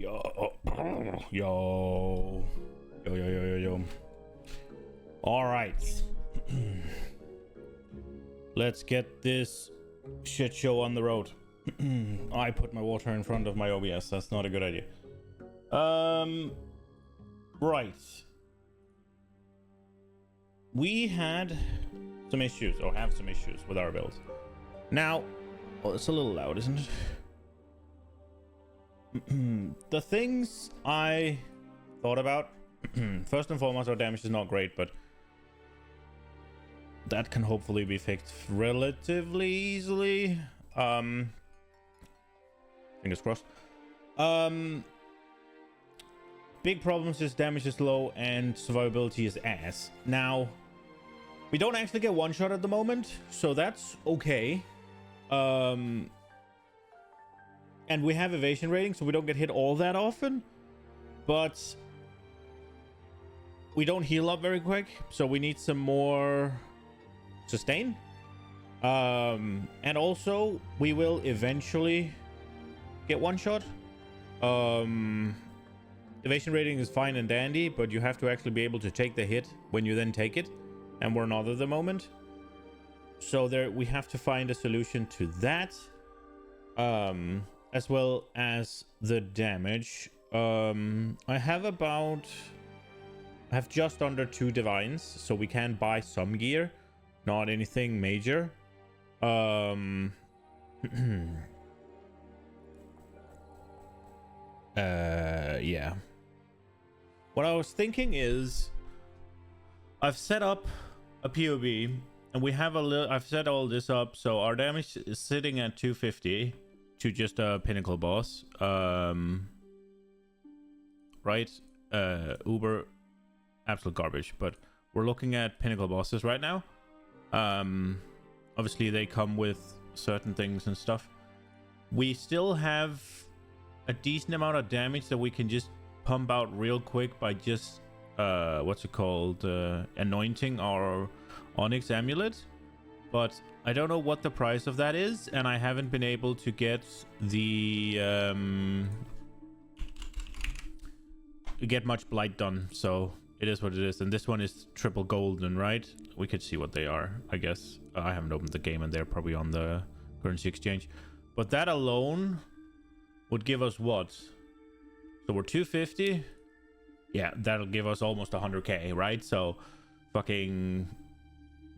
Yo. Yo. Yo. All right. Let's get this shit show on the road. I put my water in front of my OBS. That's not a good idea. Right. We had some issues, or have some issues with our build. Now, well, it's a little loud, isn't it? The things I thought about, first and foremost, our damage is not great, but that can hopefully be fixed relatively easily. Fingers crossed. Big problems is damage is low and survivability is ass. Now, we don't actually get one shot at the moment, so that's okay. And we have evasion rating, so we don't get hit all that often. But we don't heal up very quick, so we need some more sustain. And also, we will eventually get one shot. Evasion rating is fine and dandy, but you have to actually be able to take the hit when you then take it, and we're not at the moment. So there, we have to find a solution to that, as well as the damage. I have just under 2 divines, so we can buy some gear, not anything major. Yeah. What I was thinking is, I've set up a POB, and we have I've set all this up, so our damage is sitting at 250 to just a pinnacle boss. Right? Über, absolute garbage, but we're looking at pinnacle bosses right now. Obviously they come with certain things and stuff. We still have a decent amount of damage that we can just pump out real quick by just anointing our Onyx amulet, but I don't know what the price of that is, and I haven't been able to get the get much blight done, so it is what it is. And this one is triple golden, right? We could see what they are, I guess. I haven't opened the game, and they're probably on the currency exchange, but that alone would give us what? So we're 250. Yeah, that'll give us almost 100k, right? So fucking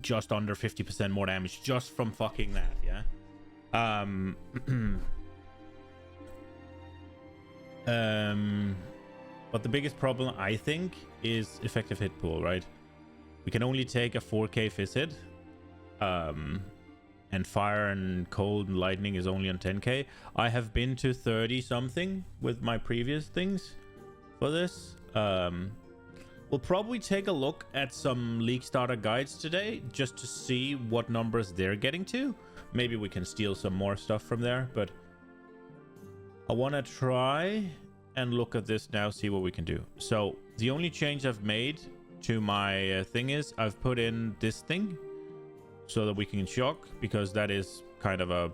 just under 50% more damage just from fucking that, yeah? But the biggest problem, I think, is effective hit pool, right? We can only take a 4k fizz hit. And fire and cold and lightning is only on 10k. I have been to 30 something with my previous things for this. We'll probably take a look at some League starter guides today just to see what numbers they're getting to. Maybe we can steal some more stuff from there, but I want to try and look at this now, see what we can do. So the only change I've made to my thing is I've put in this thing so that we can shock, because that is kind of a,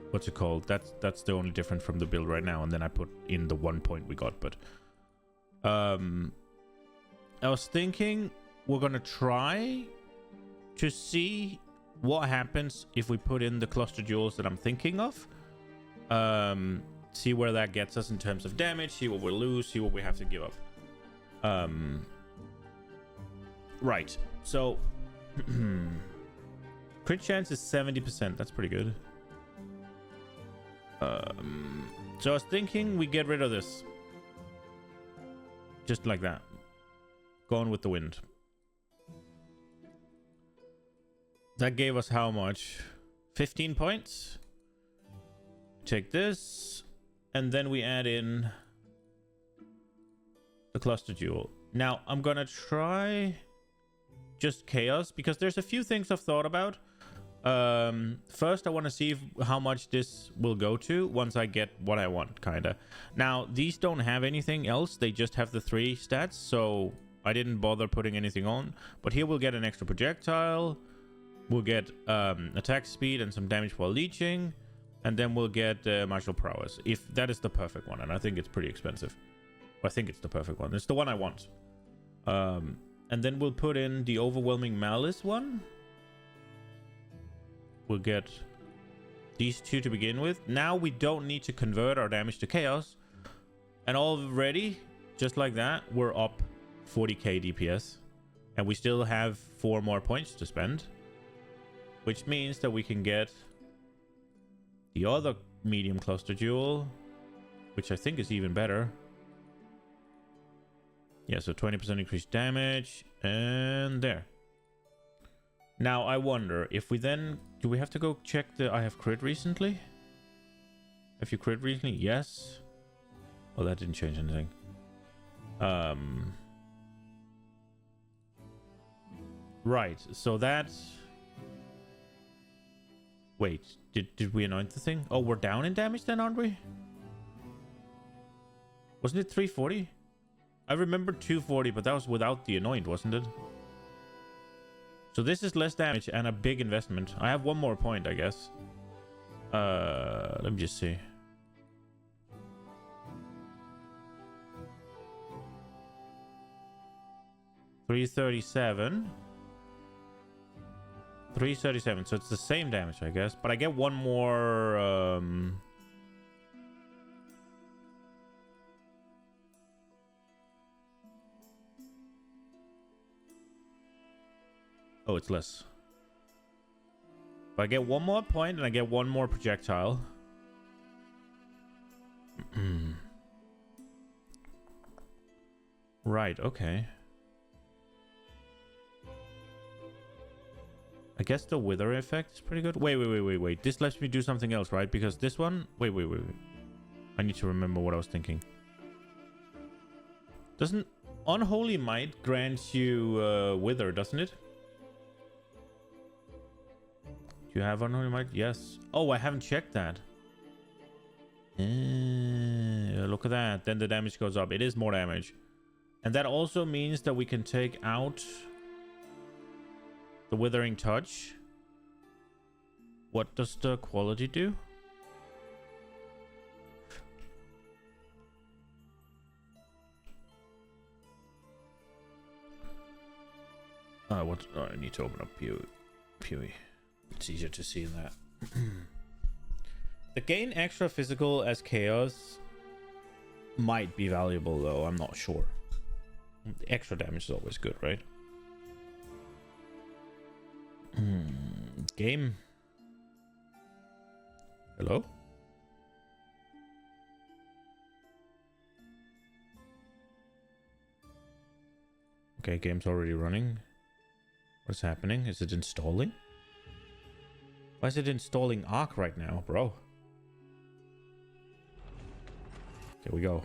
what's it called? That's the only different from the build right now. And then I put in the 1 point we got, but I was thinking we're gonna try to see what happens if we put in the cluster jewels that I'm thinking of. See where that gets us in terms of damage, see what we lose, see what we have to give up. Right, so crit chance is 70%. That's pretty good. So I was thinking we get rid of this. Just like that. Going with the wind. That gave us how much? 15 points. Take this. And then we add in the cluster jewel. Now, I'm gonna try just chaos, because there's a few things I've thought about. First, I want to see how much this will go to once I get what I want, kind of. Now, these don't have anything else. They just have the 3 stats, so I didn't bother putting anything on. But here we'll get an extra projectile. We'll get attack speed and some damage while leeching. And then we'll get martial prowess. If that is the perfect one. And I think it's pretty expensive. I think it's the perfect one. It's the one I want. And then we'll put in the overwhelming malice one. We'll get these two to begin with. Now we don't need to convert our damage to chaos. And already, just like that, we're up 40k DPS. And we still have 4 more points to spend. Which means that we can get the other medium cluster jewel, which I think is even better. Yeah, so 20% increased damage. And there. Now, I wonder if we then... Do we have to go check the I have crit recently? Have you crit recently? Yes. Oh, that didn't change anything. Right, so that's... Wait, did we anoint the thing? Oh, we're down in damage then, aren't we? Wasn't it 340? I remember 240, but that was without the anoint, wasn't it? So this is less damage and a big investment. I have 1 more point, I guess. Let me just see. $337. 337, so it's the same damage, I guess. But I get 1 more... Oh, it's less. But I get 1 more point and I get 1 more projectile. Right, okay. I guess the wither effect is pretty good. Wait. This lets me do something else, right? Because this one... Wait. I need to remember what I was thinking. Doesn't... Unholy Might grant you wither, doesn't it? Do you have Unholy Might? Yes. Oh, I haven't checked that. Look at that. Then the damage goes up. It is more damage. And that also means that we can take out... the Withering Touch. What does the quality do? I need to open up Pewee. It's easier to see that. The gain extra physical as chaos might be valuable, though. I'm not sure. The extra damage is always good, right? Game. Hello? Okay, game's already running. What's happening? Is it installing? Why is it installing Arc right now, bro? There we go.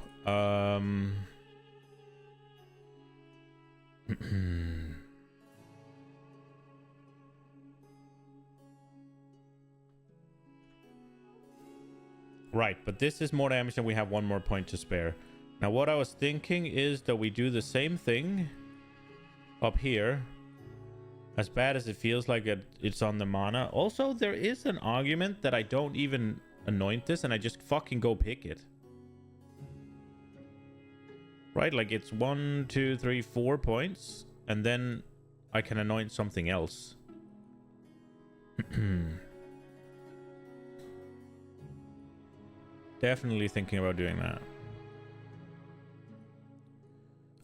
Right, but this is more damage and we have 1 more point to spare. Now what I was thinking is that we do the same thing up here. As bad as it feels like it's on the mana. Also, there is an argument that I don't even anoint this and I just fucking go pick it. Right, like it's 1, 2, 3, 4 points. And then I can anoint something else. Definitely thinking about doing that.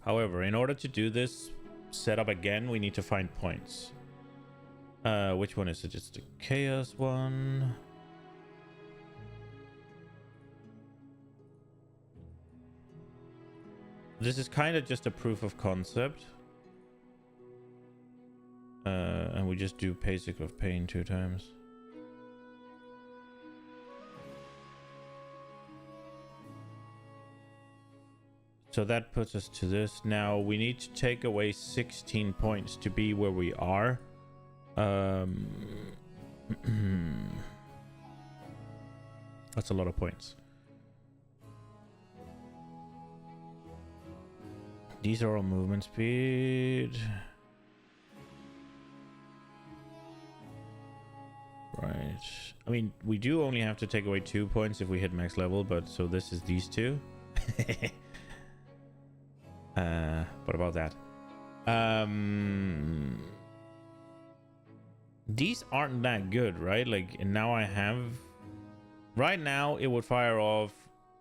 However, in order to do this setup again, we need to find points. Which one is it? It's the chaos one. This is kind of just a proof of concept. And we just do basic of pain 2 times. So that puts us to this. Now we need to take away 16 points to be where we are. That's a lot of points. These are all movement speed. Right. I mean, we do only have to take away 2 points if we hit max level, but so this is these two. What about that? These aren't that good, right? Like, and now I have... Right now, it would fire off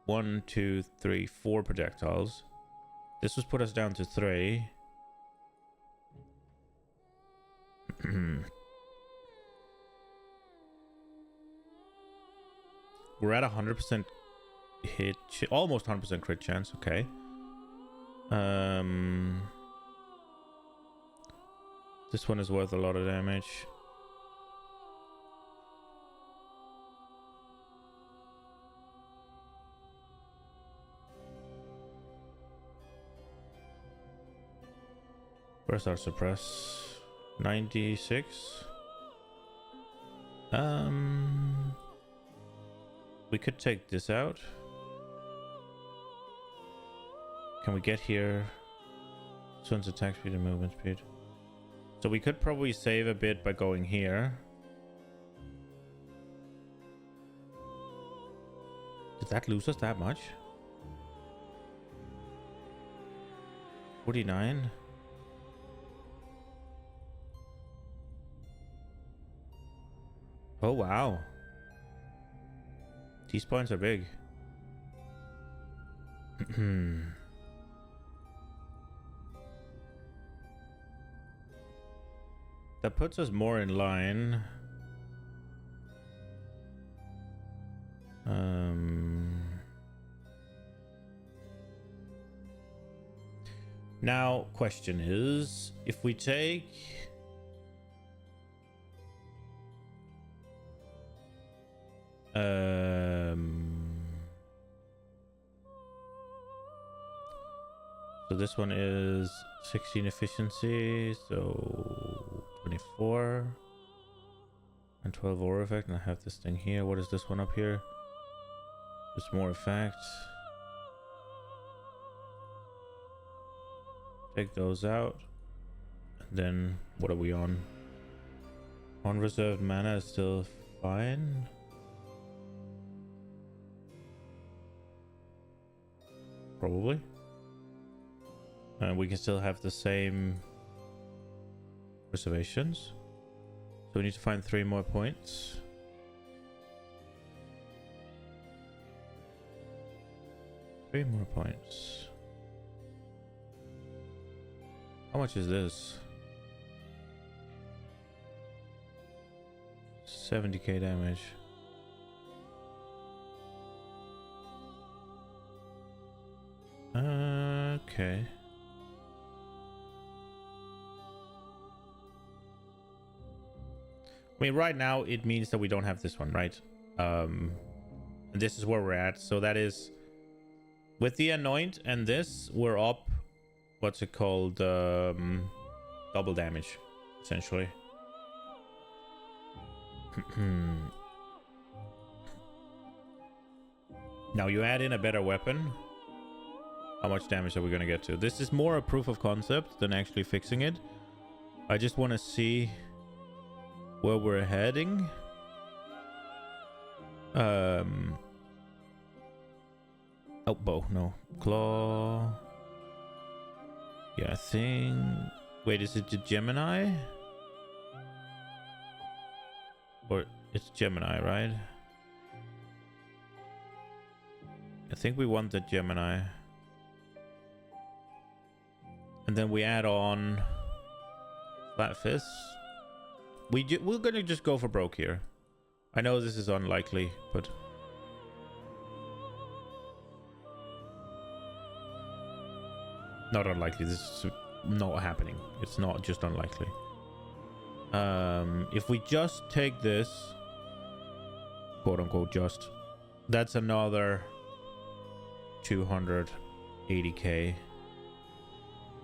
1, 2, 3, 4 projectiles. This would put us down to 3. We're at 100% hit, almost 100% crit chance. Okay. This one is worth a lot of damage. Where's our suppress? 96. We could take this out. Can we get here? This one's attack speed and movement speed. So we could probably save a bit by going here. Did that lose us that much? 49. Oh, wow. These points are big. That puts us more in line. Now, question is, if we take... So this one is 16 efficiency, so 24 and 12 aura effect, and I have this thing here. What is this one up here? Just more effect. Take those out. And then what are we on? Unreserved mana is still fine. Probably. And we can still have the same reservations. So we need to find 3 more points. Three more points. How much is this? 70k damage. Okay. I mean, right now it means that we don't have this one, right? This is where we're at. So that is with the anoint and this, we're up. What's it called? Double damage, essentially. Now you add in a better weapon. How much damage are we gonna get to? This is more a proof of concept than actually fixing it. I just want to see where we're heading. Oh, bow, no. Claw. Yeah, I think... Wait, is it the Gemini? Or it's Gemini, right? I think we want the Gemini. And then we add on Flat Fist. We're gonna just go for broke here. I know this is unlikely, but... Not unlikely, this is not happening. It's not just unlikely. If we just take this, quote unquote just, that's another 280k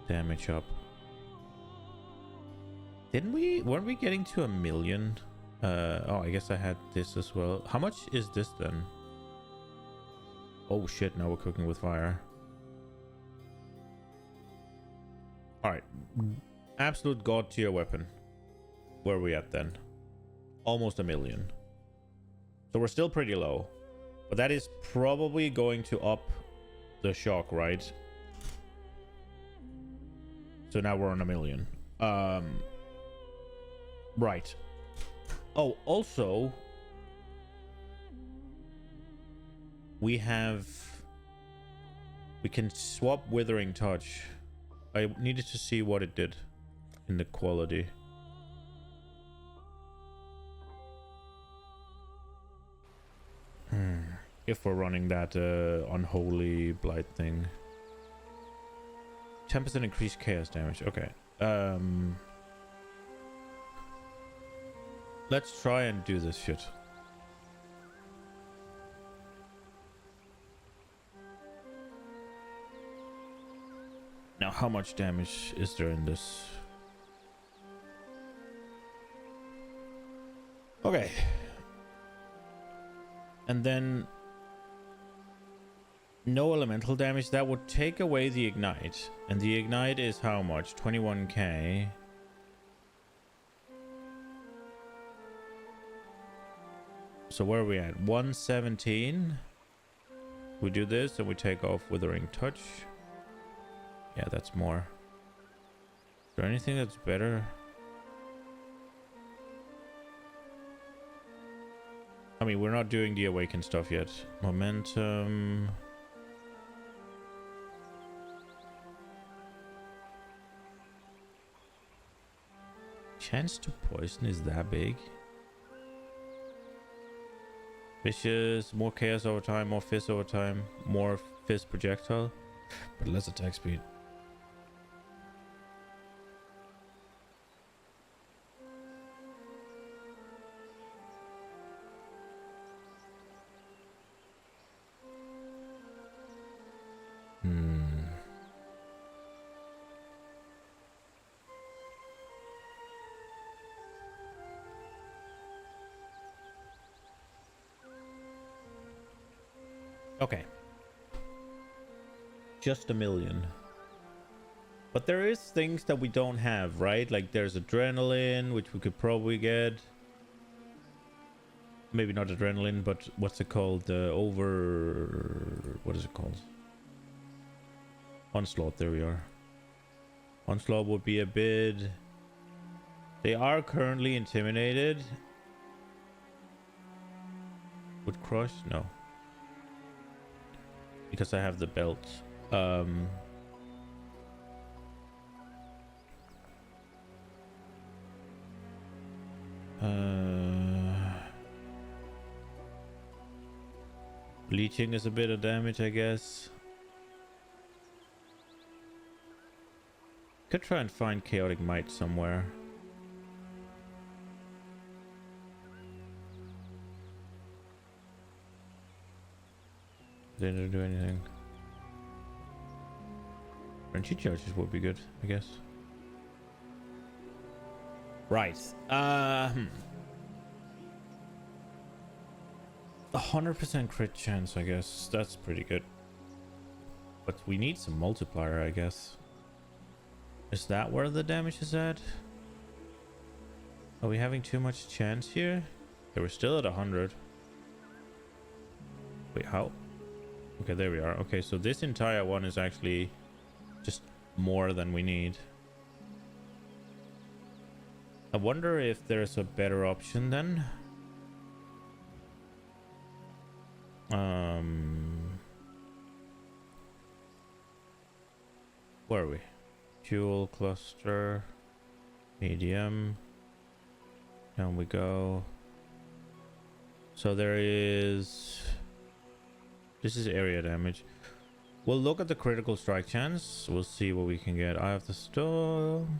damage up. Weren't we getting to 1 million? Oh, I guess I had this as well. How much is this then? Oh shit, now we're cooking with fire. Alright. Absolute god tier weapon. Where are we at then? Almost 1 million. So we're still pretty low. But that is probably going to up the shock, right? So now we're on 1 million. Right. Oh, also, we can swap Withering Touch. I needed to see what it did in the quality. If we're running that unholy blight thing. 10% increased chaos damage. Okay. Let's try and do this shit. Now, how much damage is there in this? Okay. And then no elemental damage. That would take away the ignite. And the ignite is how much? 21k. So where are we at? 117. We do this and we take off Withering Touch. Yeah, that's more. Is there anything that's better? I mean, we're not doing the Awaken stuff yet. Momentum. Chance to poison is that big? Vicious, more chaos over time, more fizz over time, more fizz projectile, but less attack speed. Okay. Just 1 million. But there is things that we don't have, right? Like there's adrenaline, which we could probably get. Maybe not adrenaline, but what's it called? What is it called? Onslaught, there we are. Onslaught would be a bid. They are currently intimidated. Would crush? No. Because I have the belt. Leeching is a bit of damage, I guess. Could try and find Chaotic Might somewhere. They didn't do anything. Frenzy charges would be good, I guess. Right. 100% crit chance, I guess. That's pretty good. But we need some multiplier, I guess. Is that where the damage is at? Are we having too much chance here? Okay, we're still at 100. Wait, how? Okay, there we are. Okay, so this entire one is actually just more than we need. I wonder if there's a better option then. Where are we? Fuel cluster, medium. Down we go. So there is. This is area damage. We'll look at the critical strike chance. We'll see what we can get. I have the storm.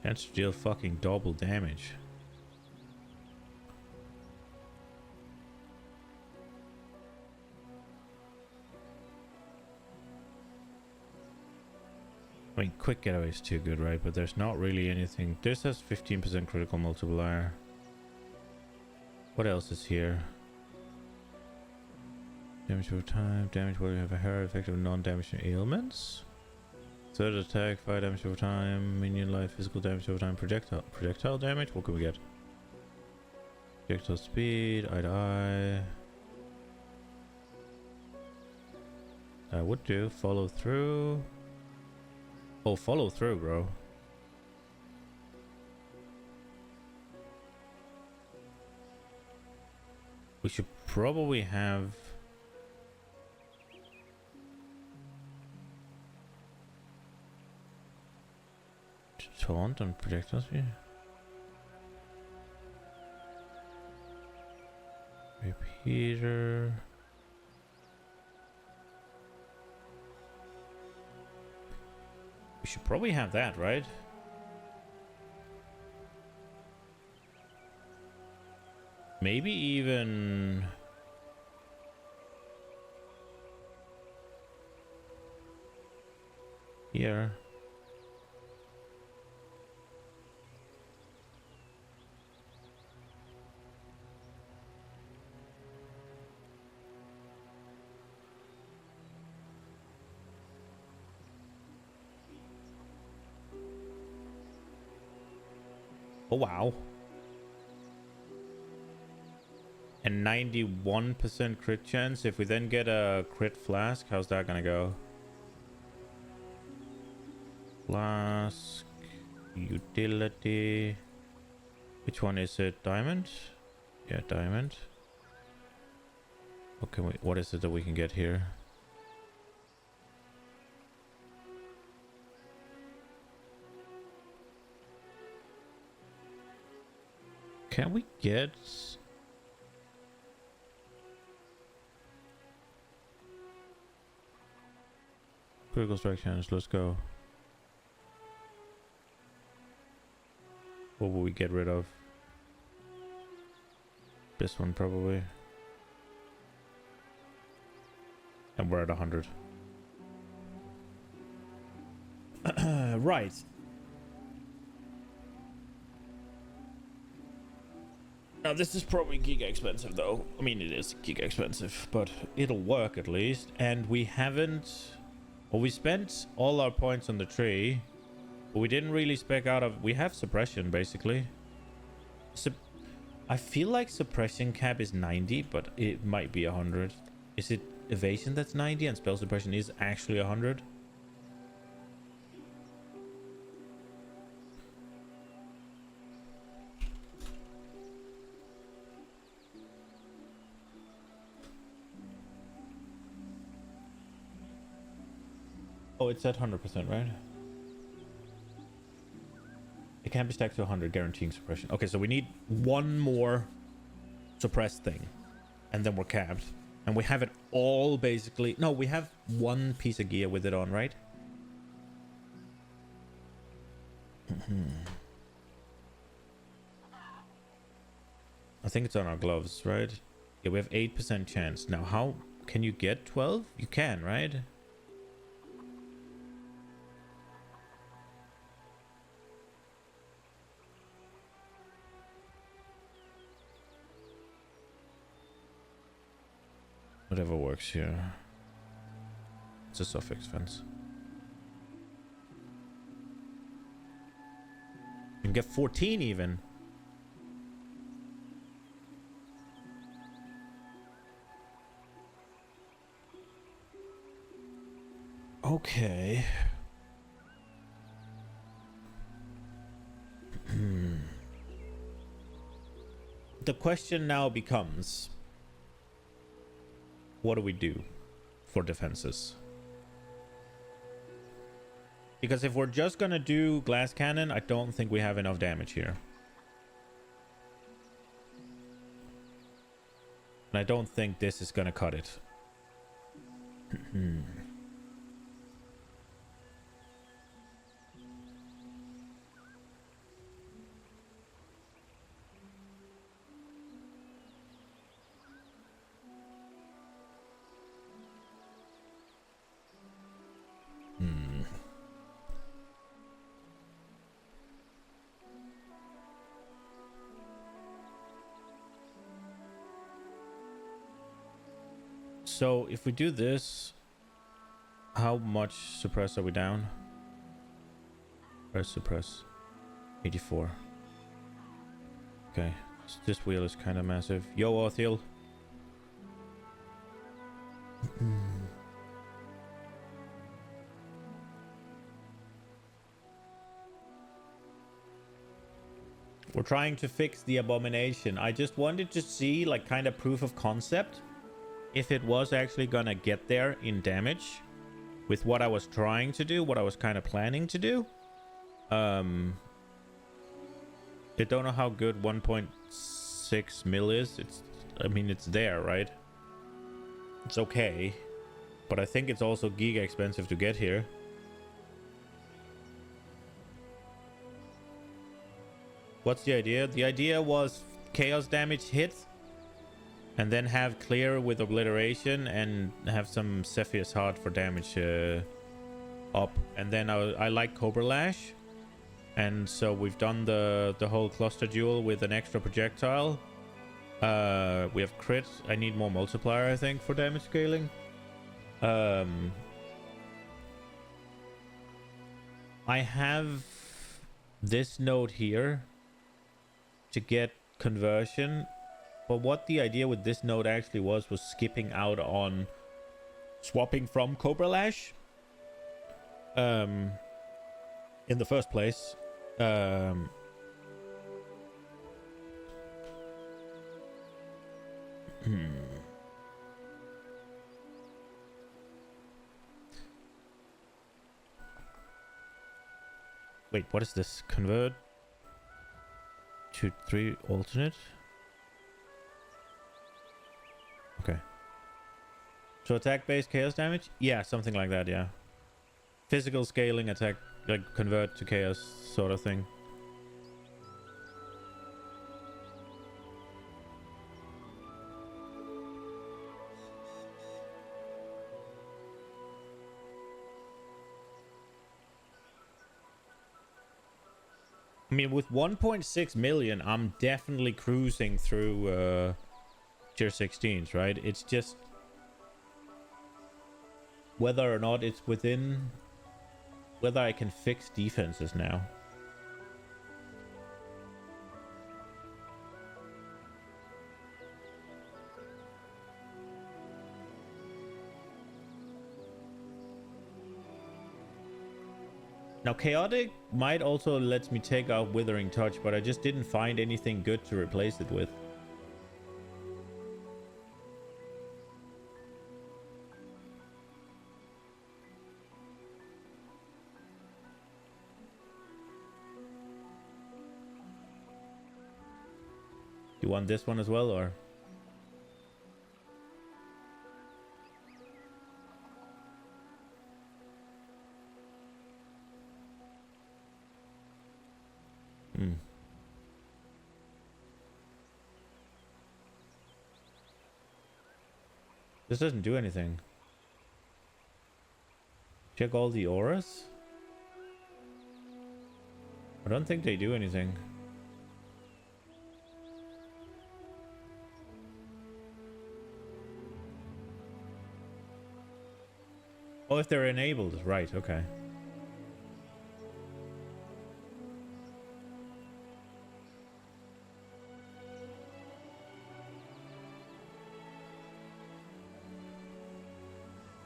Chance to deal fucking double damage. I mean, quick getaway is too good, right? But there's not really anything. This has 15% critical multiplier. What else is here? Damage over time. Damage while you have a hair. Effective non-damaging ailments. Third attack. Fire damage over time. Minion life. Physical damage over time. Projectile damage. What can we get? Projectile speed. Eye to eye. That would do. Follow through. Oh, follow through, bro. We should probably have... taunt and projectile speed. Repeater. We should probably have that, right? Maybe even... here. Oh, wow. And 91% crit chance. If we then get a crit flask, how's that gonna go? Flask. Utility. Which one is it? Diamond? Yeah, diamond. Okay, wait, what is it that we can get here? Can we get... critical strike chance, let's go. What will we get rid of? This one probably. And we're at 100. Right. Now this is probably giga expensive though. I mean it is giga expensive, but it'll work at least. And we haven't... well, we spent all our points on the tree, but we didn't really spec out of... we have suppression basically. I feel like suppression cap is 90, but it might be 100. Is it evasion that's 90 and spell suppression is actually 100? Oh, it's at 100%, right? It can be stacked to 100, guaranteeing suppression. Okay, so we need one more suppressed thing. And then we're capped. And we have it all basically... no, we have one piece of gear with it on, right? I think it's on our gloves, right? Yeah, we have 8% chance. Now, how can you get 12? You can, right? Whatever works here. It's a suffix fence. You can get 14 even. Okay. The question now becomes... what do we do for defenses? Because if we're just gonna do glass cannon, I don't think we have enough damage here. And I don't think this is gonna cut it. So if we do this, how much suppress are we down? Where's suppress? 84. Okay. This wheel is kind of massive. Yo, Orthiel. We're trying to fix the abomination. I just wanted to see, like, kind of proof of concept. If it was actually gonna get there in damage. With what I was trying to do. What I was kind of planning to do. I don't know how good 1.6 mil is. I mean, it's there, right? It's okay. But I think it's also giga expensive to get here. What's the idea? The idea was chaos damage hit. And then have clear with obliteration. And have some Cepheus Heart for damage up. And then I like Cobra Lash. And so we've done the whole cluster duel with an extra projectile. We have crit. I need more multiplier, I think, for damage scaling. I have this node here to get conversion. But what the idea with this node actually was skipping out on swapping from Cobra Lash. In the first place. Wait, what is this? Convert to 3 alternate? Okay. So attack based chaos damage? Yeah, something like that, yeah. Physical scaling attack, like convert to chaos sort of thing. I mean, with 1.6 million, I'm definitely cruising through tier 16s, right? It's just whether or not it's within, whether I can fix defenses now. Now, Chaotic might also let me take out Withering Touch, but I just didn't find anything good to replace it with. You want this one as well, or? This doesn't do anything. Check all the auras? I don't think they do anything. Oh, if they're enabled. Right, okay.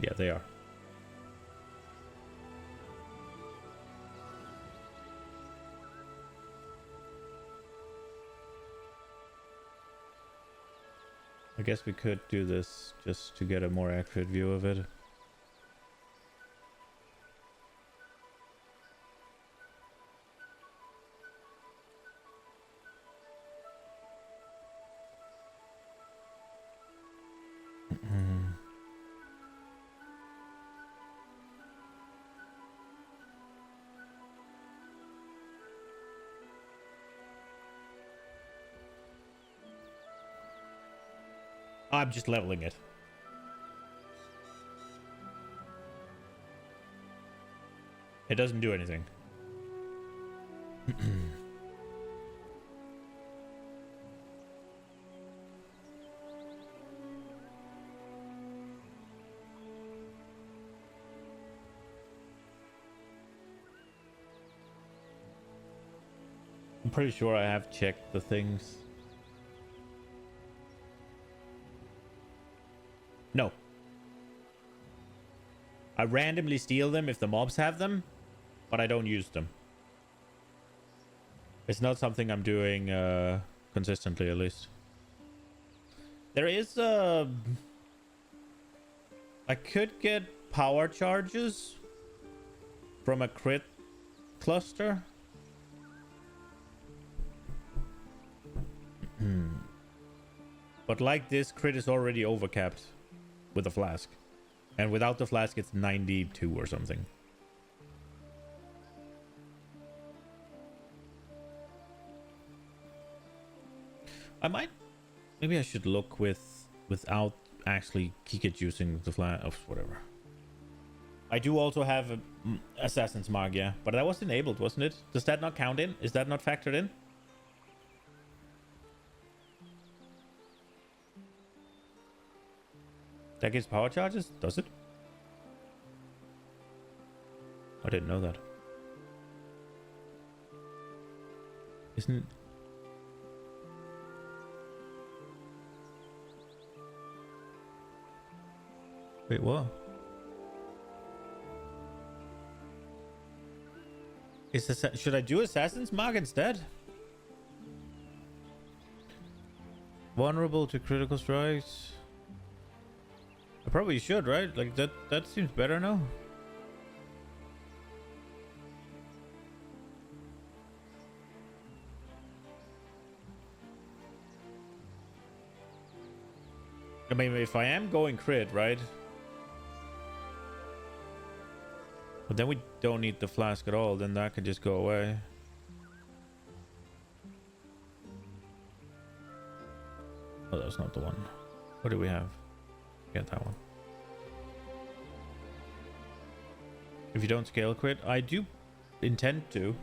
Yeah, they are. I guess we could do this just to get a more accurate view of it. I'm just leveling it. It doesn't do anything. pretty sure I have checked the things. No. I randomly steal them if the mobs have them, but I don't use them. It's not something I'm doing consistently, at least. There is I could get power charges from a crit cluster. But like this, crit is already overcapped with a flask. And without the flask, it's 92 or something. I might... Maybe I should look without actually Kiket using the flask. Oh, whatever. I do also have a Assassin's Mark, yeah. But that was enabled, wasn't it? Does that not count in? Is that not factored in? That gives power charges? Does it? I didn't know that. Isn't... Wait, what? Should I do Assassin's Mark instead? Vulnerable to critical strikes. I probably should, right? Like that seems better now. I mean, if I am going crit, right? But then we don't need the flask at all. Then that could just go away. Oh, that's not the one. What do we have? Get that one. If you don't scale crit, I do intend to.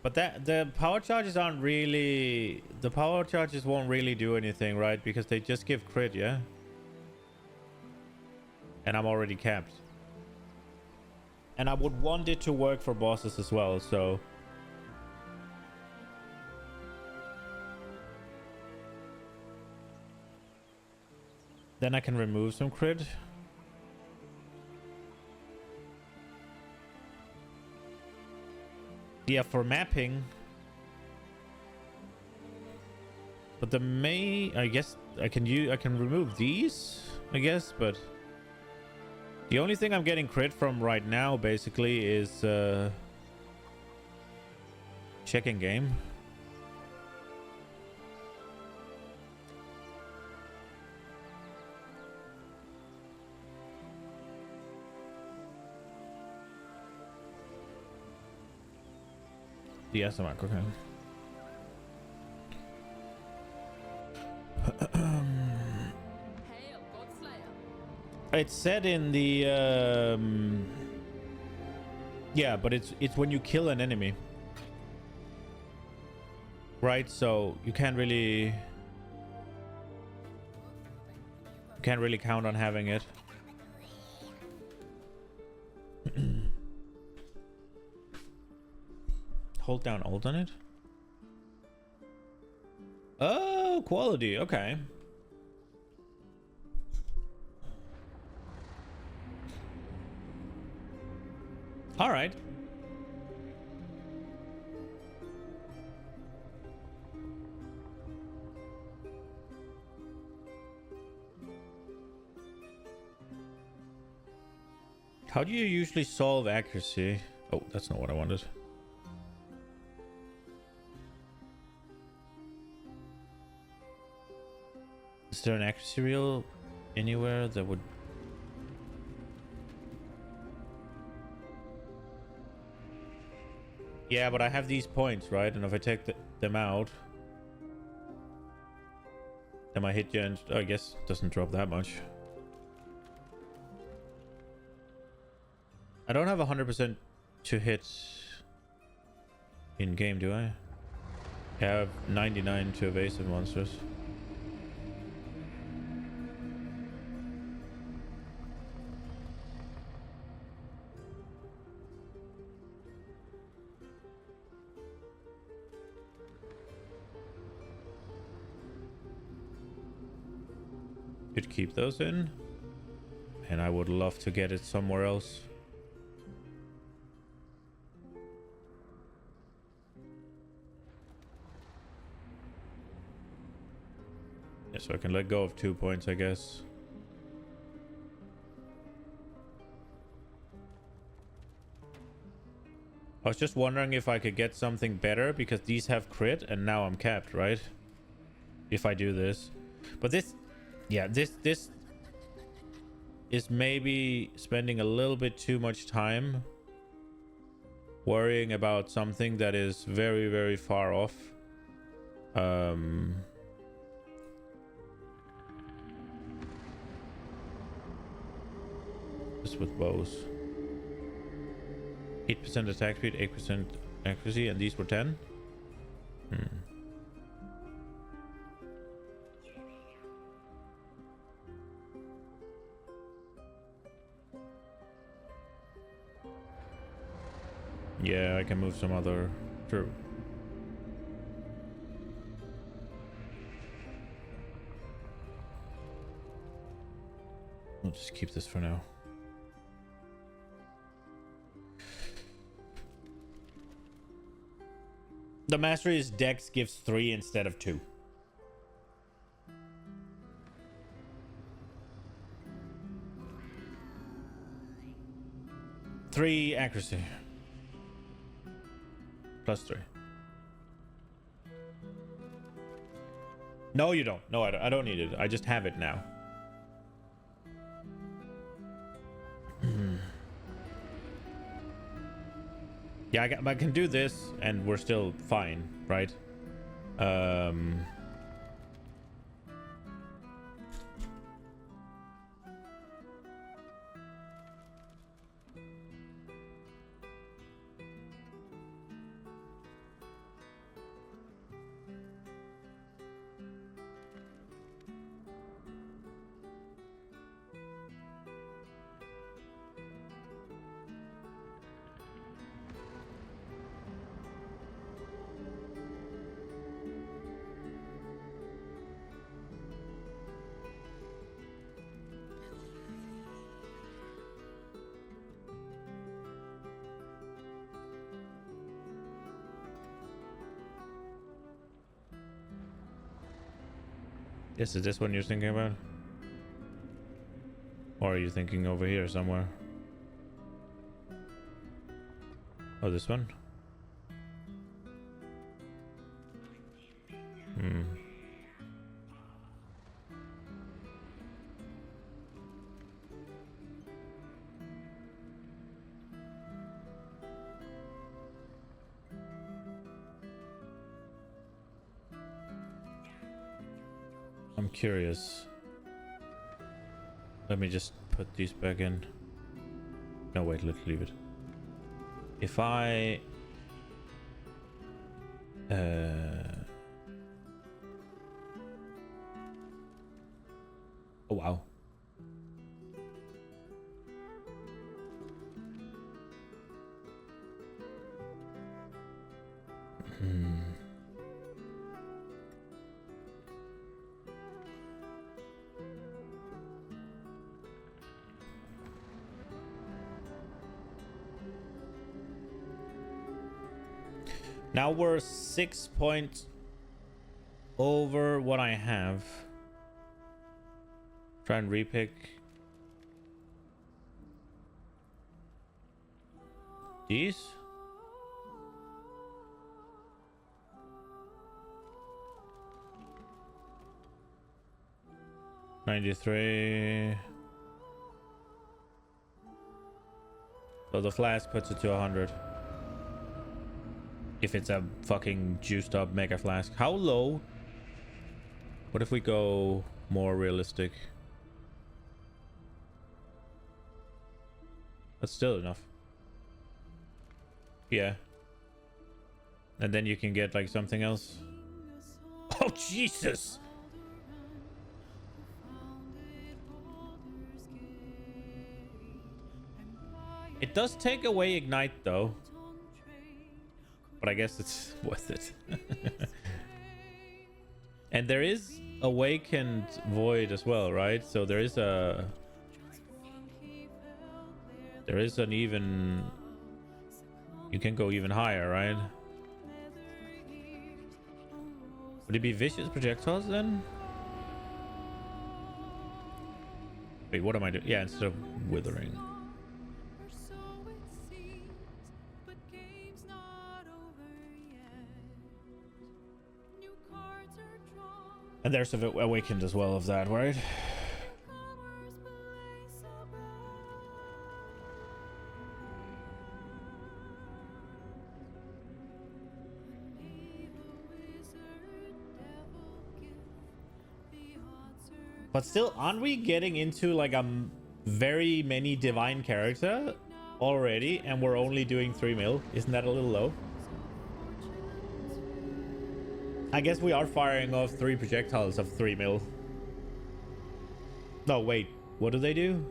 But the power charges aren't really... The power charges won't really do anything, right? Because they just give crit, yeah? And I'm already capped. And I would want it to work for bosses as well, so... Then I can remove some crit. Yeah, for mapping. But the main... I guess I can remove these, I guess, but... The only thing I'm getting crit from right now, basically, is checking game. The SMR, okay. It's said in the yeah, but it's when you kill an enemy, right? So you can't really count on having it. Hold down alt on it. Oh, quality. Okay. All right. How do you usually solve accuracy? Oh, that's not what I wanted. Is there an accuracy reel anywhere that would... Yeah, but I have these points, right? And if I take them out, then my hit gen, I guess, doesn't drop that much. I don't have 100% to hit in game, do I? I have 99 to evasive monsters. Could keep those in. And I would love to get it somewhere else. Yeah, so I can let go of 2 points, I guess. I was just wondering if I could get something better because these have crit and now I'm capped, right? If I do this. But this... Yeah, this is maybe spending a little bit too much time worrying about something that is very, very far off. Just with bows. 8% attack speed, 8% accuracy, and these were 10? Yeah, I can move some other... True. We'll just keep this for now. The Mastery's Dex gives 3 instead of 2. Three accuracy. +3. No, you don't. No, I don't need it. I just have it now. Yeah, I can do this and we're still fine, right? Yes, is this one you're thinking about? Or are you thinking over here somewhere? Oh, this one? I'm curious. Let me just put these back in. No, wait, let's leave it. If I... Oh, wow. Now we're 6 points over what I have. Try and repick these. $93. So the flask puts it to 100. If it's a fucking juiced up mega flask. How low? What if we go more realistic? That's still enough. Yeah. And then you can get like something else. Oh, Jesus! It does take away Ignite, though. But I guess it's worth it. And there is Awakened Void as well, right? So there is a... There is an even... You can go even higher, right? Would it be Vicious Projectiles then? Wait, what am I doing? Yeah, instead of Withering. And there's Awakened as well of that, right? But still, aren't we getting into like a very many divine character already, and we're only doing 3 mil? Isn't that a little low? I guess we are firing off 3 projectiles of 3 mil. No, wait. What do they do?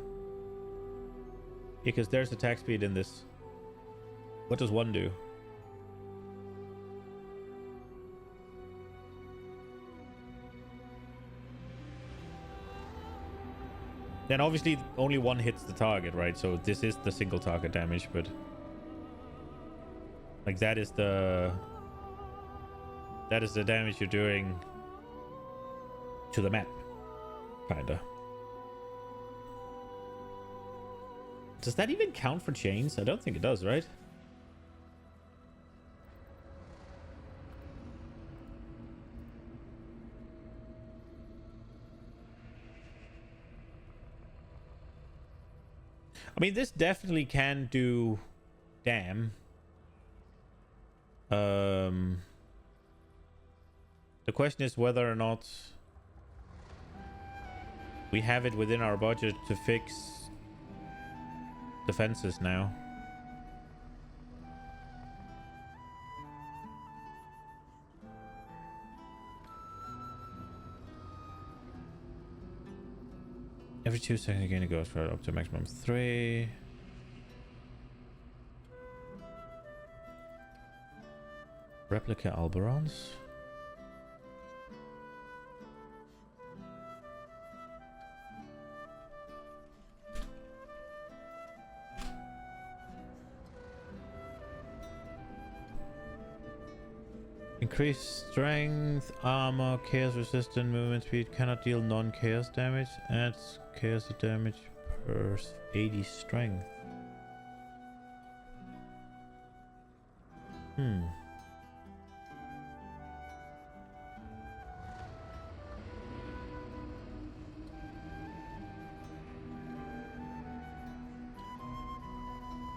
Because there's attack speed in this. What does one do? Then obviously only one hits the target, right? So this is the single target damage, but... Like that is the damage you're doing to the map. Kinda. Does that even count for chains? I don't think it does, right? I mean, this definitely can do damn. The question is whether or not we have it within our budget to fix defenses now. Every 2 seconds again, it goes for up to maximum 3. Replica Alberons. Increased strength, armor, chaos resistant, movement speed, cannot deal non-chaos damage, adds chaos damage per 80 strength.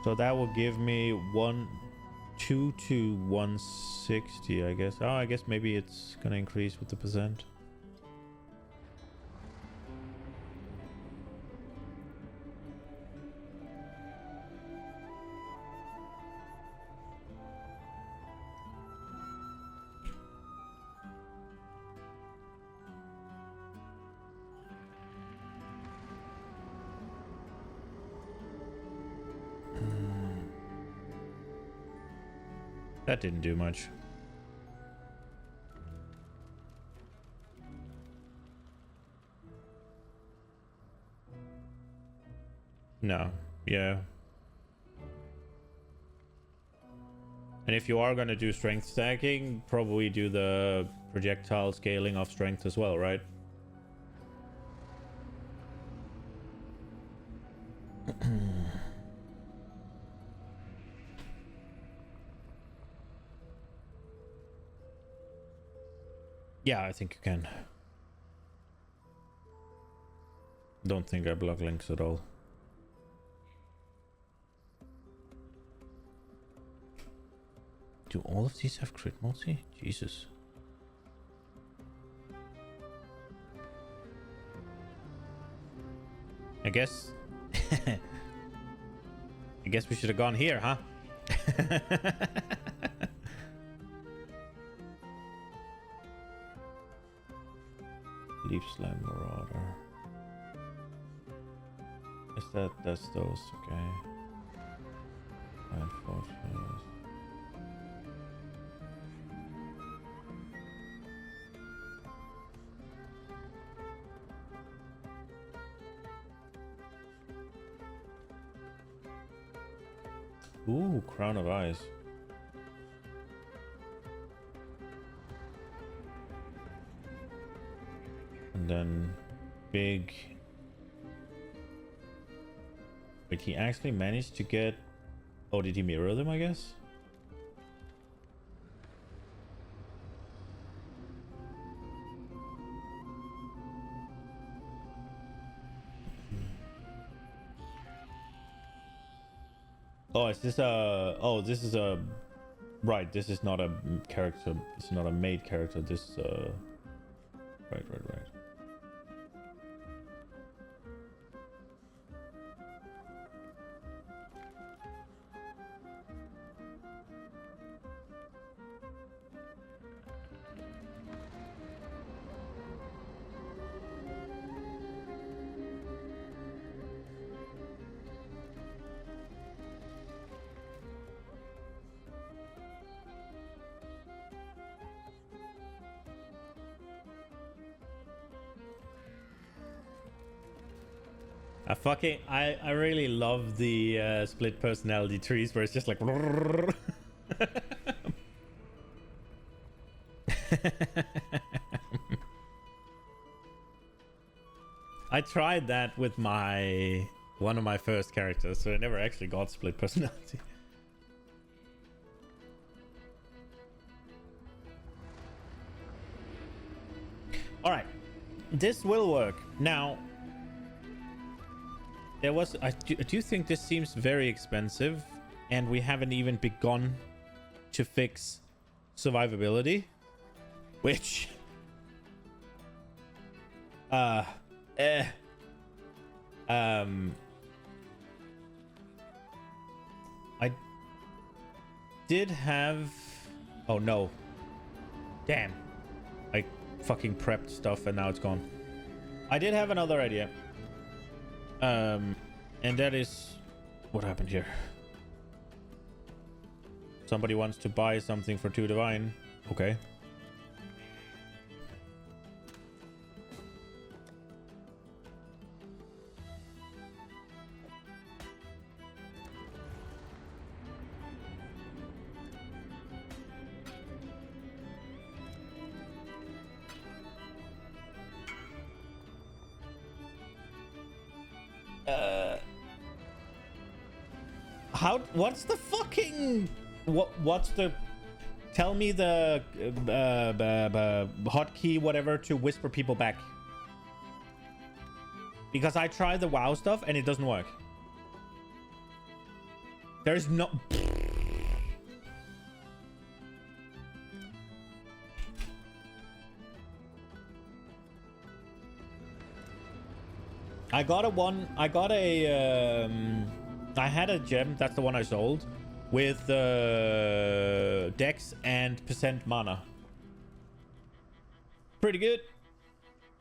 So that will give me 2 to 160, I guess. Oh, I guess maybe it's gonna increase with the percent. That didn't do much. No. Yeah. And if you are going to do strength stacking, probably do the projectile scaling of strength as well, right? Yeah, I think you can. Don't think I block links at all. Do all of these have crit multi? Jesus. I guess... I guess we should have gone here, huh? Leaf Slam Marauder. Is that's those, okay. Iron Fortress. Ooh, Crown of Ice. And then big. Wait, he actually managed to get. Oh, did he mirror them, I guess? Oh, is this a... Oh, this is a... Right, this is not a character. It's not a made character. This is a... Right. I really love the split personality trees where it's just like I tried that with one of my first characters, so I never actually got split personality. All right, this will work. Now, there was... I do think this seems very expensive, and we haven't even begun to fix survivability, which... I did have... Oh no. Damn. I fucking prepped stuff and now it's gone. I did have another idea. And that is... What happened here? Somebody wants to buy something for 2 divine. Okay. What's the fucking... What's the... Tell me the hotkey, whatever, to whisper people back. Because I tried the WoW stuff and it doesn't work. There's no... I had a gem, that's the one I sold, with dex and percent mana. Pretty good.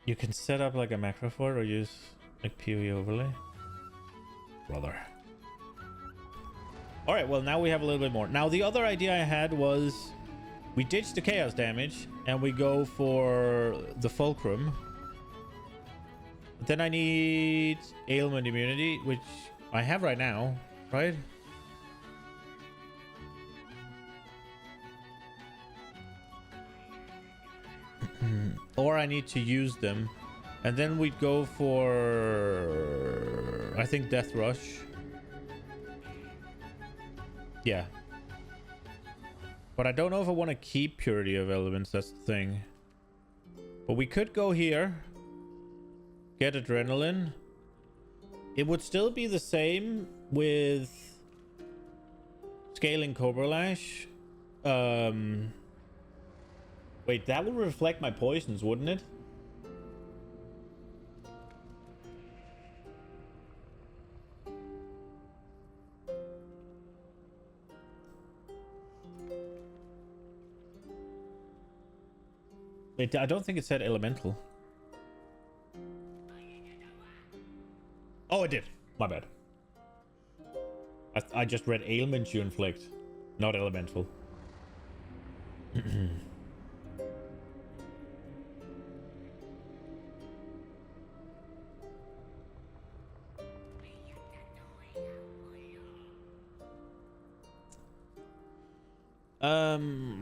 You can set up like a macro for it or use like PoE overlay. Brother. Alright, well now we have a little bit more. Now the other idea I had was we ditch the chaos damage and we go for the fulcrum. Then I need ailment immunity, which I have right now, right? Or I need to use them. And then we'd go for... I think Death Rush. Yeah. But I don't know if I want to keep Purity of Elements, that's the thing. But we could go here. Get Adrenaline. It would still be the same with scaling Cobra Lash. Wait, that would reflect my poisons, wouldn't it? Wait, I don't think it said elemental. Oh, it did. My bad. I just read ailment you inflict, not elemental.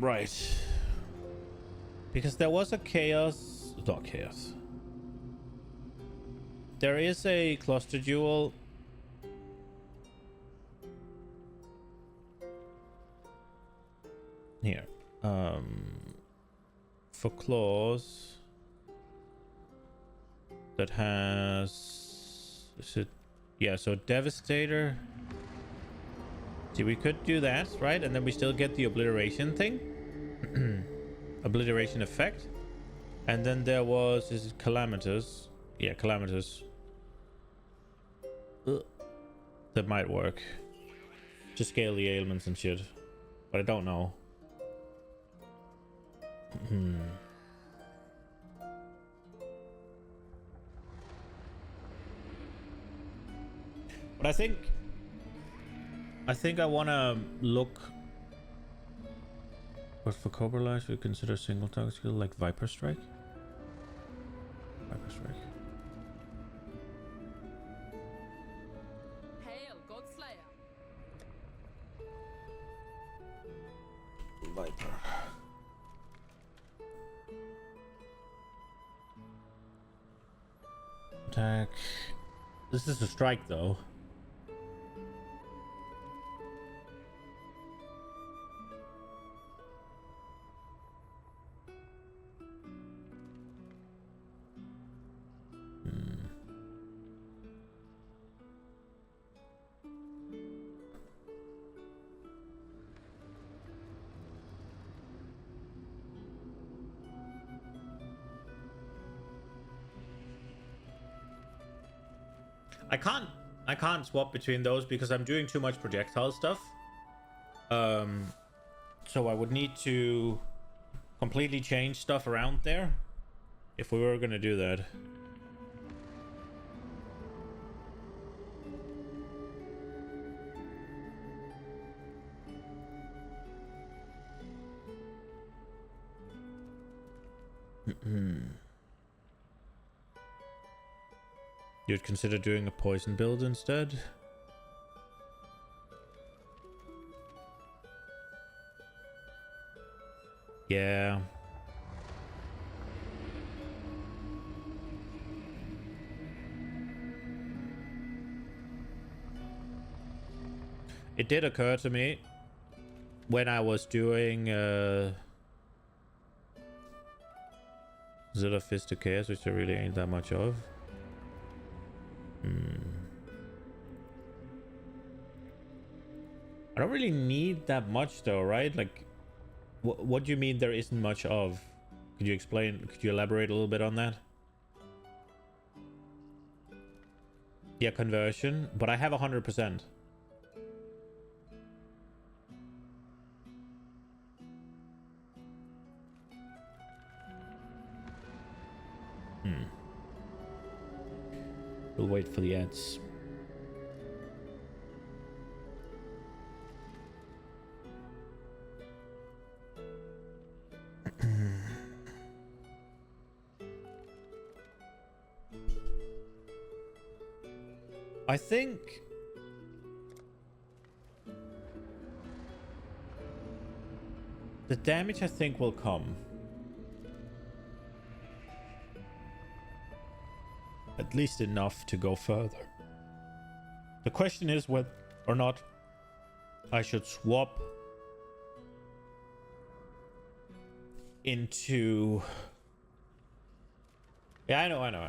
Right. Because there was a chaos... Not chaos. There is a cluster jewel. Here. For claws. That has... Is it... Yeah, so Devastator... See, we could do that, right? And then we still get the obliteration thing. Obliteration effect. And then there was... Is it Calamitous? Yeah, Calamitous. That might work. To scale the ailments and shit. But I don't know. But I think I want to look. But for Cobra Lash, we consider single target skill like Viper Strike. Viper Strike. Hail, Godslayer. Viper. Attack. This is a strike, though. I can't swap between those because I'm doing too much projectile stuff. So I would need to completely change stuff around there if we were gonna do that. You'd consider doing a poison build instead? Yeah. It did occur to me when I was doing Zilla Fist of Chaos, which there really ain't that much of. I don't really need that much though, right? Like, what do you mean there isn't much of? Could you explain? Could you elaborate a little bit on that? Yeah, conversion, but I have 100%. We'll wait for the ads. I think the damage will come. At least enough to go further. The question is whether or not I should swap into... Yeah, I know.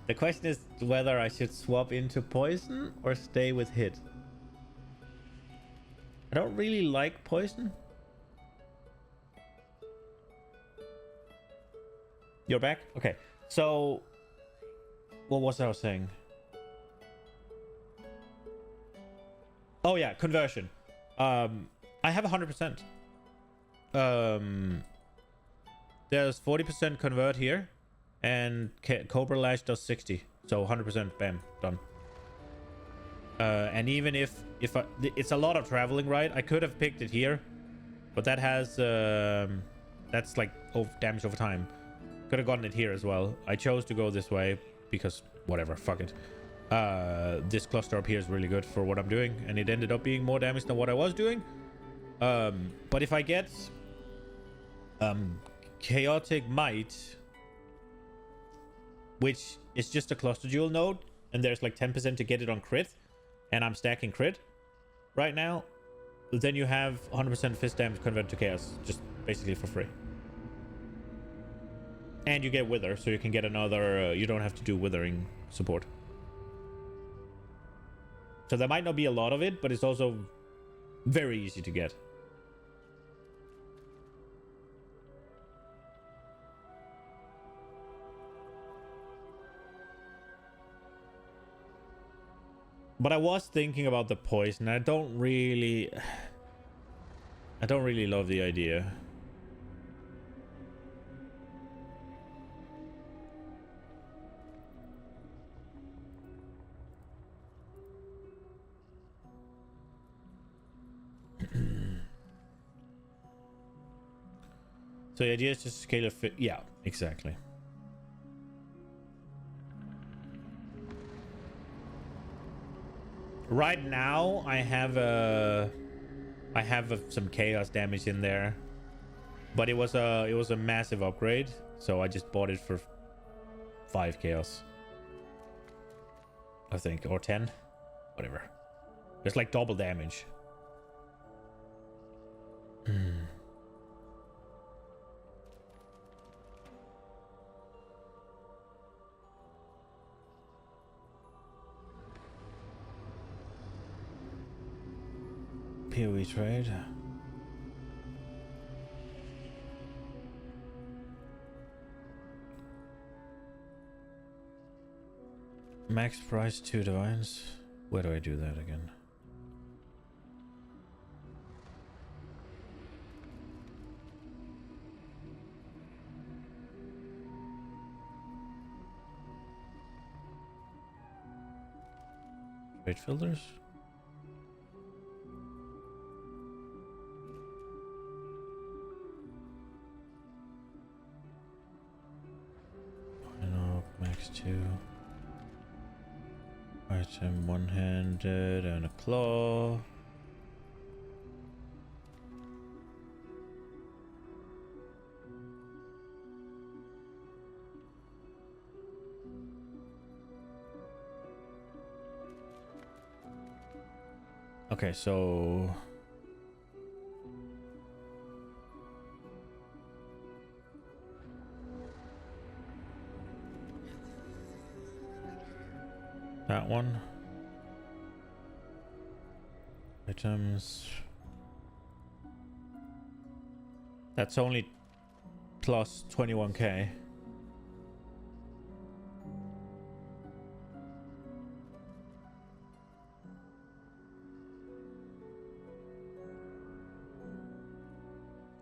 The question is whether I should swap into poison or stay with hit. I don't really like poison. You're back? Okay. So, what was I saying? Oh yeah, conversion. I have 100%. There's 40% convert here, and Cobra Lash does 60. So 100%, bam, done. And even if it's a lot of traveling, right? I could have picked it here, but that has that's like damage over time. Could have gotten it here as well. I chose to go this way because whatever, fuck it. This cluster up here is really good for what I'm doing, and it ended up being more damage than what I was doing. But if I get Chaotic Might, which is just a cluster jewel node, and there's like 10% to get it on crit, and I'm stacking crit right now, then you have 100% fist damage converted to chaos, just basically for free. And you get wither, so you can get another, you don't have to do withering support. So there might not be a lot of it, but it's also very easy to get. But I was thinking about the poison. I don't really love the idea. So the idea is just scale of fit. Yeah, exactly. Right now, I have some chaos damage in there, but it was a massive upgrade, so I just bought it for 5 chaos, I think, or 10, whatever. It's like double damage. PoE trade. Max price 2 divines. Where do I do that again? Trade filters. Max 2. Item one-handed and a claw. Okay, so that one. Items. That's only plus 21k.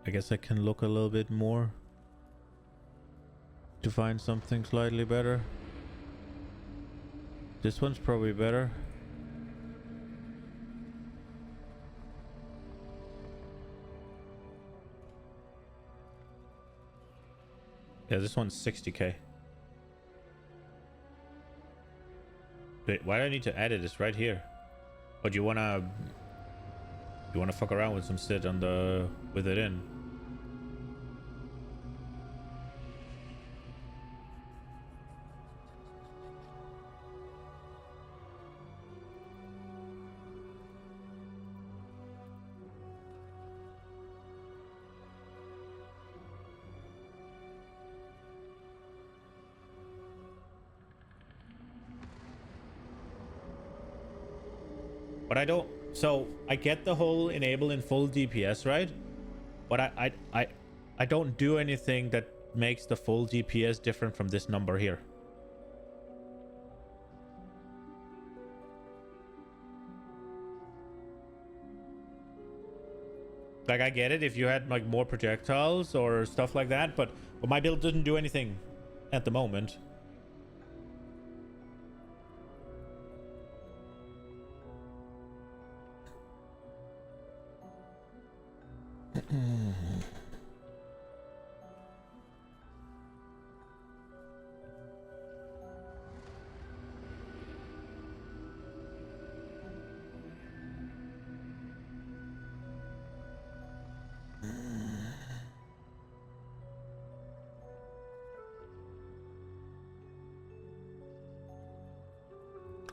I guess I can look a little bit more to find something slightly better. This one's probably better. Yeah, this one's 60k. Wait, why do I need to add it? It's right here. Oh, do you wanna fuck around with some shit on the with it in? But I don't, so I get the whole enable in full DPS, right? But I don't do anything that makes the full DPS different from this number here. Like, I get it if you had like more projectiles or stuff like that, but my build doesn't do anything at the moment. I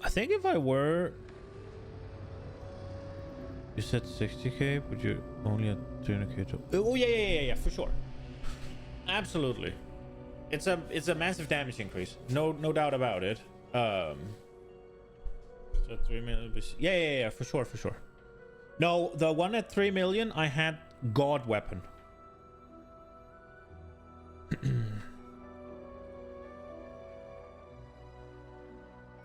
think if I were... You said 60k, but you only had 300k to... Oh, yeah, for sure. Absolutely. It's a massive damage increase. No doubt about it. So 3 million... Yeah, for sure. No, the one at 3 million, I had God Weapon.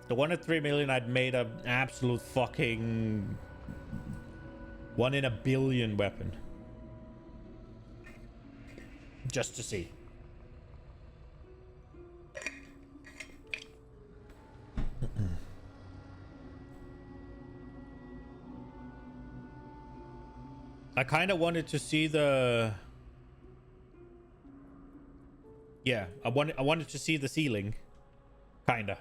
The one at 3 million, I'd made an absolute fucking 1 in a billion weapon. Just to see. I kind of wanted to see the... Yeah, I wanted to see the ceiling. Kinda.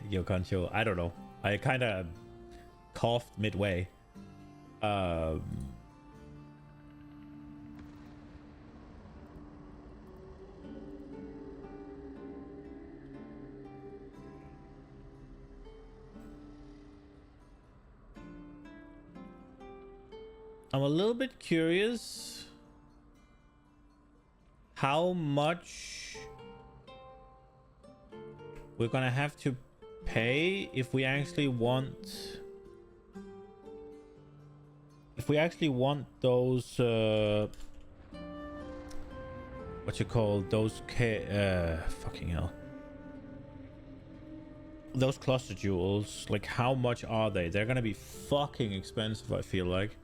Yo, Concho, I don't know. I kind of coughed midway. I'm a little bit curious how much we're gonna have to pay if we actually want those what you call those fucking hell, those cluster jewels. Like, how much are they? They're gonna be fucking expensive, I feel like.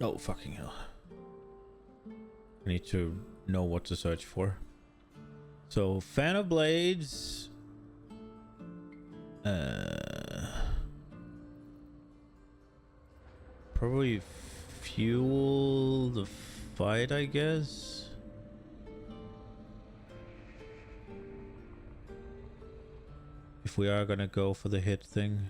Oh, fucking hell. I need to know what to search for. So, fan of blades. Probably fuel the fight, I guess. If we are gonna go for the hit thing.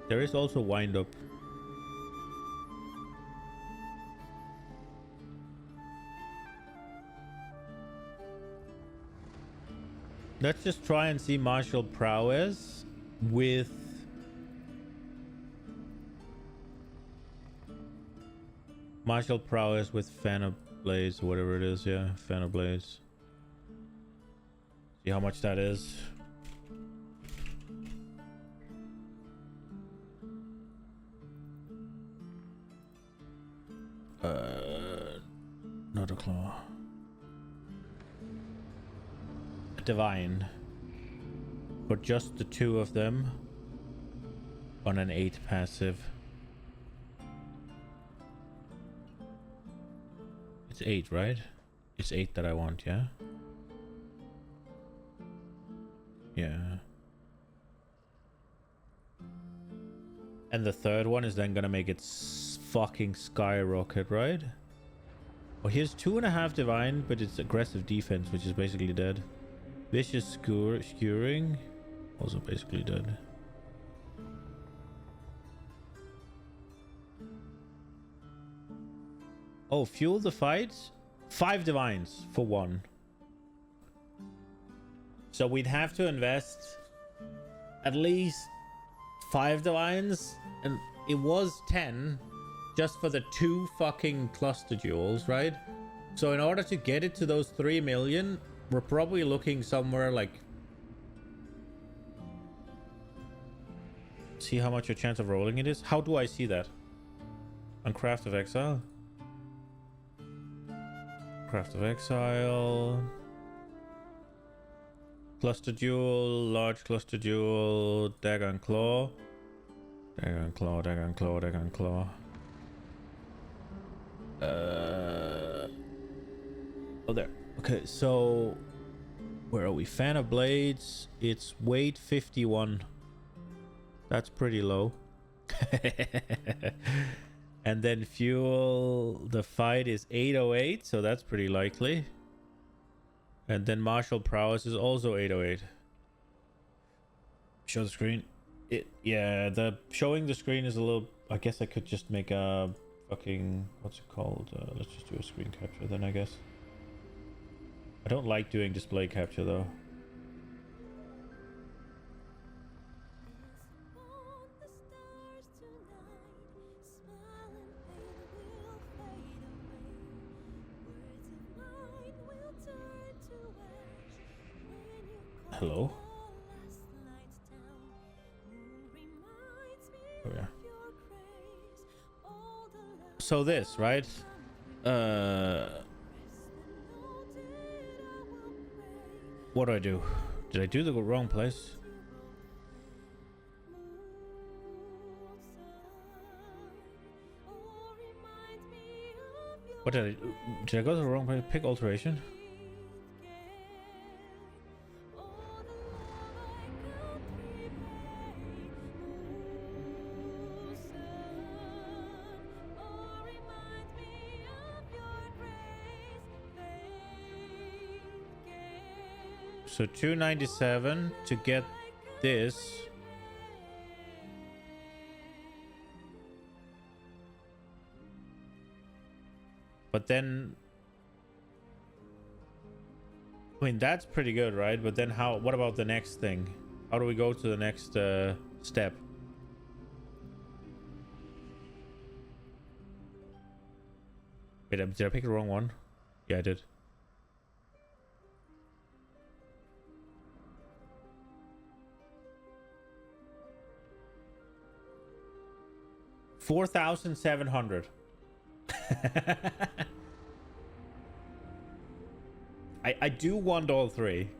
There is also wind up. Let's just try and see martial prowess with fan of blades, or whatever it is. Yeah, fan of blades. See how much that is. Not a claw. Divine. For just the two of them on an 8 passive. It's 8, right? It's 8 that I want, yeah? Yeah. And the third one is then gonna make it fucking skyrocket, right? Well, here's 2.5 divine, but it's aggressive defense, which is basically dead. Vicious skewering, also basically dead. Oh, fuel the fight. 5 divines for 1. So we'd have to invest at least 5 divines, and it was 10 just for the 2 fucking cluster jewels, right? So in order to get it to those 3 million, we're probably looking somewhere like... See how much your chance of rolling it is? How do I see that? On Craft of Exile? Craft of Exile... Cluster Jewel, large cluster jewel, dagger and claw. Dagger and claw, dagger and claw, dagger and claw. Oh, there. Okay, so where are we? Fan of Blades. It's weight 51. That's pretty low. And then fuel, the fight is 808, so that's pretty likely. And then martial prowess is also 808. Show the screen. Yeah, the showing the screen is a little... I guess I could just make a fucking... What's it called? Let's just do a screen capture then, I guess. I don't like doing display capture though. Hello? Oh yeah. So this, right? What do I do? Did I do the wrong place? What did I go to the wrong place? Pick alteration? So 297 to get this. But then, I mean, that's pretty good, right? But then what about the next thing? How do we go to the next step? Wait, did I pick the wrong one? Yeah, I did. $4,700. I do want all three.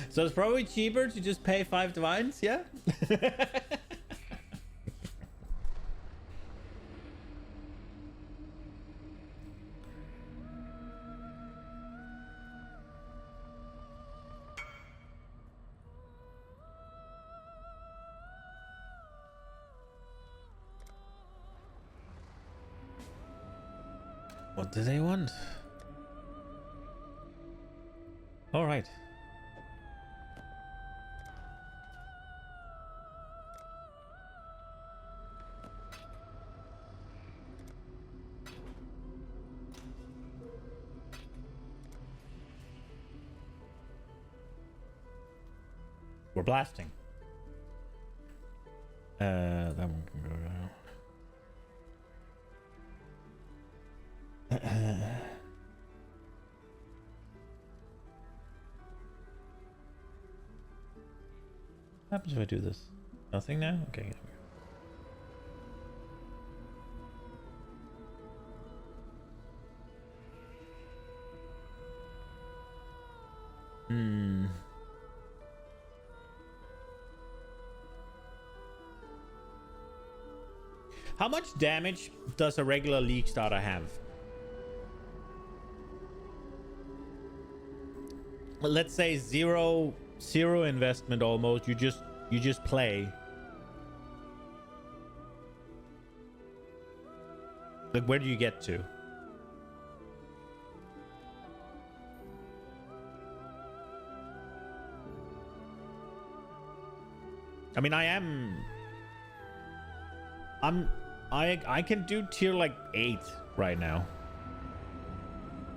So it's probably cheaper to just pay 5 divines, yeah? What do they want? All right. We're blasting. That one can go down. What happens if I do this? Nothing now? Okay. How much damage does a regular League starter have? let's say zero investment almost. You just play. Like, where do you get to? I mean, I can do tier like 8 right now.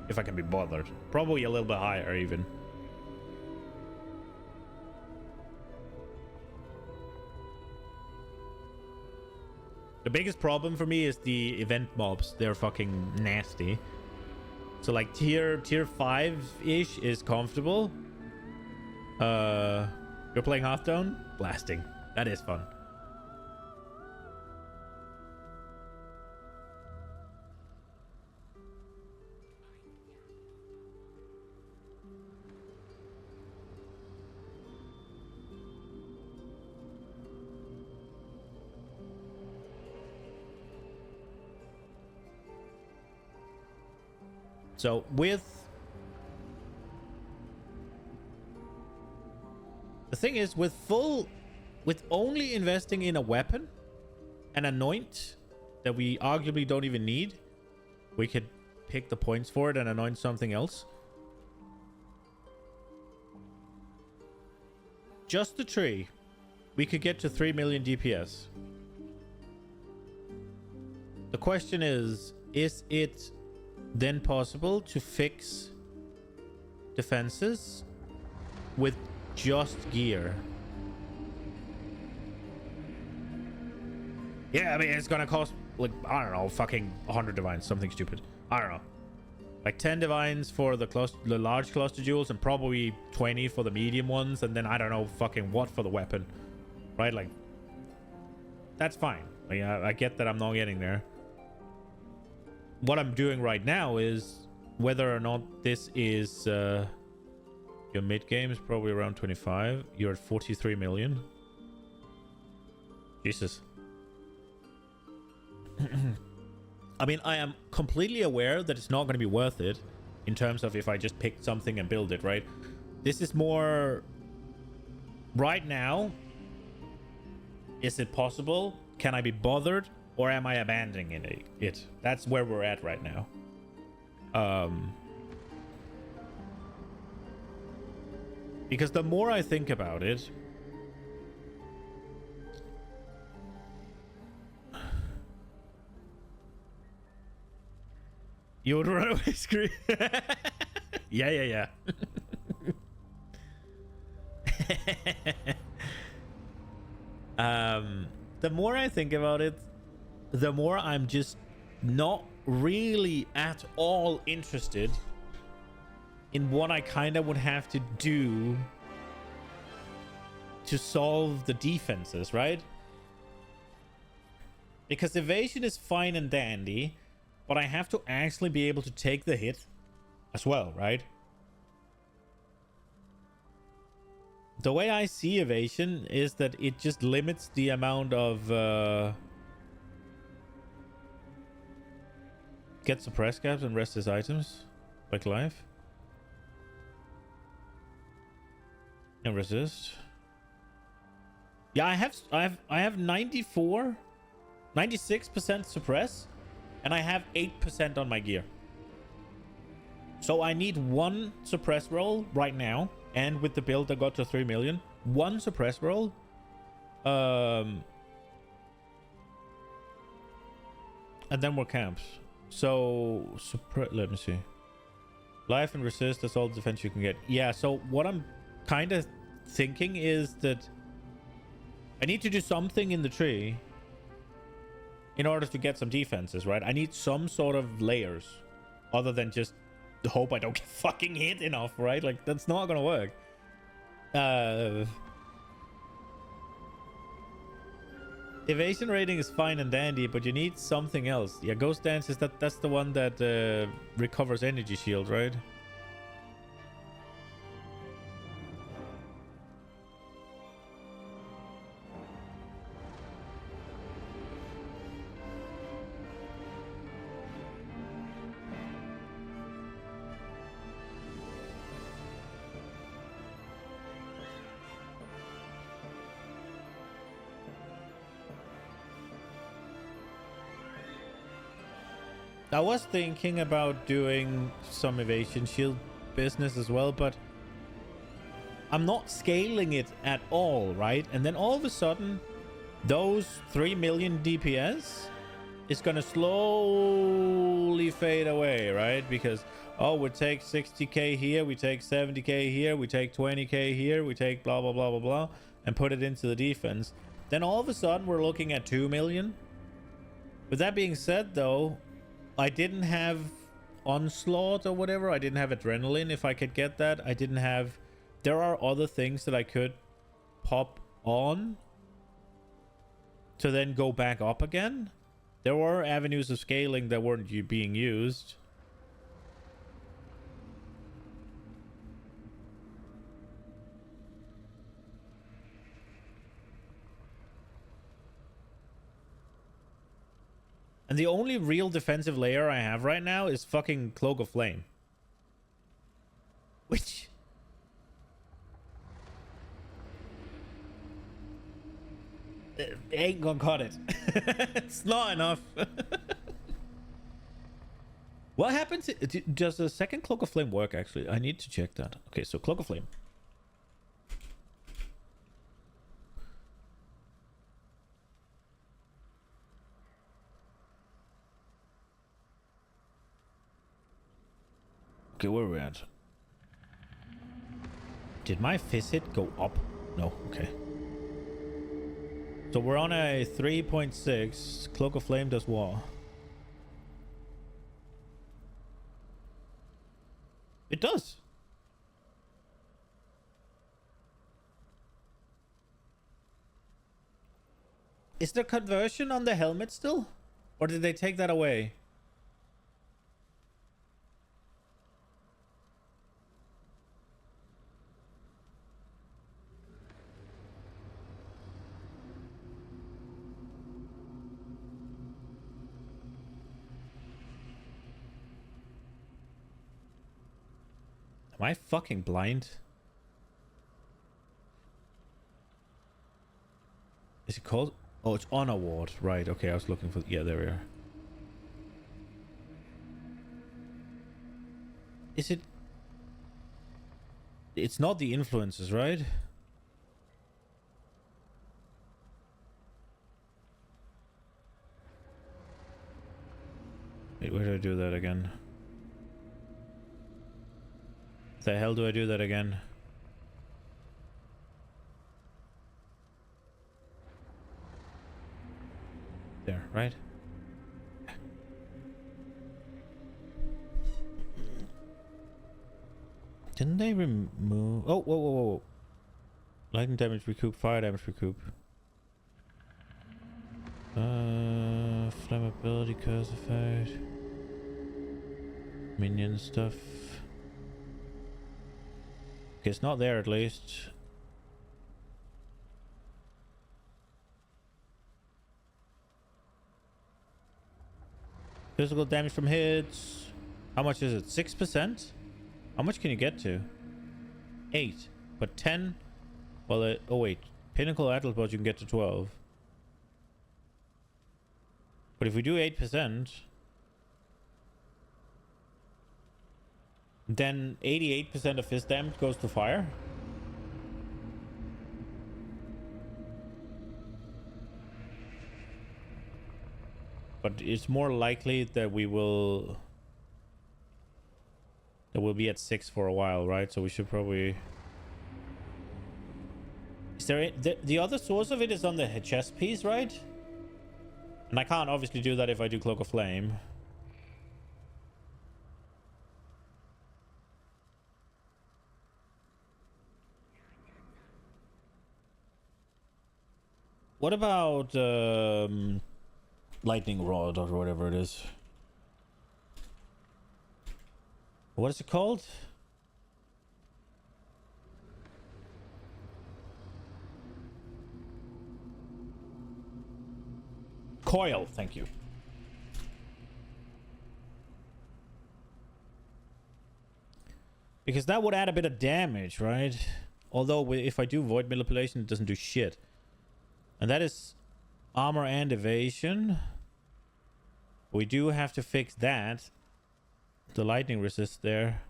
If I can be bothered. Probably a little bit higher even. The biggest problem for me is the event mobs. They're fucking nasty. So like tier 5-ish is comfortable. You're playing Hearthstone? Blasting. That is fun. So with the thing is, with only investing in a weapon, an anoint that we arguably don't even need, we could pick the points for it and anoint something else. Just the tree, we could get to 3 million DPS. The question is it then possible to fix defenses with just gear? Yeah, I mean, it's gonna cost, like, I don't know, fucking 100 divines, something stupid. I don't know. Like 10 divines for the large cluster jewels and probably 20 for the medium ones, and then I don't know fucking what for the weapon. Right? Like, that's fine. Like, I get that I'm not getting there. What I'm doing right now is whether or not this is your mid game is probably around 25. You're at 43 million. Jesus. I mean, I am completely aware that it's not going to be worth it in terms of if I just pick something and build it, right? This is more right now. Is it possible? Can I be bothered? Or am I abandoning it? That's where we're at right now. Because the more I think about it, you would run away screen. Yeah. The more I think about it, the more I'm just not really at all interested in what I kind of would have to do to solve the defenses, right? Because evasion is fine and dandy, but I have to actually be able to take the hit as well, right? The way I see evasion is that it just limits the amount of get suppress caps and rest his items like life and resist. Yeah, I have 96% suppress, and I have 8% on my gear. So I need one suppress roll right now, and with the build I got to 3 million, one suppress roll. And then we're camps. So let me see. Life and resist, that's all the defense you can get. Yeah, so what I'm kind of thinking is that I need to do something in the tree in order to get some defenses, right? I need some sort of layers other than just hope I don't get fucking hit enough, right? Like, that's not gonna work. Evasion rating is fine and dandy, but you need something else. Yeah, Ghost Dance, that's the one that recovers energy shield, right? I was thinking about doing some evasion shield business as well, but I'm not scaling it at all, right? And then all of a sudden, those 3 million DPS is gonna slowly fade away, right? Because, oh, we take 60k here, we take 70k here, we take 20k here, we take blah, blah, blah, blah, blah, and put it into the defense. Then all of a sudden, we're looking at 2 million. With that being said, though, I didn't have Onslaught or whatever. I didn't have Adrenaline if I could get that. I didn't have... There are other things that I could pop on to then go back up again. There were avenues of scaling that weren't being used. And the only real defensive layer I have right now is fucking Cloak of Flame. Which... it ain't gonna cut it. It's not enough. What happens? Does the second Cloak of Flame work, actually? I need to check that. Okay, so Cloak of Flame. Okay, where are we at? Did my fizz hit go up? No, okay. So we're on a 3.6. Cloak of Flame does what? It does. Is there conversion on the helmet still? Or did they take that away? Am I fucking blind? Is it called? Oh, it's on award. Right, okay, I was looking for... Yeah, there we are. Is it... It's not the influences, right? Wait, where do I do that again? The hell do I do that again? There, right? Didn't they remove... Oh, whoa, whoa, whoa. Lightning damage recoup, fire damage recoup. Flammability, curse effect. Minion stuff. Okay, it's not there at least. Physical damage from hits. How much is it? 6%? How much can you get to? 8. But 10? Well, oh wait. Pinnacle Atlas Bot you can get to 12. But if we do 8%... then 88% of his damage goes to fire. But it's more likely that we'll be at 6 for a while, right? So we should probably... Is there the other source of it is on the chest piece, right? And I can't obviously do that if I do Cloak of Flame. What about lightning rod or whatever it is? What is it called? Coil, thank you. Because that would add a bit of damage, right? Although if I do void manipulation, it doesn't do shit. And that is armor and evasion. We do have to fix that. The lightning resist there.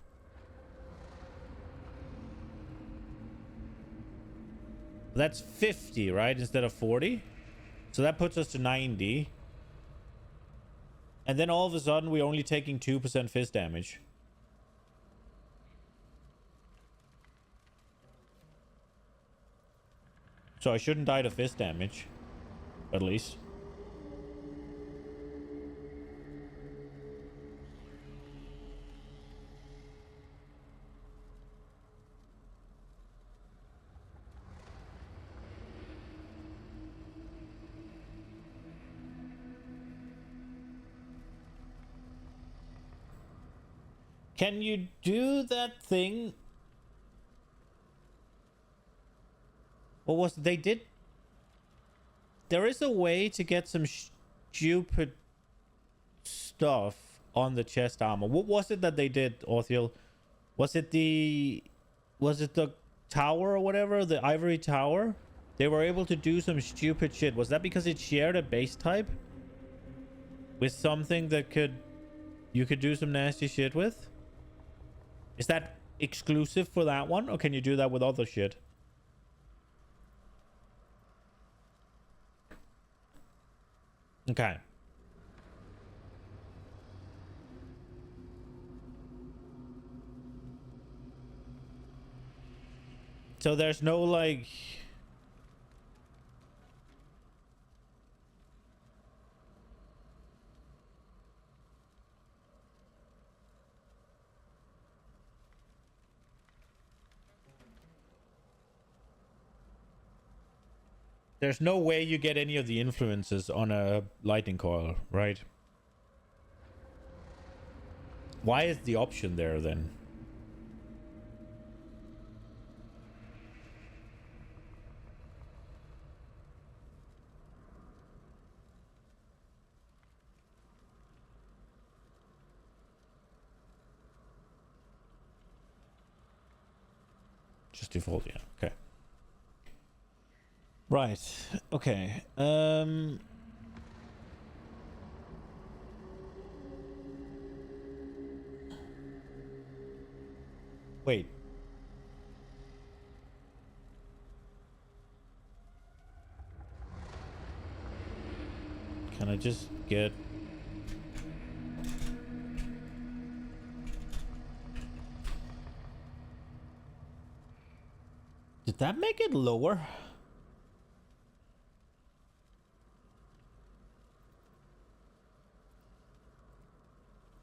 That's 50, right? Instead of 40. So that puts us to 90. And then all of a sudden, we're only taking 2% fist damage. So I shouldn't die to fist damage. At least. Can you do that thing? What was it? They did? There is a way to get some stupid stuff on the chest armor. What was it that they did, Orthiel? Was it the tower or whatever? The ivory tower? They were able to do some stupid shit. Was that because it shared a base type? With something that you could do some nasty shit with? Is that exclusive for that one? Or can you do that with other shit? Okay. So there's no like... There's no way you get any of the influences on a lightning coil, right? Why is the option there then? Just default, yeah. Okay. Right. Okay. Wait. Can I just get... Did that make it lower?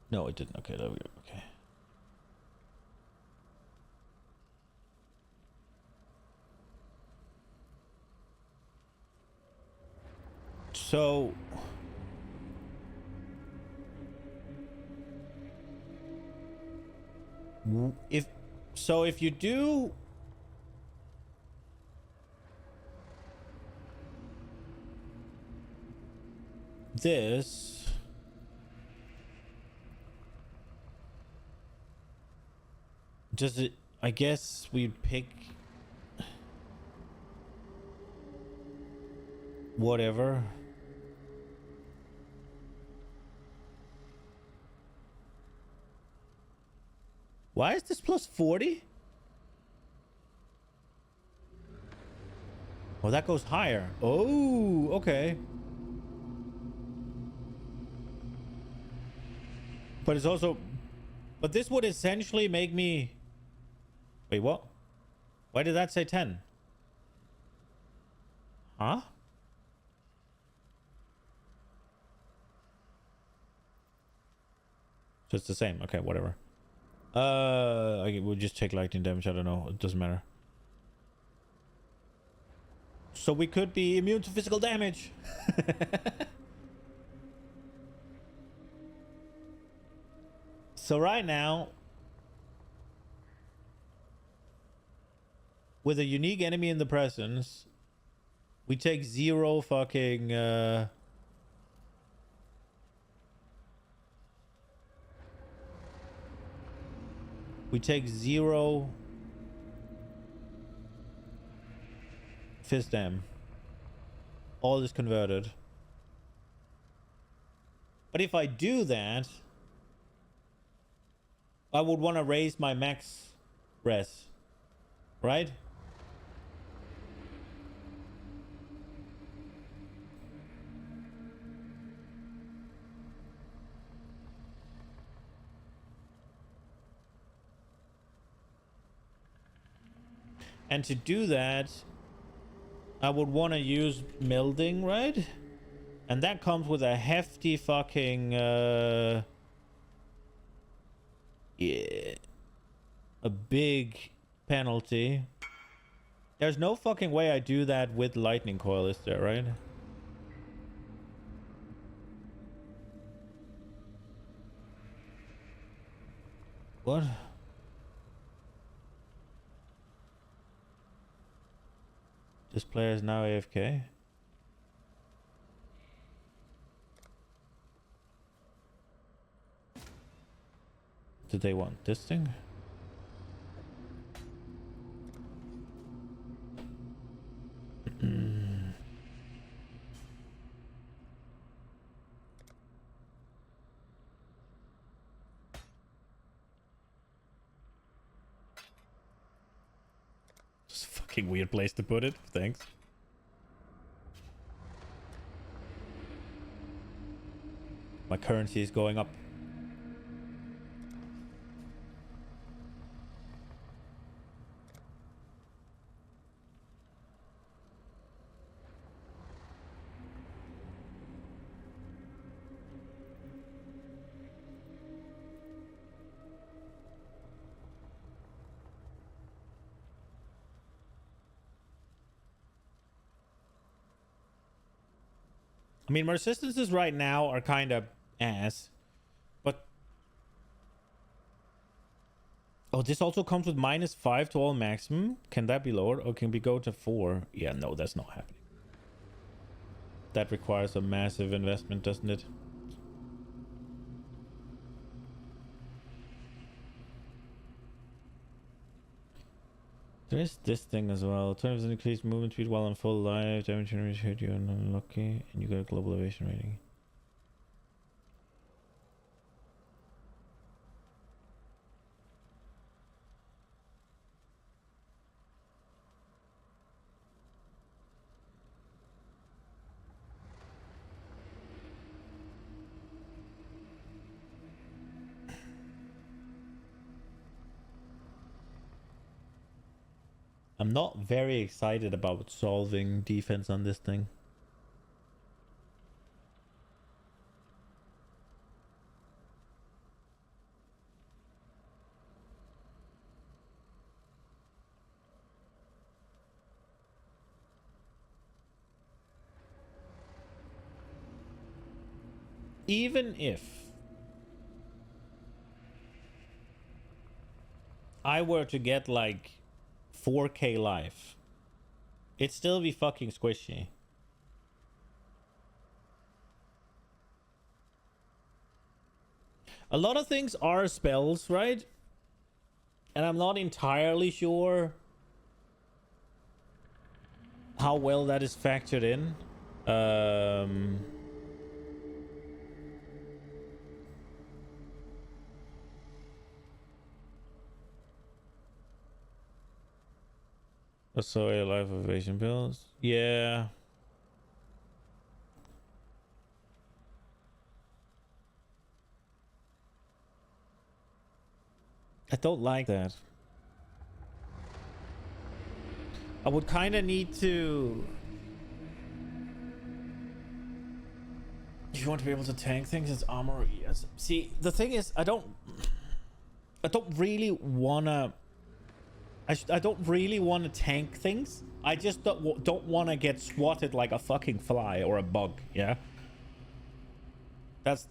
No, it didn't. Okay, there we go. Okay. So... if you do... this... Does it... I guess we'd pick... whatever. Why is this plus 40? Oh, that goes higher. Oh, okay. But it's also... But this would essentially make me... Wait, what? Why did that say 10? Huh? So it's the same. Okay, whatever. We'll just take lightning damage. I don't know. It doesn't matter. So we could be immune to physical damage. So right now, with a unique enemy in the presence, we take 0 fucking... we take 0 fist dam. All is converted. But if I do that, I would want to raise my max res, right? And to do that, I would want to use melding, right? And that comes with a hefty fucking yeah, a big penalty. There's no fucking way I do that with lightning coil, is there, right? What? This player is now AFK. Do they want this thing? It's a fucking weird place to put it. Thanks. My currency is going up. I mean, my resistances right now are kind of ass, but... Oh, this also comes with -5 to all maximum. Can that be lowered? Or can we go to 4? Yeah, no, that's not happening. That requires a massive investment, doesn't it? There is this thing as well. 20% increased movement speed while on full life. Damage generation hit you unlucky. And you got a global evasion rating. I'm not very excited about solving defense on this thing. Even if I were to get like 4K life, it'd still be fucking squishy. A lot of things are spells, right? And I'm not entirely sure how well that is factored in. So a life evasion bills. Yeah. I don't like that. I would kind of need to... If you want to be able to tank things, it's armor. Yes. See, the thing is, I don't really wanna... I don't really want to tank things. I just don't want to get swatted like a fucking fly or a bug, yeah? That's...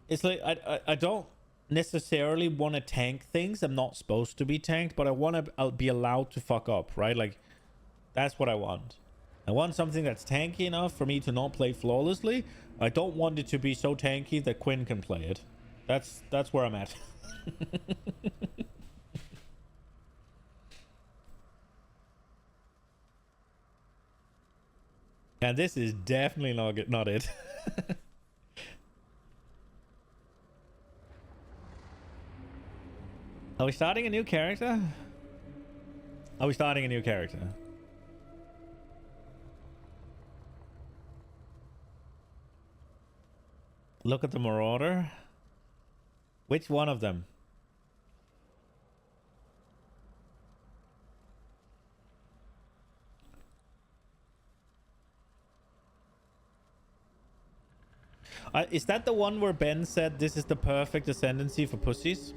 It's like, I don't necessarily want to tank things. I'm not supposed to be tanked, but I want to be allowed to fuck up, right? Like, that's what I want. I want something that's tanky enough for me to not play flawlessly. I don't want it to be so tanky that Quinn can play it. That's where I'm at. And this is definitely not it. Are we starting a new character? Are we starting a new character? Look at the Marauder. Which one of them? Is that the one where Ben said this is the perfect ascendancy for pussies?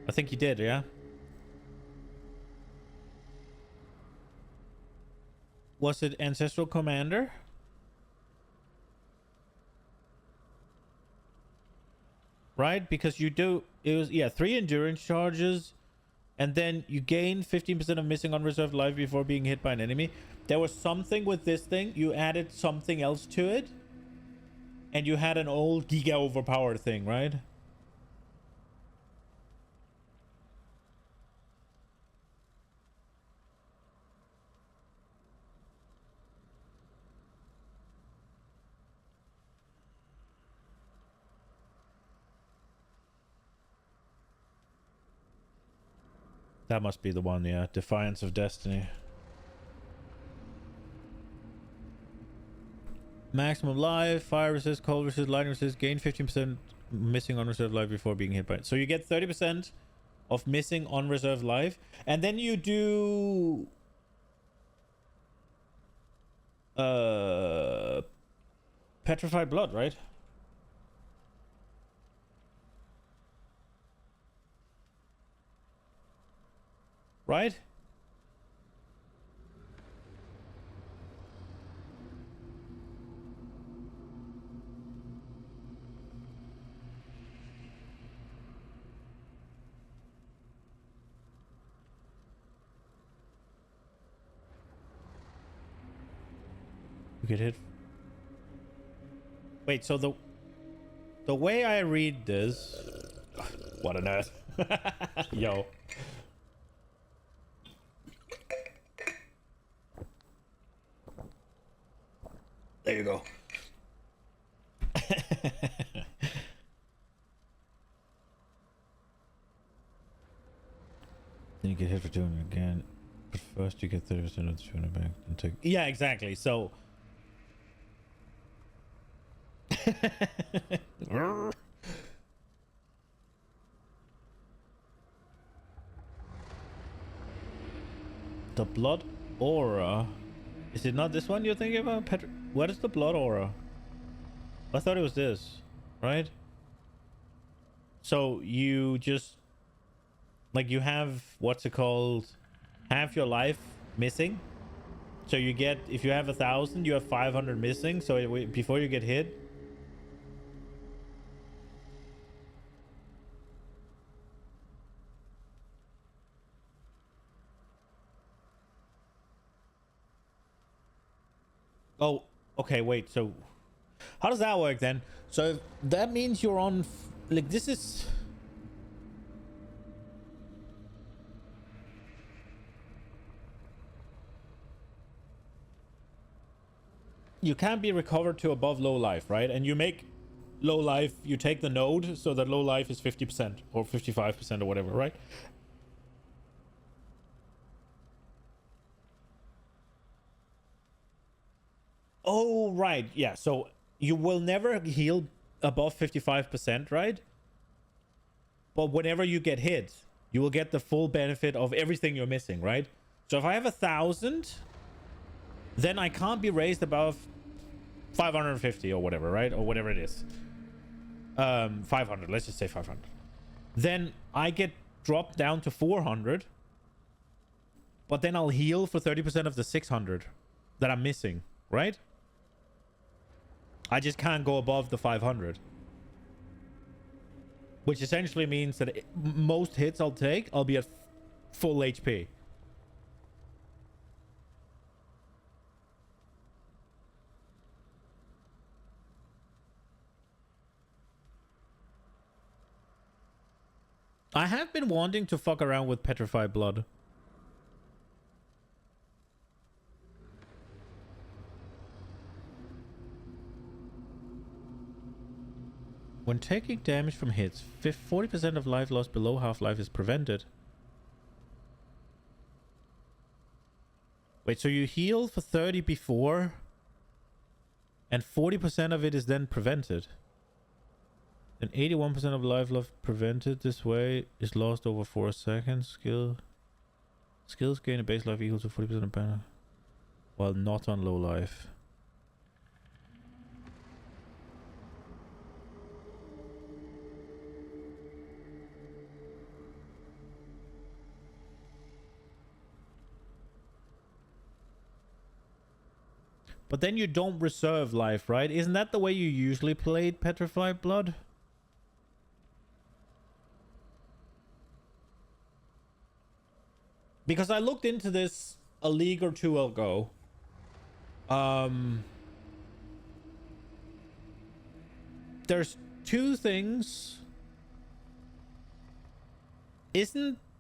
I think you did, yeah? Was it Ancestral Commander? Right? Because you do... It was, yeah, 3 endurance charges. And then you gain 15% of missing unreserved life before being hit by an enemy. There was something with this thing. You added something else to it. And you had an old Giga overpowered thing, right? That must be the one, yeah. Defiance of Destiny. Maximum life, fire resist, cold resist, lightning resist, gain 15% missing unreserved life before being hit by it. So you get 30% of missing unreserved life. And then you do... Petrified Blood, right? Right? You get hit. Wait, so the way I read this... What a nerd. Yo. There you go. Then you get hit for doing it again. But first you get 30% of the tuner back and take... Yeah, exactly. So... The blood aura. Is it not this one you're thinking about? What is the blood aura? I thought it was this, right? So you just... Like you have, what's it called? Half your life missing. So you get, if you have 1,000, you have 500 missing. So before you get hit. Oh, okay, wait. So how does that work then? So that means you're on, like, this is... You can't be recovered to above low life, right? And you make low life, you take the node so that low life is 50% or 55% or whatever, right? Oh, right. Yeah. So you will never heal above 55%, right? But whenever you get hit, you will get the full benefit of everything you're missing, right? So if I have 1,000, then I can't be raised above 550 or whatever, right? Or whatever it is. 500. Let's just say 500. Then I get dropped down to 400. But then I'll heal for 30% of the 600 that I'm missing, right? I just can't go above the 500. Which essentially means that most hits I'll take, I'll be at full HP. I have been wanting to fuck around with Petrified Blood. When taking damage from hits, 40% of life lost below half-life is prevented. Wait, so you heal for 30 before, and 40% of it is then prevented. And 81% of life lost prevented this way is lost over 4 seconds. Skills gain a base life equal to 40% of banner, while not on low life. But then you don't reserve life, right? Isn't that the way you usually played Petrified Blood? Because I looked into this a league or two ago. There's two things.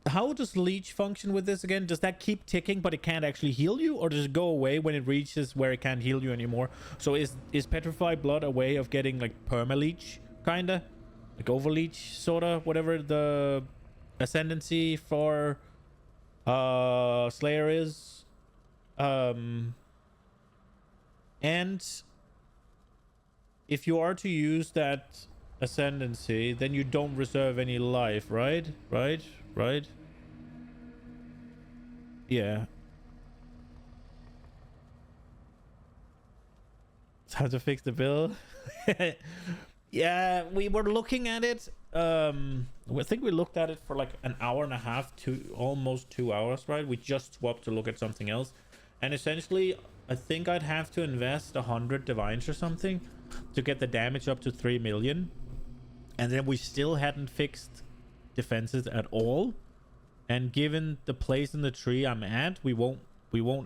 How does leech function with this again? Does that keep ticking but it can't actually heal you, or does it go away when it reaches where it can't heal you anymore? So is Petrified Blood a way of getting like perma-leech, kinda? Like overleech, sorta? Whatever the ascendancy for Slayer is. And if you are to use that ascendancy, then you don't reserve any life, right? Right? Yeah. It's how to fix the bill. Yeah, we were looking at it. I think we looked at it for like an hour and a half to almost 2 hours, right? We just swapped to look at something else. And essentially, I think I'd have to invest 100 divines or something to get the damage up to 3 million. And then we still hadn't fixed defenses at all. And given the place in the tree I'm at, we won't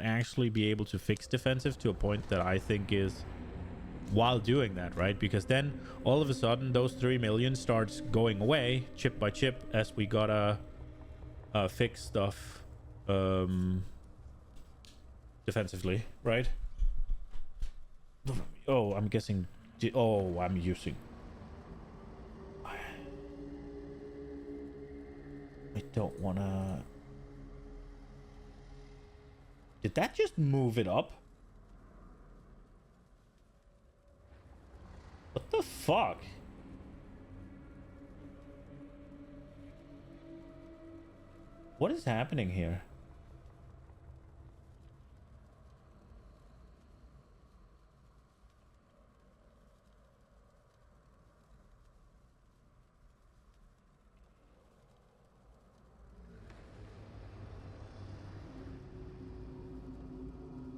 actually be able to fix defensive to a point that I think is while doing that, right? Because then all of a sudden those 3 million starts going away chip by chip as we gotta fix stuff defensively, right? Oh, I'm guessing. Oh, I'm using. I don't wanna. Did that just move it up? What the fuck? What is happening here?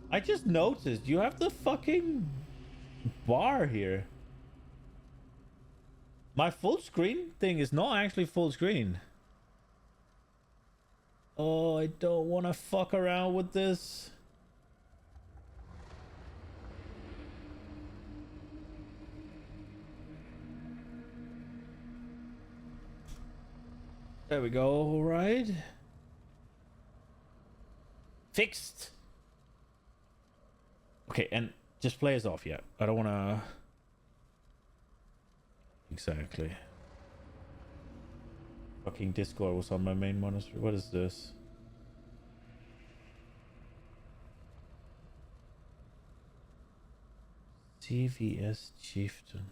I just noticed you have the fucking bar here. My full screen thing is not actually full screen. Oh, I don't want to fuck around with this. There we go, all right. Fixed. Okay, and just play us off, yeah. I don't want to... Exactly. Fucking Discord was on my main monitor. What is this? CVS Chieftain.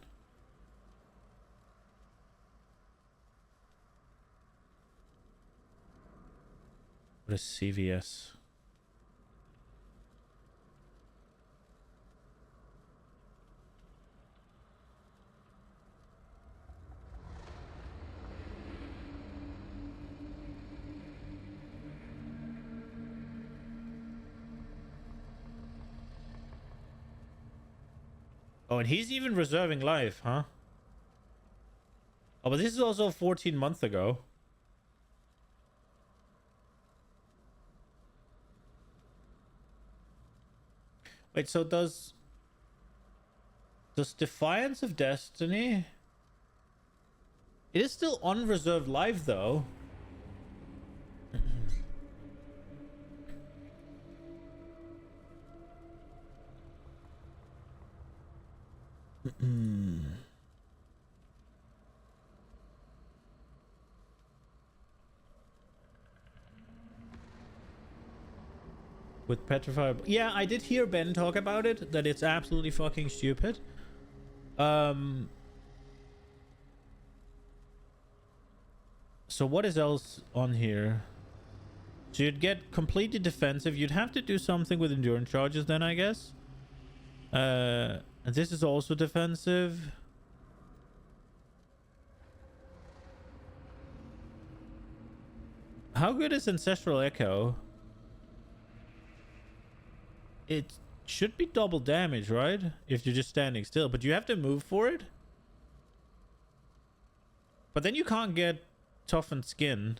What is CVS? Oh, and he's even reserving life, huh? Oh, but this is also 14 months ago. Wait, so does Defiance of Destiny? It is still unreserved life, though. with petrified. Yeah, I did hear Ben talk about it, that it's absolutely fucking stupid. So what is else on here? So you'd get completely defensive. You'd have to do something with endurance charges then, I guess. And this is also defensive. How good is Ancestral Echo? It should be double damage, right? If you're just standing still. But you have to move for it. But then you can't get toughened skin.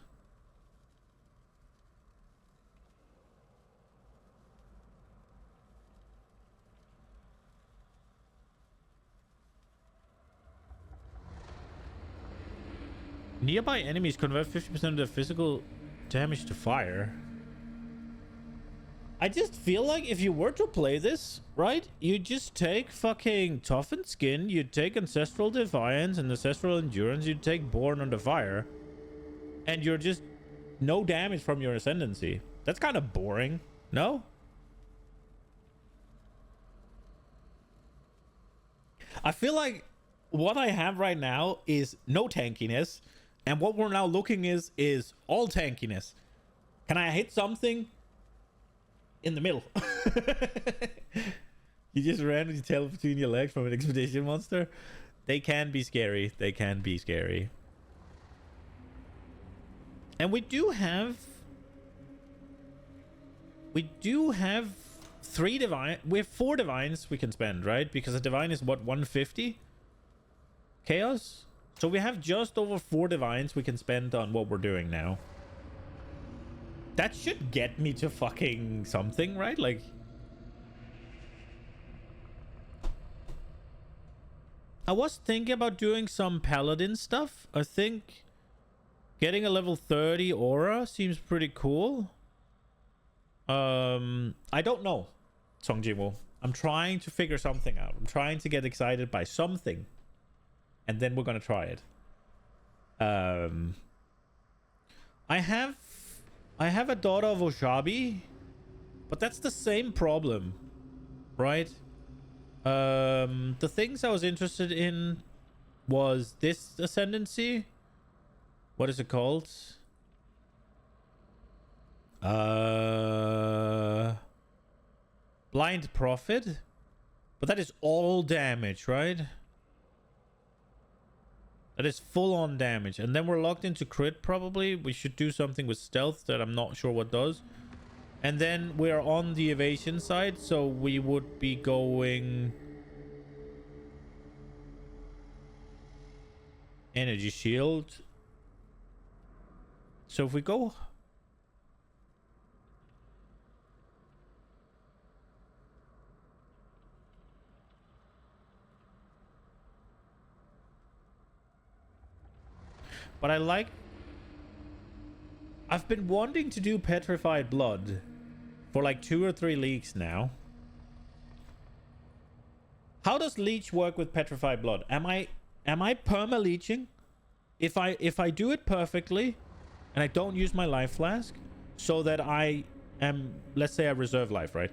Nearby enemies convert 50% of their physical damage to fire. I just feel like if you were to play this, right, you just take fucking toughened skin, you'd take Ancestral Defiance and Ancestral Endurance, you'd take Born Under Fire, and you're just no damage from your Ascendancy. That's kind of boring, no? I feel like what I have right now is no tankiness, and what we're now looking is all tankiness. Can I hit something in the middle? You just randomly tail between your legs from an expedition monster. They can be scary. They can be scary. And we do have 3 divine. We have 4 divines we can spend, right? Because a divine is what, 150 chaos. So we have just over 4 divines we can spend on what we're doing now. That should get me to fucking something, right? Like, I was thinking about doing some paladin stuff. I think getting a level 30 aura seems pretty cool. I don't know, Songjimo. I'm trying to figure something out. I'm trying to get excited by something, and then we're gonna try it. I have a daughter of Oshabi, but that's the same problem, right? The things I was interested in was this ascendancy. What is it called? Blind Prophet. But that is all damage, right? That is full on damage. And then we're locked into crit probably. We should do something with stealth that I'm not sure what does. And then we're on the evasion side, so we would be going energy shield. So if we go, but I've been wanting to do Petrified Blood for like 2 or 3 leagues now. How does leech work with Petrified Blood? Am I perma leeching? If I do it perfectly and I don't use my life flask, so that I am, let's say I reserve life, right?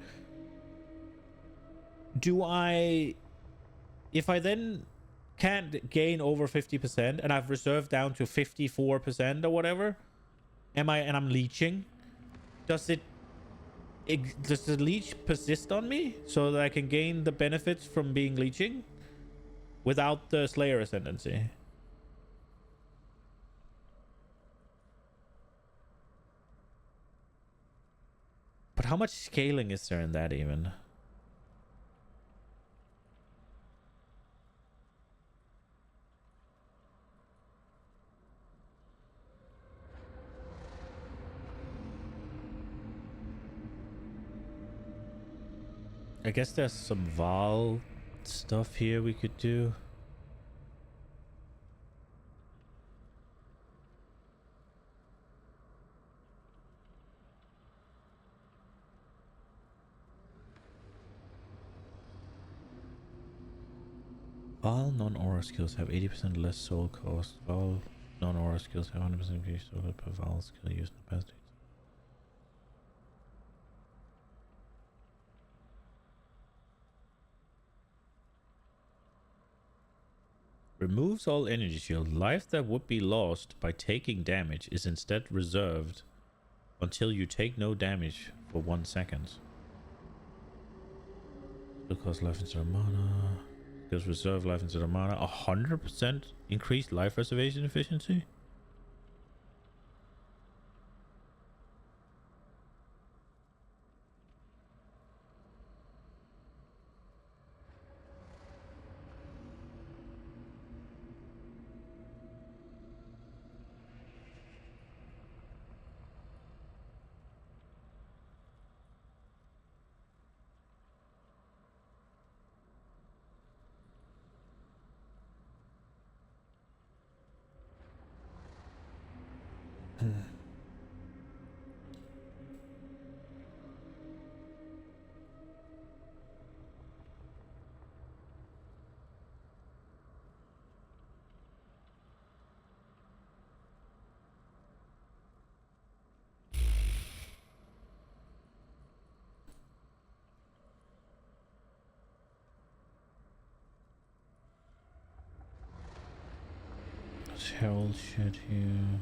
If I then can't gain over 50% and I've reserved down to 54% or whatever, and I'm leeching, does the leech persist on me so that I can gain the benefits from being leeching without the Slayer ascendancy? But how much scaling is there in that even? I guess there's some Val stuff here we could do. All non-aura skills have 80% less soul cost. All non-aura skills have 100% increased soul per Val skill used in the past. Removes all energy shield. Life that would be lost by taking damage is instead reserved until you take no damage for 1 second. Still cost life instead of mana. Gives reserve life instead of mana. 100% increased life reservation efficiency. Herald shit here.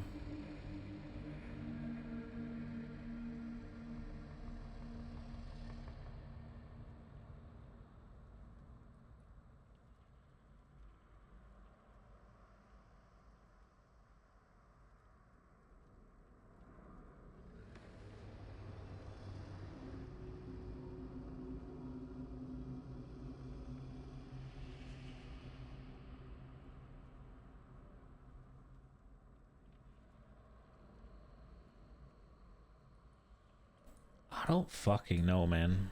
I don't fucking know, man.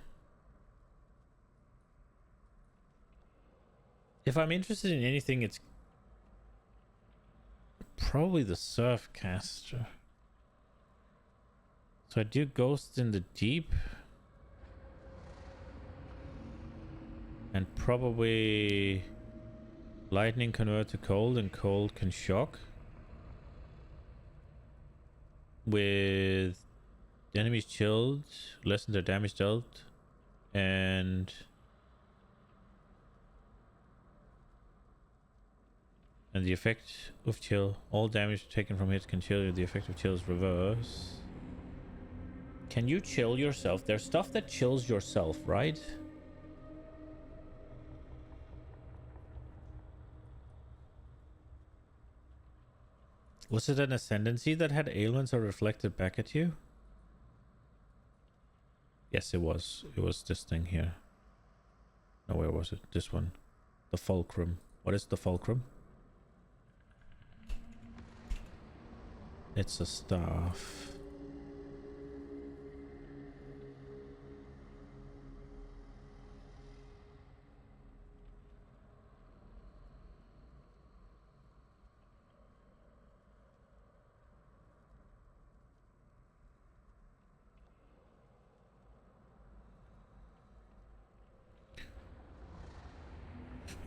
If I'm interested in anything, it's probably the Surfcaster. So I do Ghosts in the Deep. And probably Lightning convert to Cold and Cold can shock. With enemies chilled, lessen their damage dealt, and the effect of chill. All damage taken from hits can chill you. The effect of chill is reverse. Can you chill yourself? There's stuff that chills yourself, right? Was it an ascendancy that had ailments or reflected back at you? Yes, it was. It was this thing here. No, where was it? This one. The Fulcrum. What is the Fulcrum? It's a staff.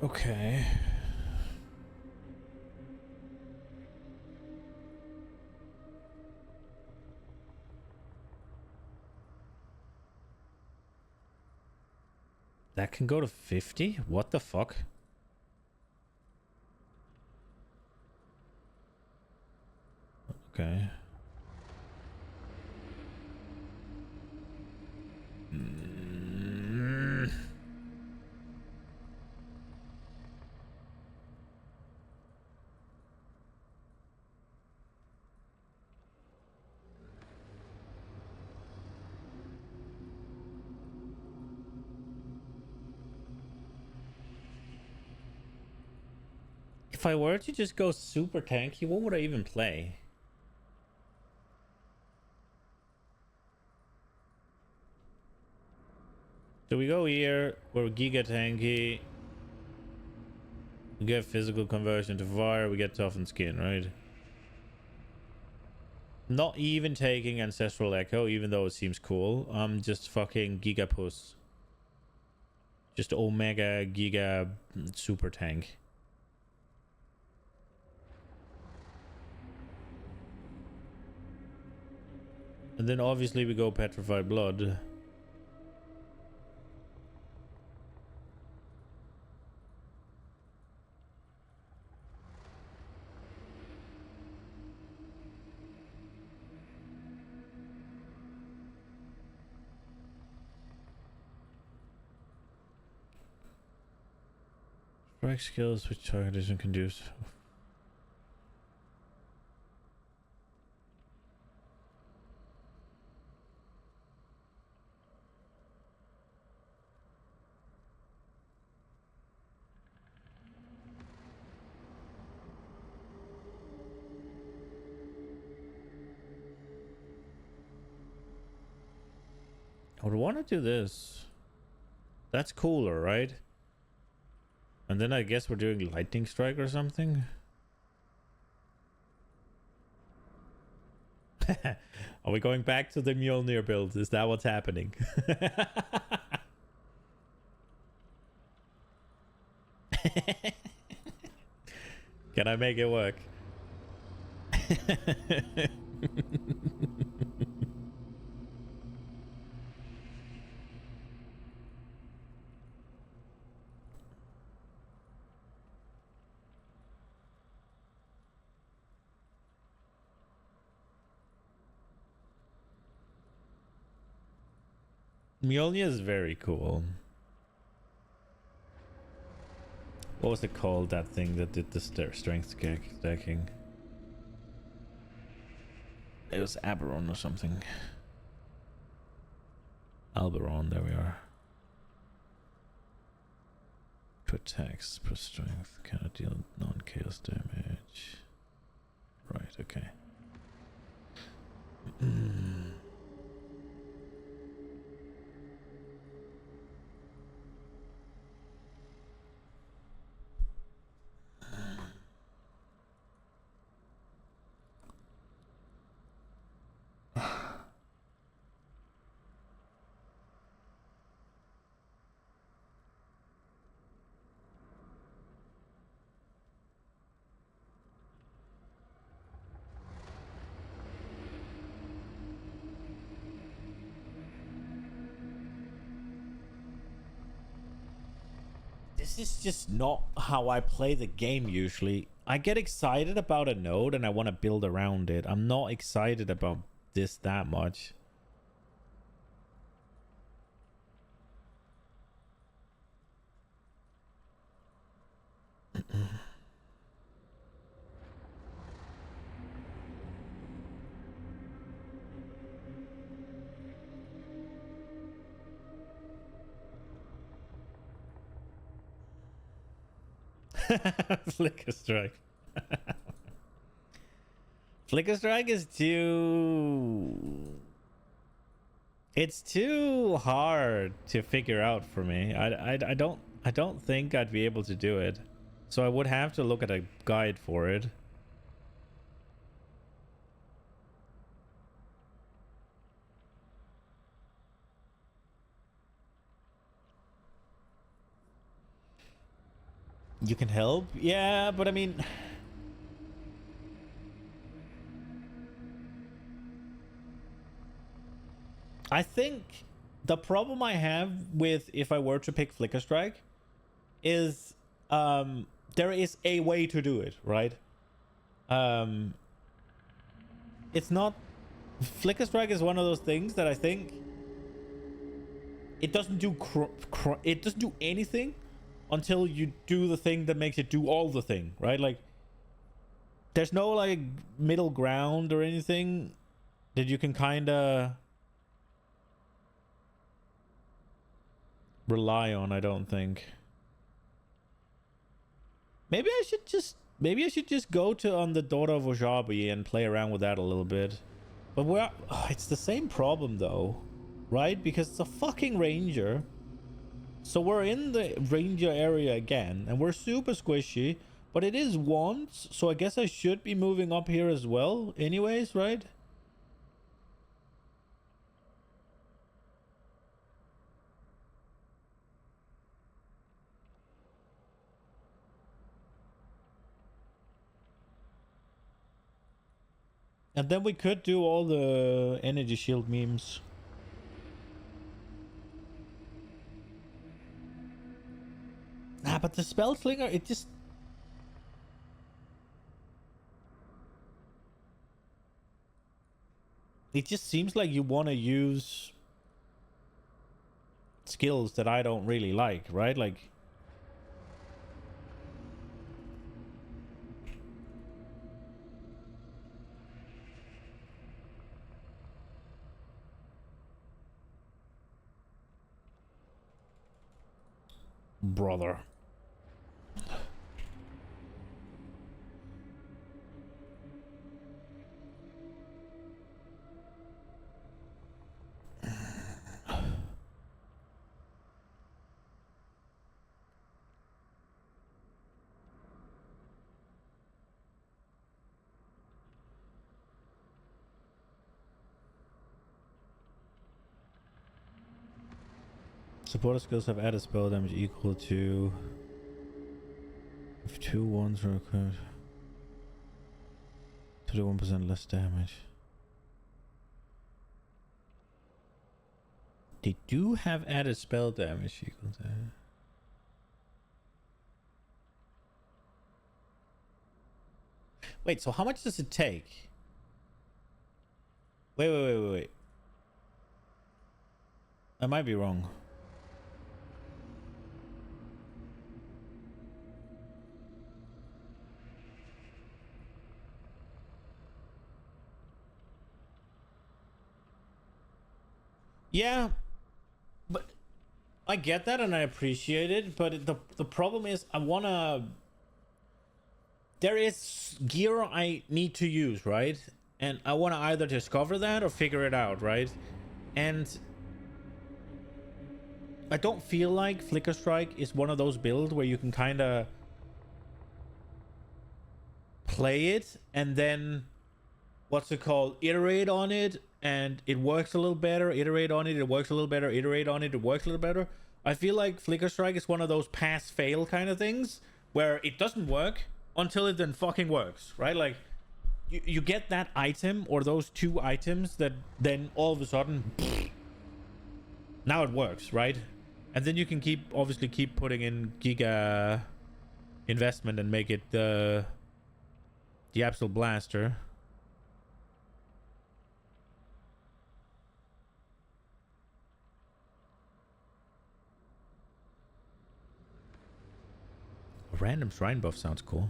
Okay. That can go to 50? What the fuck? Okay. If I were to just go super tanky, what would I even play? So we go here, we're giga tanky. We get physical conversion to fire, we get toughened skin, right? Not even taking Ancestral Echo, even though it seems cool. I'm just fucking Gigapus. Just Omega Giga Super Tank. And then obviously we go Petrified Blood. Strike skills which target isn't conducive. I would want to do this. That's cooler, right? And then I guess we're doing lightning strike or something. Are we going back to the Mjolnir build? Is that what's happening? Can I make it work? Mjolnir is very cool. What was it called, that thing that did the strength stacking? It was Aberon or something. Alberon, there we are. 2 attacks per strength, cannot deal non-chaos damage. Right, okay. This is just not how I play the game usually. I get excited about a node and I want to build around it. I'm not excited about this that much. Flicker strike. Flicker strike is too... It's too hard to figure out for me. I don't think I'd be able to do it. So I would have to look at a guide for it. You can help? Yeah, but I mean... I think the problem I have with if I were to pick Flicker Strike is there is a way to do it, right? It's not... Flicker Strike is one of those things that I think it doesn't do it doesn't do anything until you do the thing that makes it do all the thing, right? Like, there's no like middle ground or anything that you can kind of rely on, I don't think. Maybe I should just go to on the Daughter of Ojabi and play around with that a little bit. But it's the same problem though, right? Because it's a fucking ranger. So we're in the ranger area again, and we're super squishy, but it is once, so I guess I should be moving up here as well anyways, right? And then we could do all the energy shield memes. Nah, but the spell slinger, it just... It just seems like you want to use skills that I don't really like, right? Like... Brother. Supporter skills have added spell damage equal to if 2 ones are occurred. 31% less damage. They do have added spell damage equal to. Wait, so how much does it take? Wait. I might be wrong. Yeah, but I get that and I appreciate it, but the problem is I wanna. There is gear I need to use, right? And I wanna either discover that or figure it out, right? And I don't feel like Flicker Strike is one of those builds where you can kind of play it and then what's it called, iterate on it, and it works a little better, iterate on it, it works a little better, iterate on it, it works a little better. I feel like Flicker Strike is one of those pass fail kind of things where it doesn't work until it then fucking works, right? Like you get that item or those 2 items that then all of a sudden now it works, right? And then you can obviously keep putting in giga investment and make it the absolute blaster. A random shrine buff sounds cool.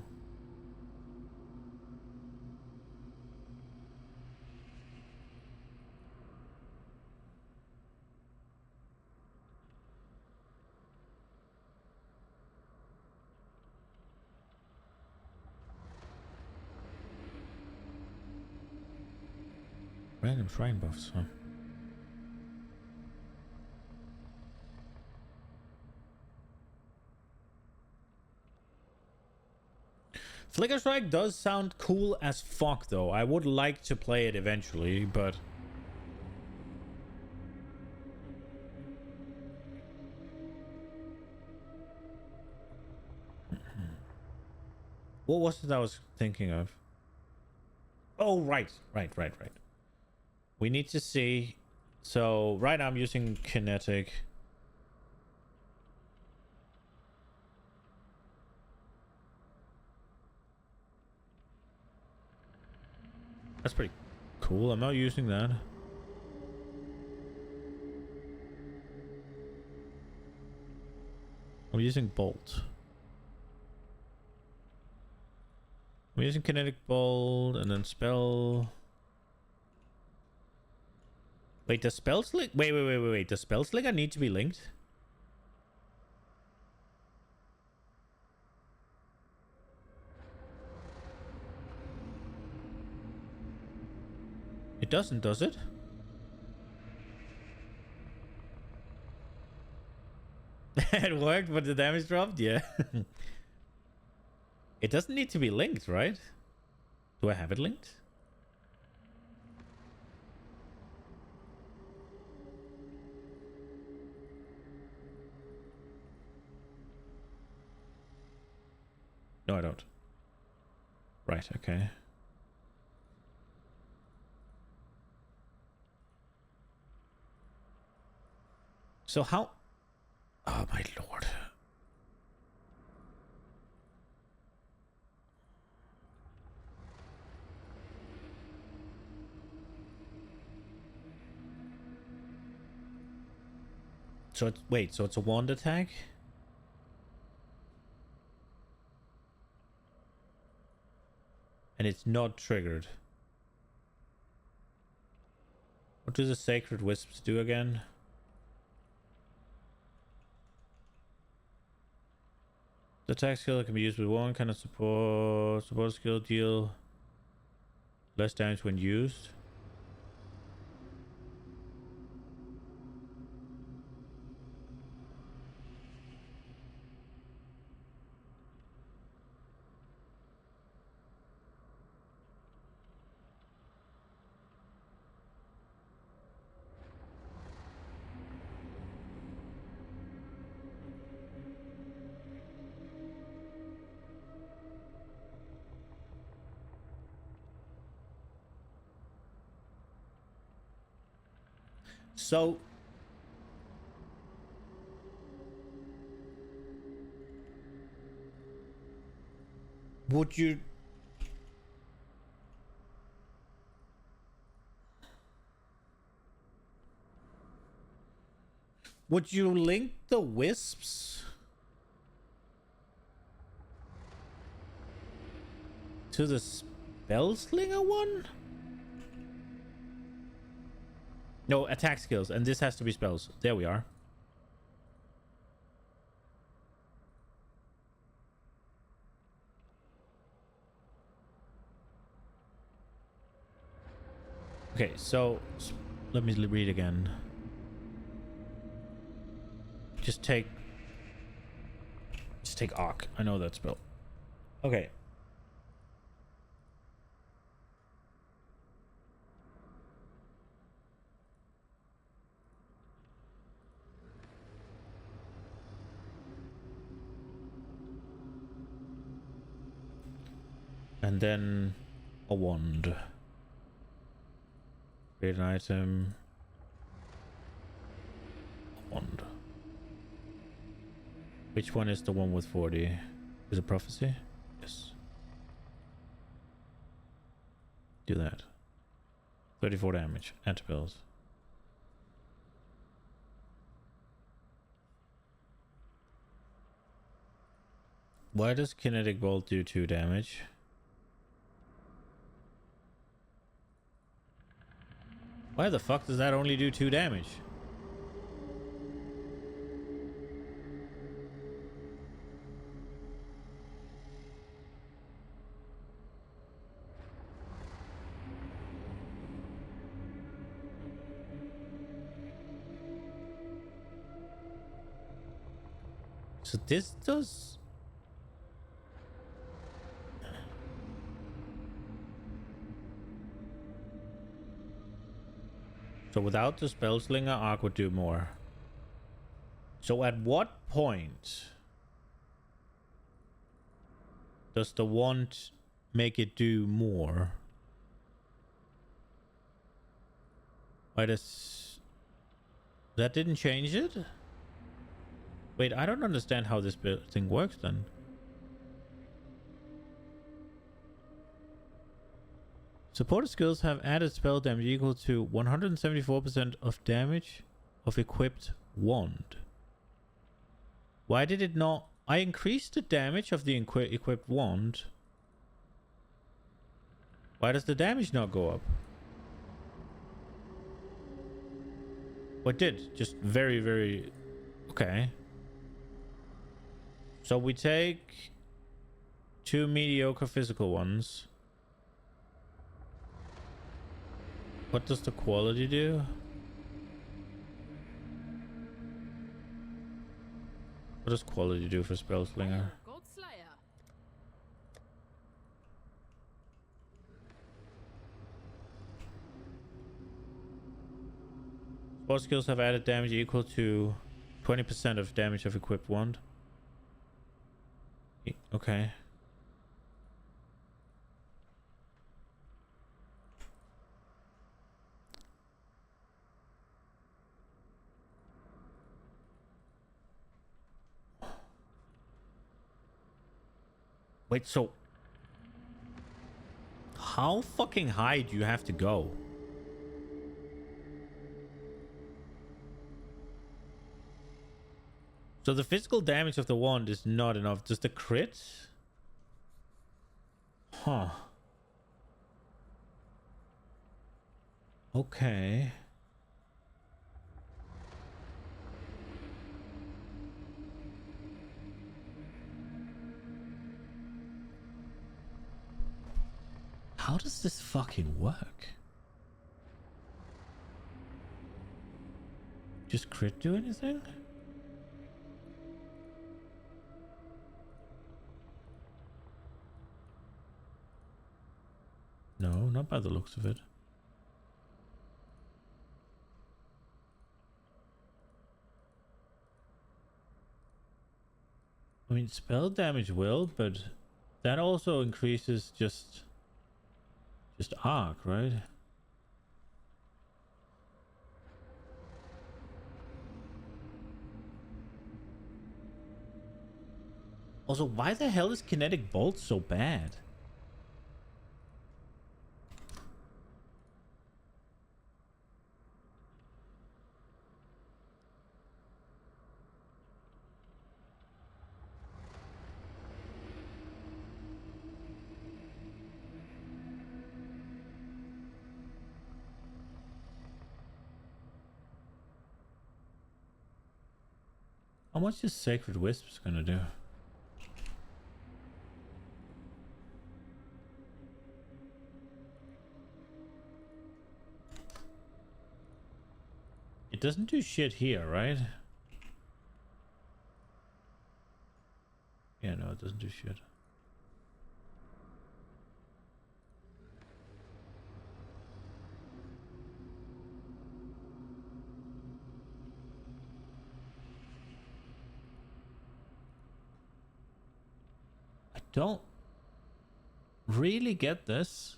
Random shrine buffs, huh? Flicker Strike does sound cool as fuck, though. I would like to play it eventually, but... What was it I was thinking of? Oh, right. We need to see. So right now I'm using kinetic. That's pretty cool. I'm not using that. I'm using bolt. I'm using kinetic bolt and then spell. Wait, does spell slick? Wait. Does spell slinger need to be linked? It doesn't, does it? It worked, but the damage dropped? Yeah. It doesn't need to be linked, right? Do I have it linked? No, I don't. Right, okay. So how... Oh, my lord. So it's... Wait, so it's a wand attack? And it's not triggered. What do the Sacred Wisps do again? The attack skill that can be used with one kind of support skill deal less damage when used. So would you link the wisps to the spellslinger one? No, attack skills, and this has to be spells. There we are. Okay, so let me read again. Just take arc. I know that spell. Okay. And then a wand. Create an item. A wand. Which one is the one with 40? Is it prophecy? Yes. Do that. 34 damage. Add spells. Why does kinetic bolt do 2 damage? Why the fuck does that only do 2 damage? So this does... So without the spellslinger, arc would do more. So at what point does the wand make it do more? Why does... That didn't change it? Wait, I don't understand how this thing works then. Supported skills have added spell damage equal to 174% of damage of equipped wand. Why did it not... I increased the damage of the equipped wand. Why does the damage not go up? What did? Just very, very... Okay. So we take 2 mediocre physical ones. What does the quality do? What does quality do for Spellslinger? Spell skills have added damage equal to 20% of damage of equipped wand. Okay. Wait, so how fucking high do you have to go? So the physical damage of the wand is not enough. Just the crit? Huh. Okay. How does this fucking work? Just crit do anything? No, not by the looks of it. I mean, spell damage will, but that also increases just arc, right? Also, why the hell is kinetic bolt so bad? How much is Sacred Wisps gonna do? It doesn't do shit here, right? Yeah, no, it doesn't do shit. I don't really get this.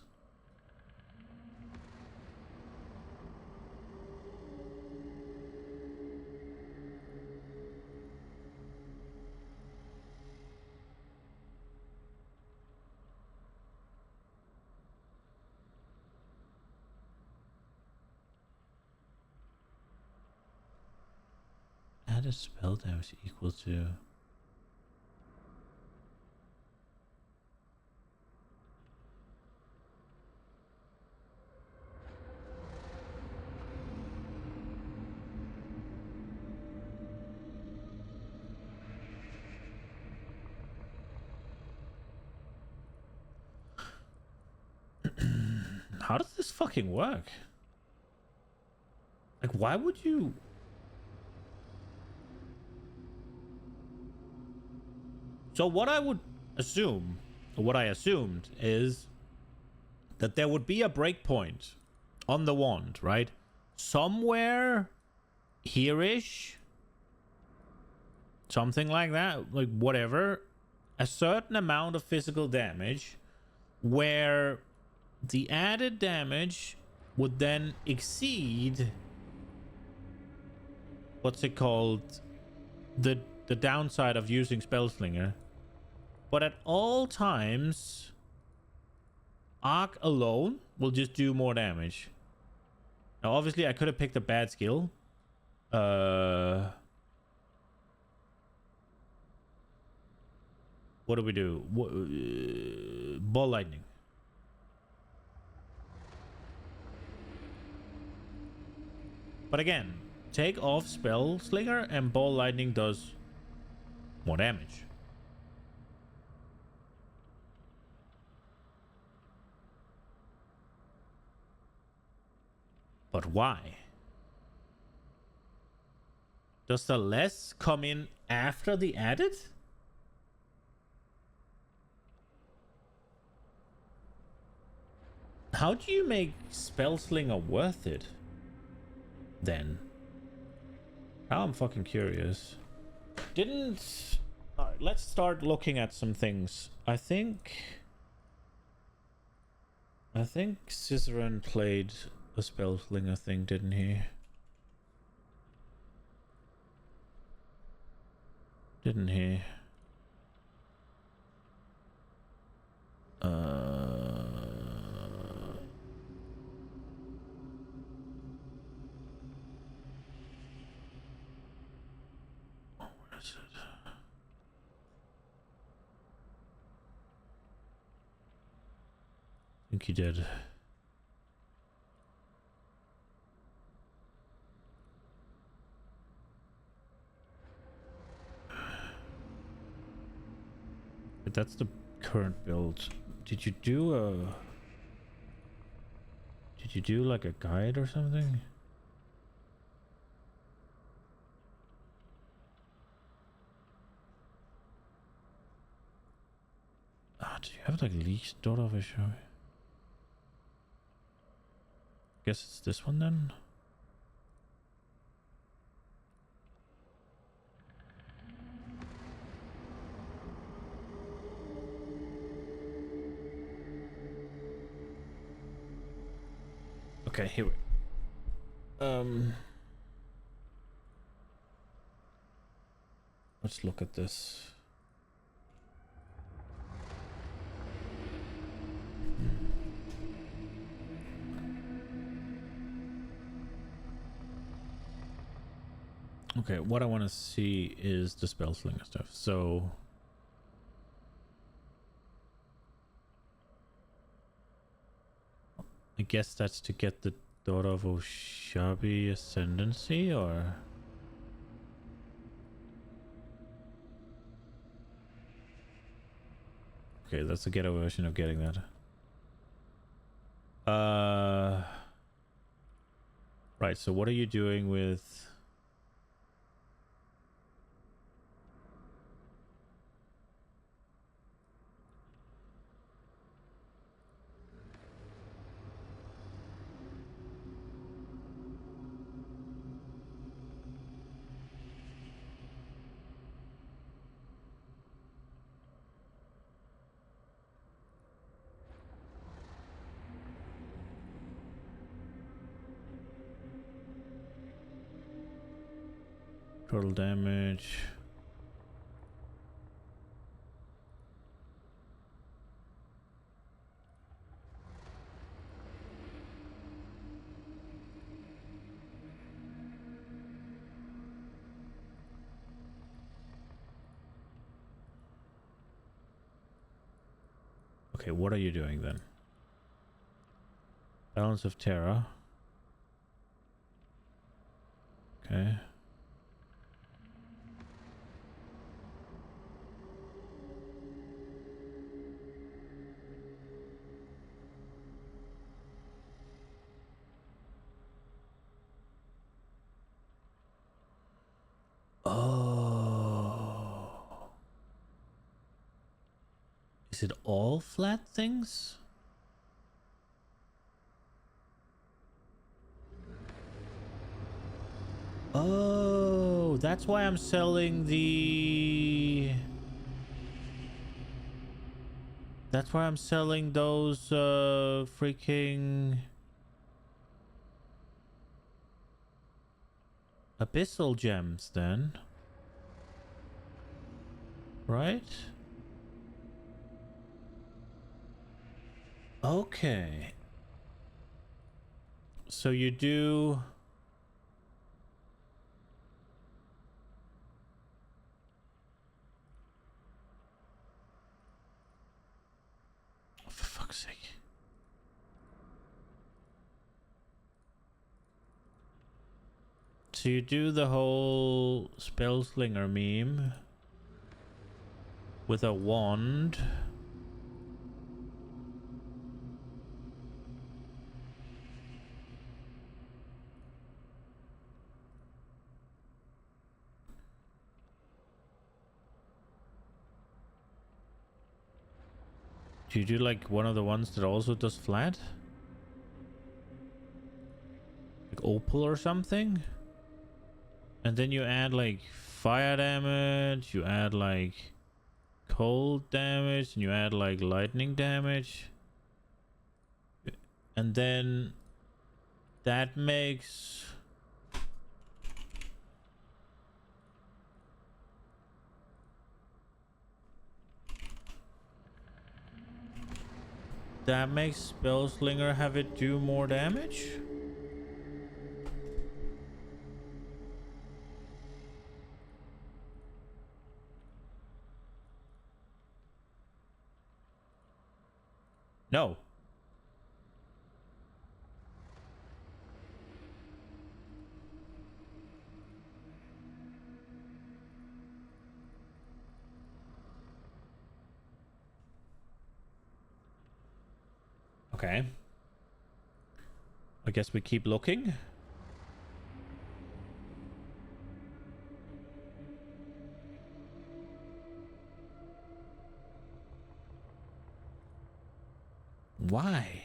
Add a spell damage equal to... How does this fucking work? Like, why would you... So what I would assume, or what I assumed, is that there would be a breakpoint on the wand, right? Somewhere here-ish. Something like that. Like, whatever. A certain amount of physical damage where the added damage would then exceed... What's it called? The downside of using Spellslinger. But at all times, Arc alone will just do more damage. Now, obviously, I could have picked a bad skill. What do we do? Ball lightning. But again, take off Spellslinger and ball lightning does more damage. But why? Does the less come in after the added? How do you make Spellslinger worth it then? Now I'm fucking curious. Didn't... Alright, let's start looking at some things. I think Ciceron played a Spellslinger thing, didn't he? Didn't he? Where is it? I think he did. But that's the current build. Did you do a... Did you do like a guide or something? Ah, do you have like least daughter of a show? Guess it's this one then. Okay, here we let's look at this. Okay, what I want to see is the spell slinger stuff. So I guess that's to get the daughter of Oshabi ascendancy, or okay, that's a ghetto version of getting that. Right, so what are you doing with total damage? Okay, what are you doing then? Balance of Terror. Okay. Oh. Is it all flat things? Oh, that's why I'm selling the... That's why I'm selling those freaking abyssal gems then. Right? Okay. So you do... Oh, for fuck's sake. So you do the whole spell slinger meme with a wand. Do you do like one of the ones that also does flat? Like opal or something? And then you add like fire damage, you add like cold damage, and you add like lightning damage. And then that makes... That makes Spellslinger have it do more damage? No. Okay. I guess we keep looking. Why?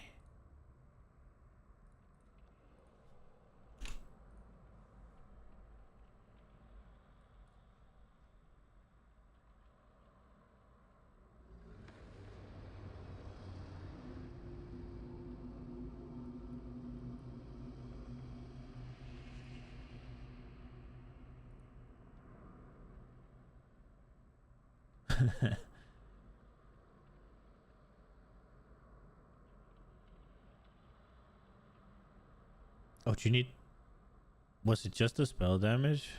Oh, do you need... Was it just the spell damage?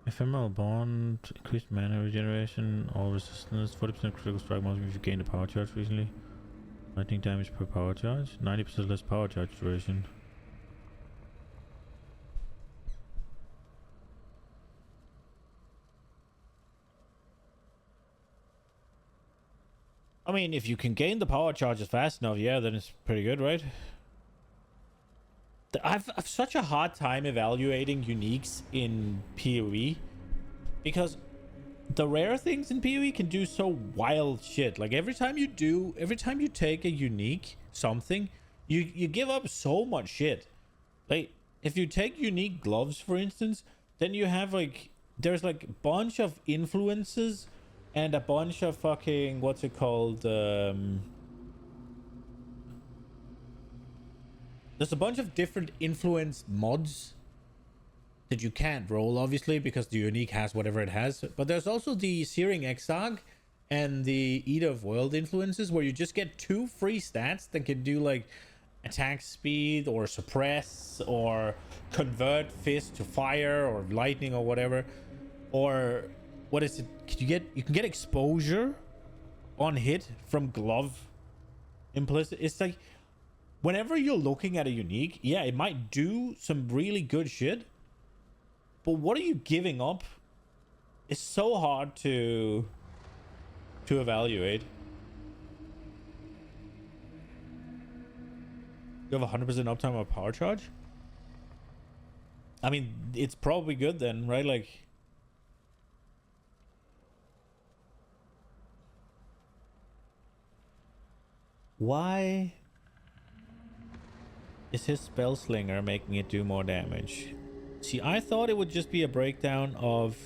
Ephemeral bond, increased mana regeneration, all resistance, 40% critical strike monster if you gained a power charge recently. Lightning damage per power charge, 90% less power charge duration. I mean, if you can gain the power charges fast enough, yeah, then it's pretty good, right? I've such a hard time evaluating uniques in PoE because the rare things in PoE can do so wild shit. Like every time you take a unique something, you give up so much shit. Like if you take unique gloves, for instance, then you have like there's like a bunch of influences and a bunch of fucking what's it called? There's a bunch of different influence mods that you can't roll, obviously, because the unique has whatever it has. But there's also the Searing Exarch and the Eater of World influences, where you just get 2 free stats that can do like attack speed or suppress or convert fist to fire or lightning or whatever. Or what is it? You can get exposure on hit from glove implicit. It's like whenever you're looking at a unique, yeah, it might do some really good shit, but what are you giving up? It's so hard to evaluate. You have 100% uptime on power charge? I mean, it's probably good then, right? Like, why is his spell slinger making it do more damage? See, I thought it would just be a breakdown of...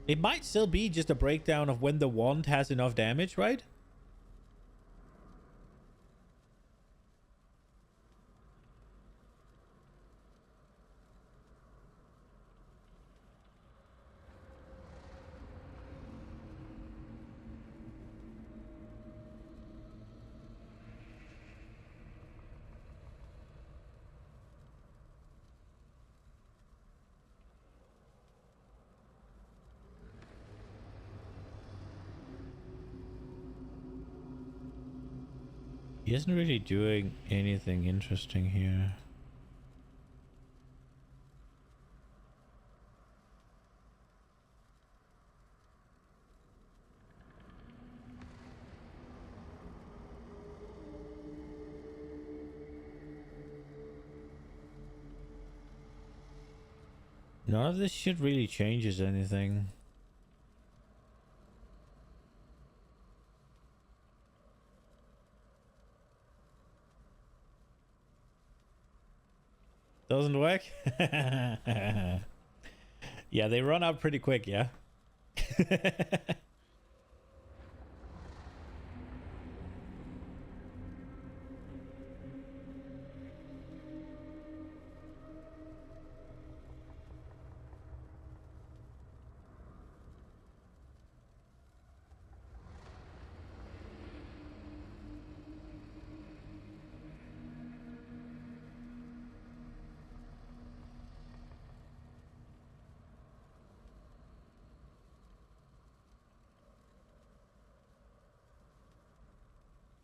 It might still be just a breakdown of when the wand has enough damage, right? He isn't really doing anything interesting here. None of this shit really changes anything. Doesn't work? Yeah, they run out pretty quick, yeah?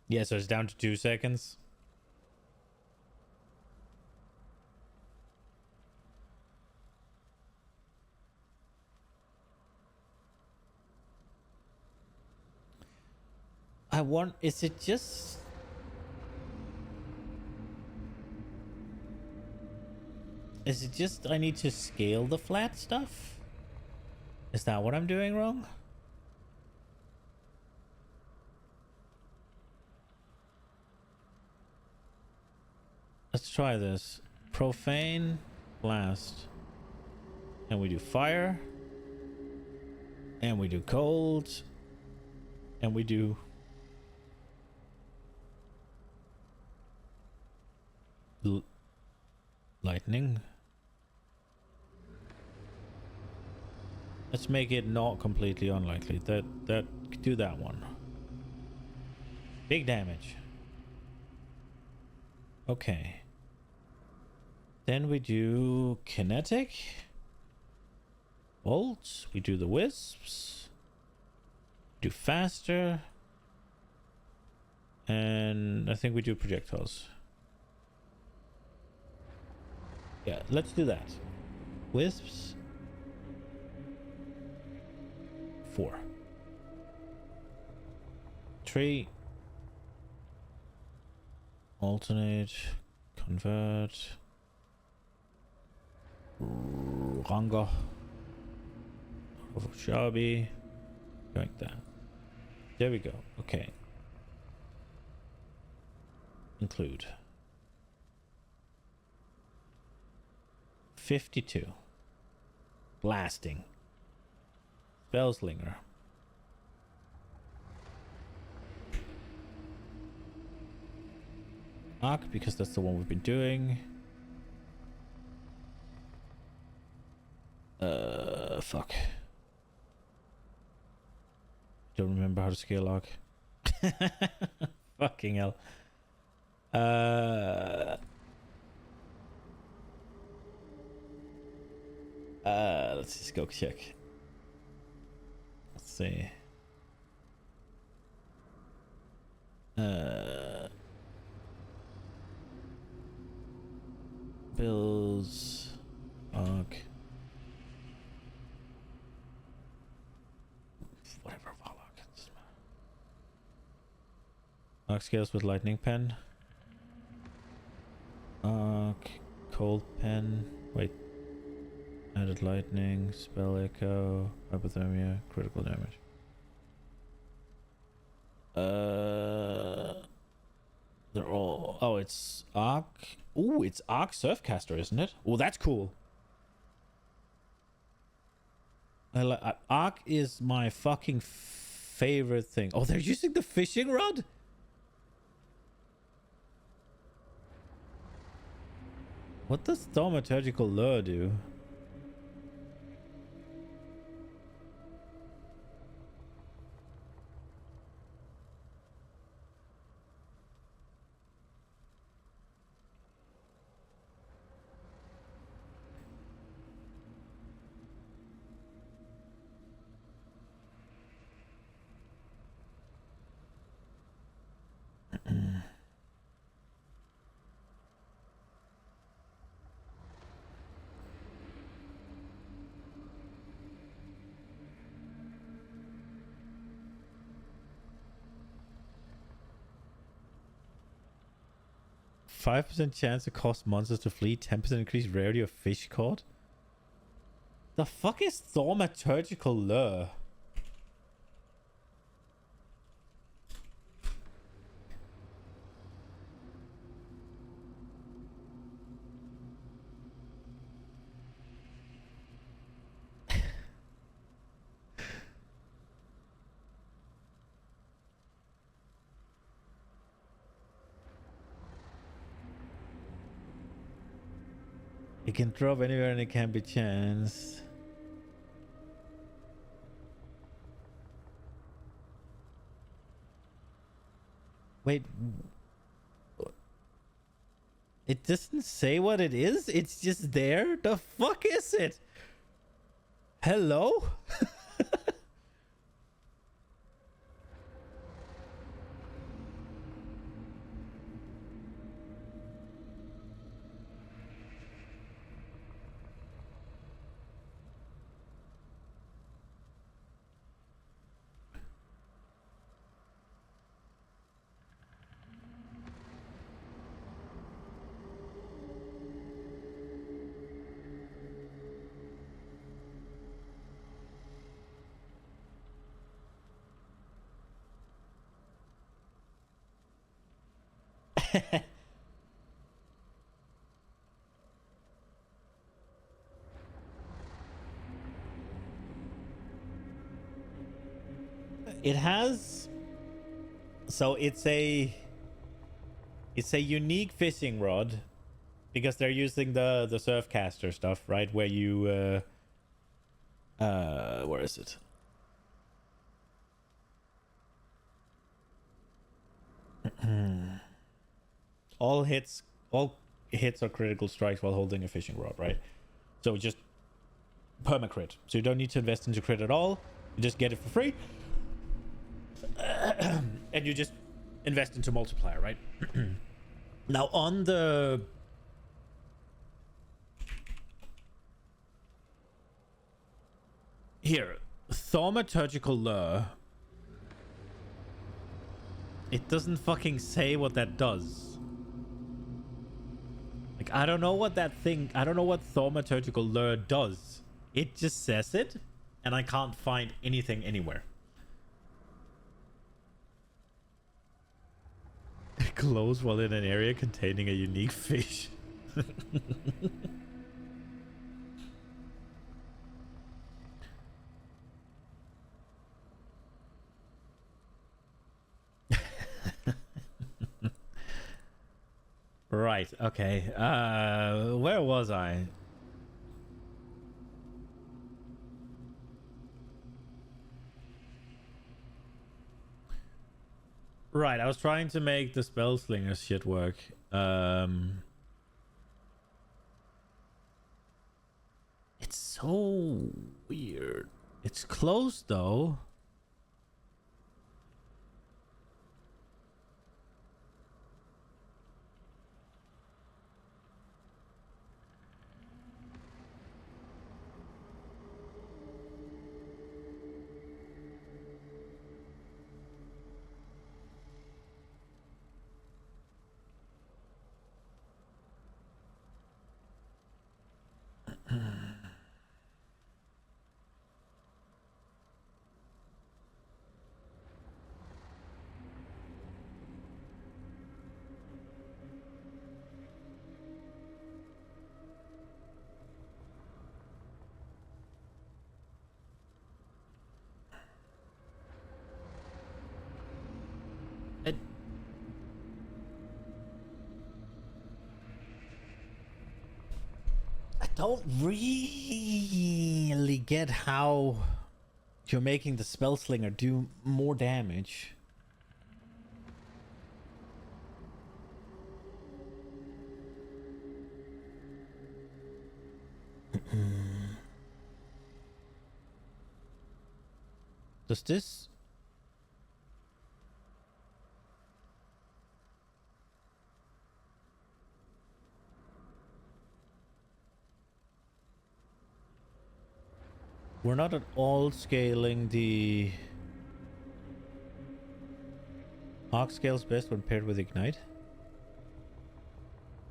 Yeah, so it's down to 2 seconds. I want... Is it just... Is it just I need to scale the flat stuff? Is that what I'm doing wrong? Let's try this. Profane, blast. And we do fire. And we do cold. And we do... lightning. Let's make it not completely unlikely. Do that one. Big damage. Okay. Then we do kinetic. Bolts. We do the wisps. Do faster. And I think we do projectiles. Yeah, let's do that. Wisps. 4. 3. Alternate. Convert. Ranga. Shabby. Like that. There we go. Okay. Include. 52. Blasting. Spellslinger. Arc, because that's the one we've been doing. Fuck. Don't remember how to scale arc. Fucking hell. Let's just go check. Let's see. Bills. Arc. Whatever. Arc scales with lightning pen. Arc. Cold pen. Wait. Added lightning. Spell echo. Hypothermia. Critical damage. They're all... Oh, it's Arc. Ooh, it's Arc Surfcaster, isn't it? Oh, that's cool. Arc is my fucking favorite thing. Oh, they're using the fishing rod? What does thaumaturgical lure do? %5 chance to cause monsters to flee, 10% increase rarity of fish caught. The fuck is thaumaturgical lure? It can drop anywhere and it can be chanced. Wait. It doesn't say what it is? It's just there? The fuck is it? Hello? It has, so it's a unique fishing rod because they're using the surfcaster stuff, right? Where you where is it? all hits are critical strikes while holding a fishing rod, right? So just perma crit. So you don't need to invest into crit at all. You just get it for free. And you just invest into multiplier, right? Now on the here, thaumaturgical lure. It doesn't fucking say what that does. Like, I don't know what that thing, I don't know what thaumaturgical lure does. It just says it, and I can't find anything anywhere. Close while in an area containing a unique fish. Right, okay. Where was I? Right, I was trying to make the spell slinger shit work. It's so weird. It's closed though. I don't really get how you're making the spell slinger do more damage. Does this? We're not at all scaling the... Arc scales best when paired with Ignite?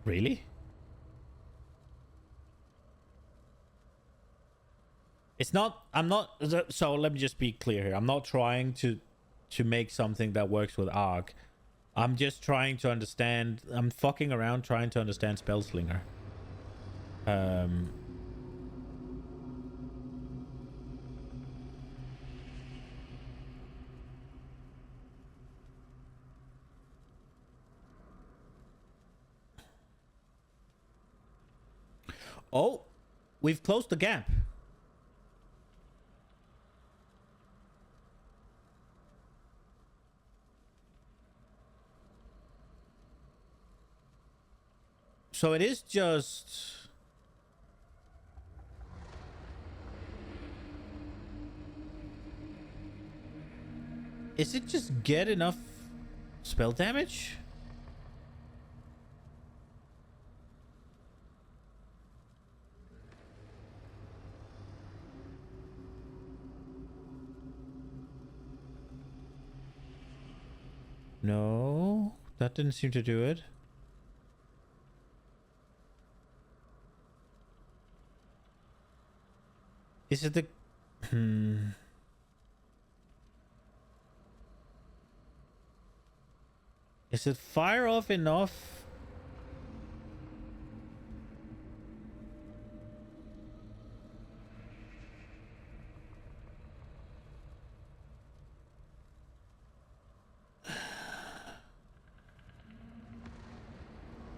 Really? It's not, I'm not, so let me just be clear here. I'm not trying to make something that works with Arc. I'm just trying to understand, I'm fucking around trying to understand Spellslinger. Oh, we've closed the gap. So it is just... Is it just get enough spell damage? No, that didn't seem to do it. Is it the... Is it fire off enough?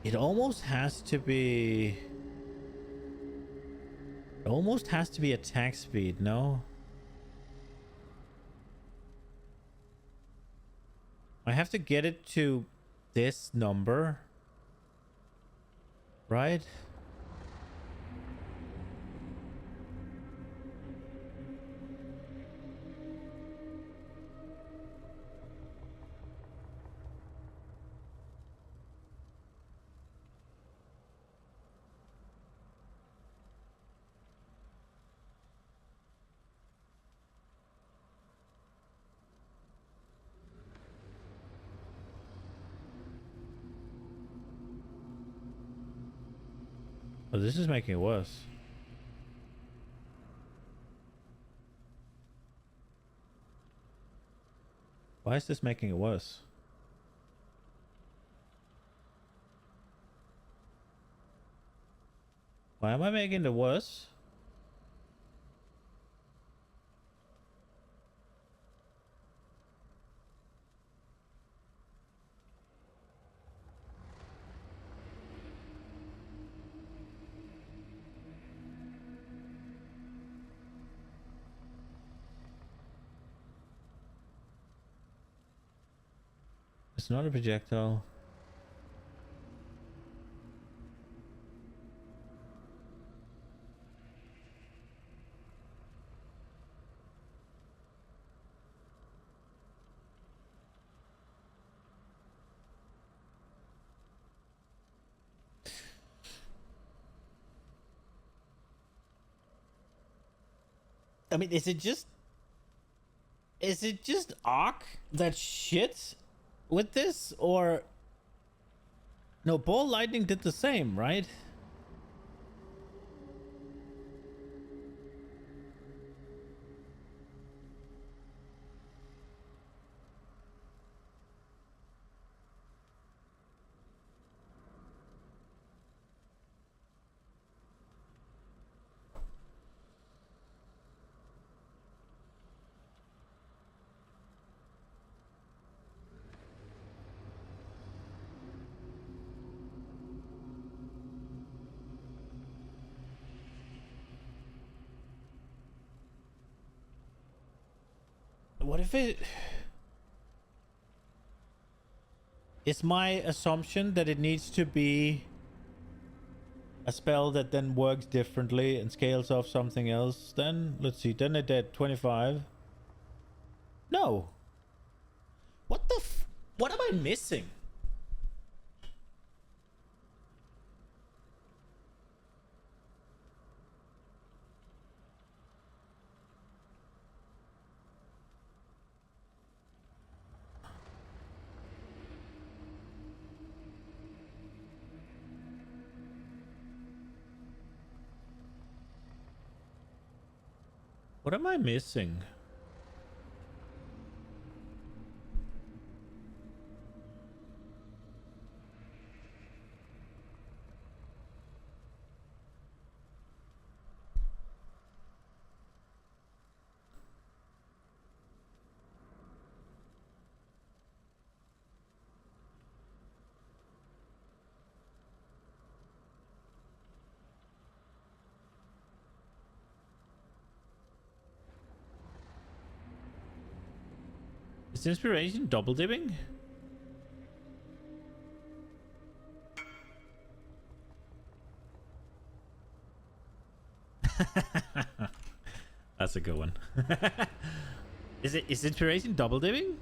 It almost has to be... It almost has to be attack speed, no? I have to get it to this number. Right? Oh, this is making it worse. Why is this making it worse? Why am I making it worse? It's not a projectile. I mean, is it just Arc that shit with this, or no? Ball lightning did the same, right? What if it... It's my assumption that it needs to be a spell that then works differently and scales off something else. Then, let's see, then it did 25. No. What the f... What am I missing? What am I missing? Is inspiration double dipping? That's a good one. Is inspiration double dipping?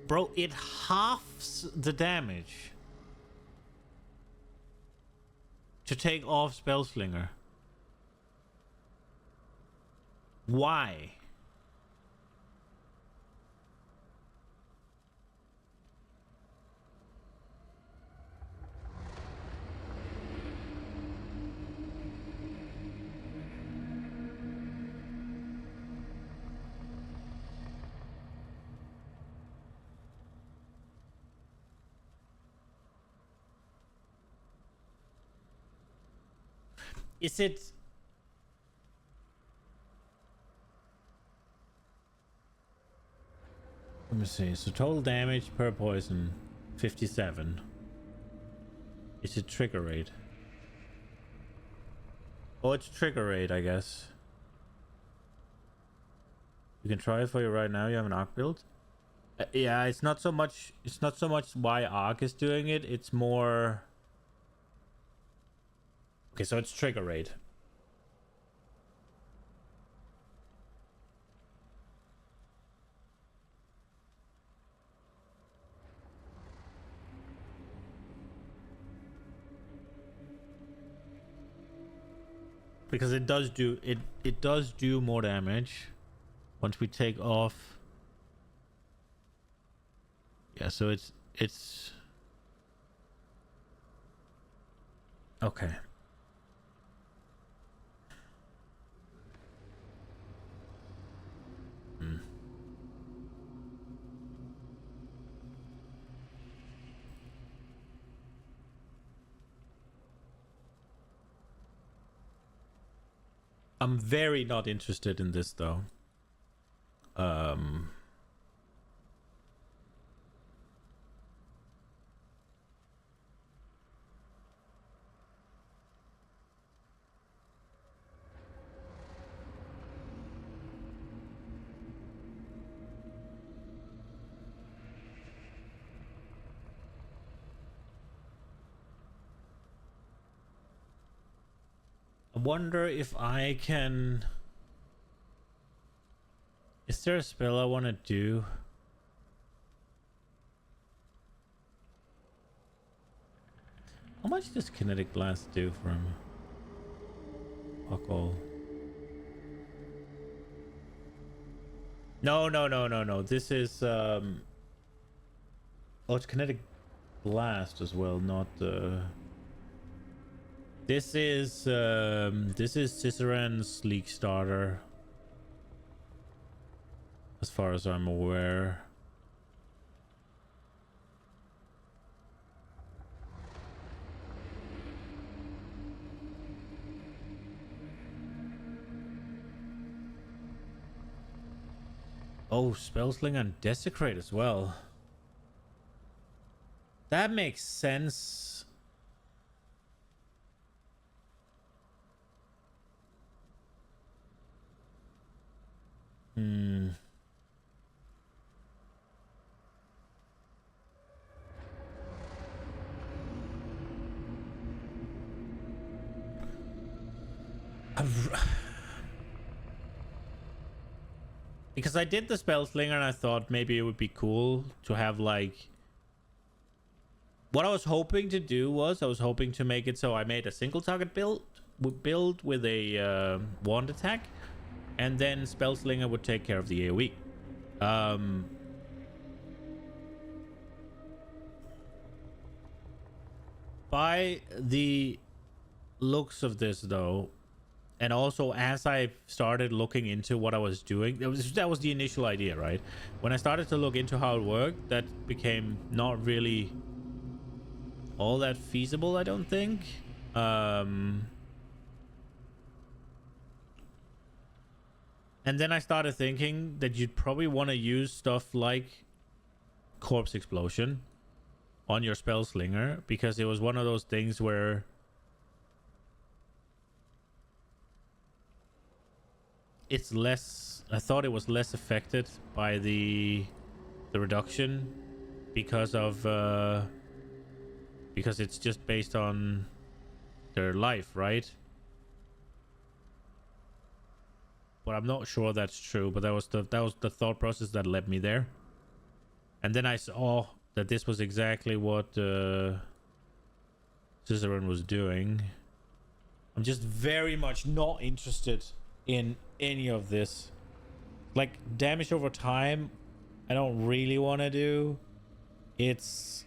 Bro, it halves the damage to take off Spellslinger. Why? Is it... Let me see. So total damage per poison, 57. Is it trigger rate? Oh, it's trigger rate, I guess. You can try it for you right now. You have an arc build. Yeah, it's not so much. It's not so much why arc is doing it. It's more. Okay, so it's trigger rate. Because it does do it does do more damage once we take off. Yeah, so it's okay. I'm very not interested in this though. I wonder if I can... Is there a spell I want to do? How much does Kinetic Blast do from fuck all? No. This is oh, it's Kinetic Blast as well, not this is Ciceran's League Starter, as far as I'm aware. Oh, Spellsling and Desecrate as well. That makes sense. Hmm. Because I did the spell slinger and I thought maybe it would be cool to have like, what I was hoping to do was I was hoping to make it so I made a single target build with a wand attack, and then spell slinger would take care of the AoE. By the looks of this though, and also as I started looking into what I was doing, that was the initial idea, right? When I started to look into how it worked, that became not really all that feasible, I don't think. And then I started thinking that you'd probably want to use stuff like Corpse Explosion on your spell slinger, because it was one of those things where it's less, I thought it was less affected by the reduction because of because it's just based on their life, right? But I'm not sure that's true, but that was the thought process that led me there. And then I saw that this was exactly what Cicerone was doing. I'm just very much not interested in any of this. Like, damage over time, I don't really want to do. It's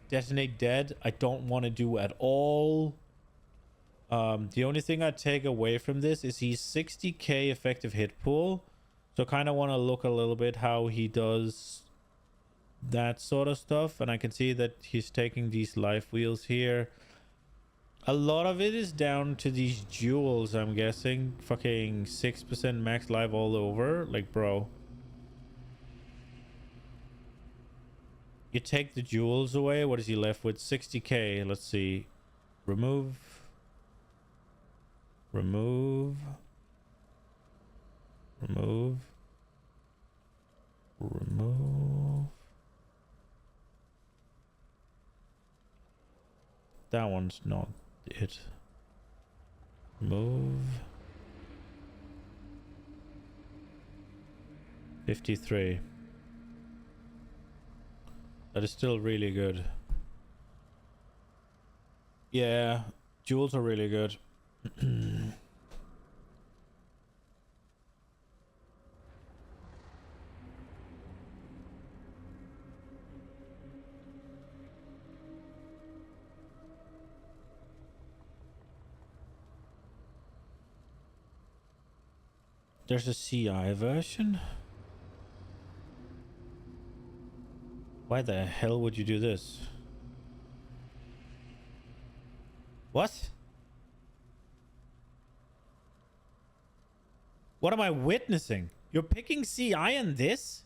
detonate dead, I don't want to do at all. The only thing I take away from this is he's 60k effective hit pool, so kind of want to look a little bit how he does that sort of stuff. And I can see that he's taking these life wheels here. A lot of it is down to these jewels, I'm guessing. Fucking 6% max life all over. Like, bro, you take the jewels away, what is he left with? 60k. Let's see. Remove. Remove. That one's not it. Move. 53. That is still really good. Yeah, jewels are really good. There's a CI version? Why the hell would you do this? What? What am I witnessing? You're picking CI in this?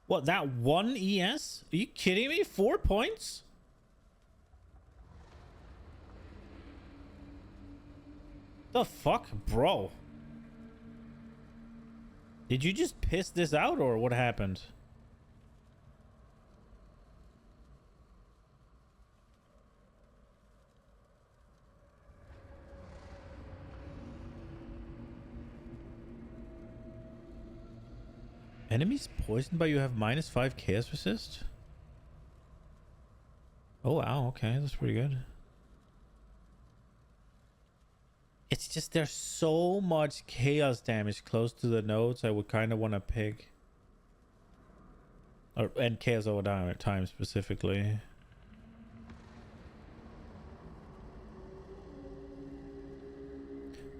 What, that one ES? Are you kidding me? 4 points? The fuck, bro? Did you just piss this out or what happened? Enemies poisoned but you have -5 chaos resist? Oh wow, okay, that's pretty good. It's just there's so much chaos damage close to the nodes I would kind of want to pick. And chaos over time specifically.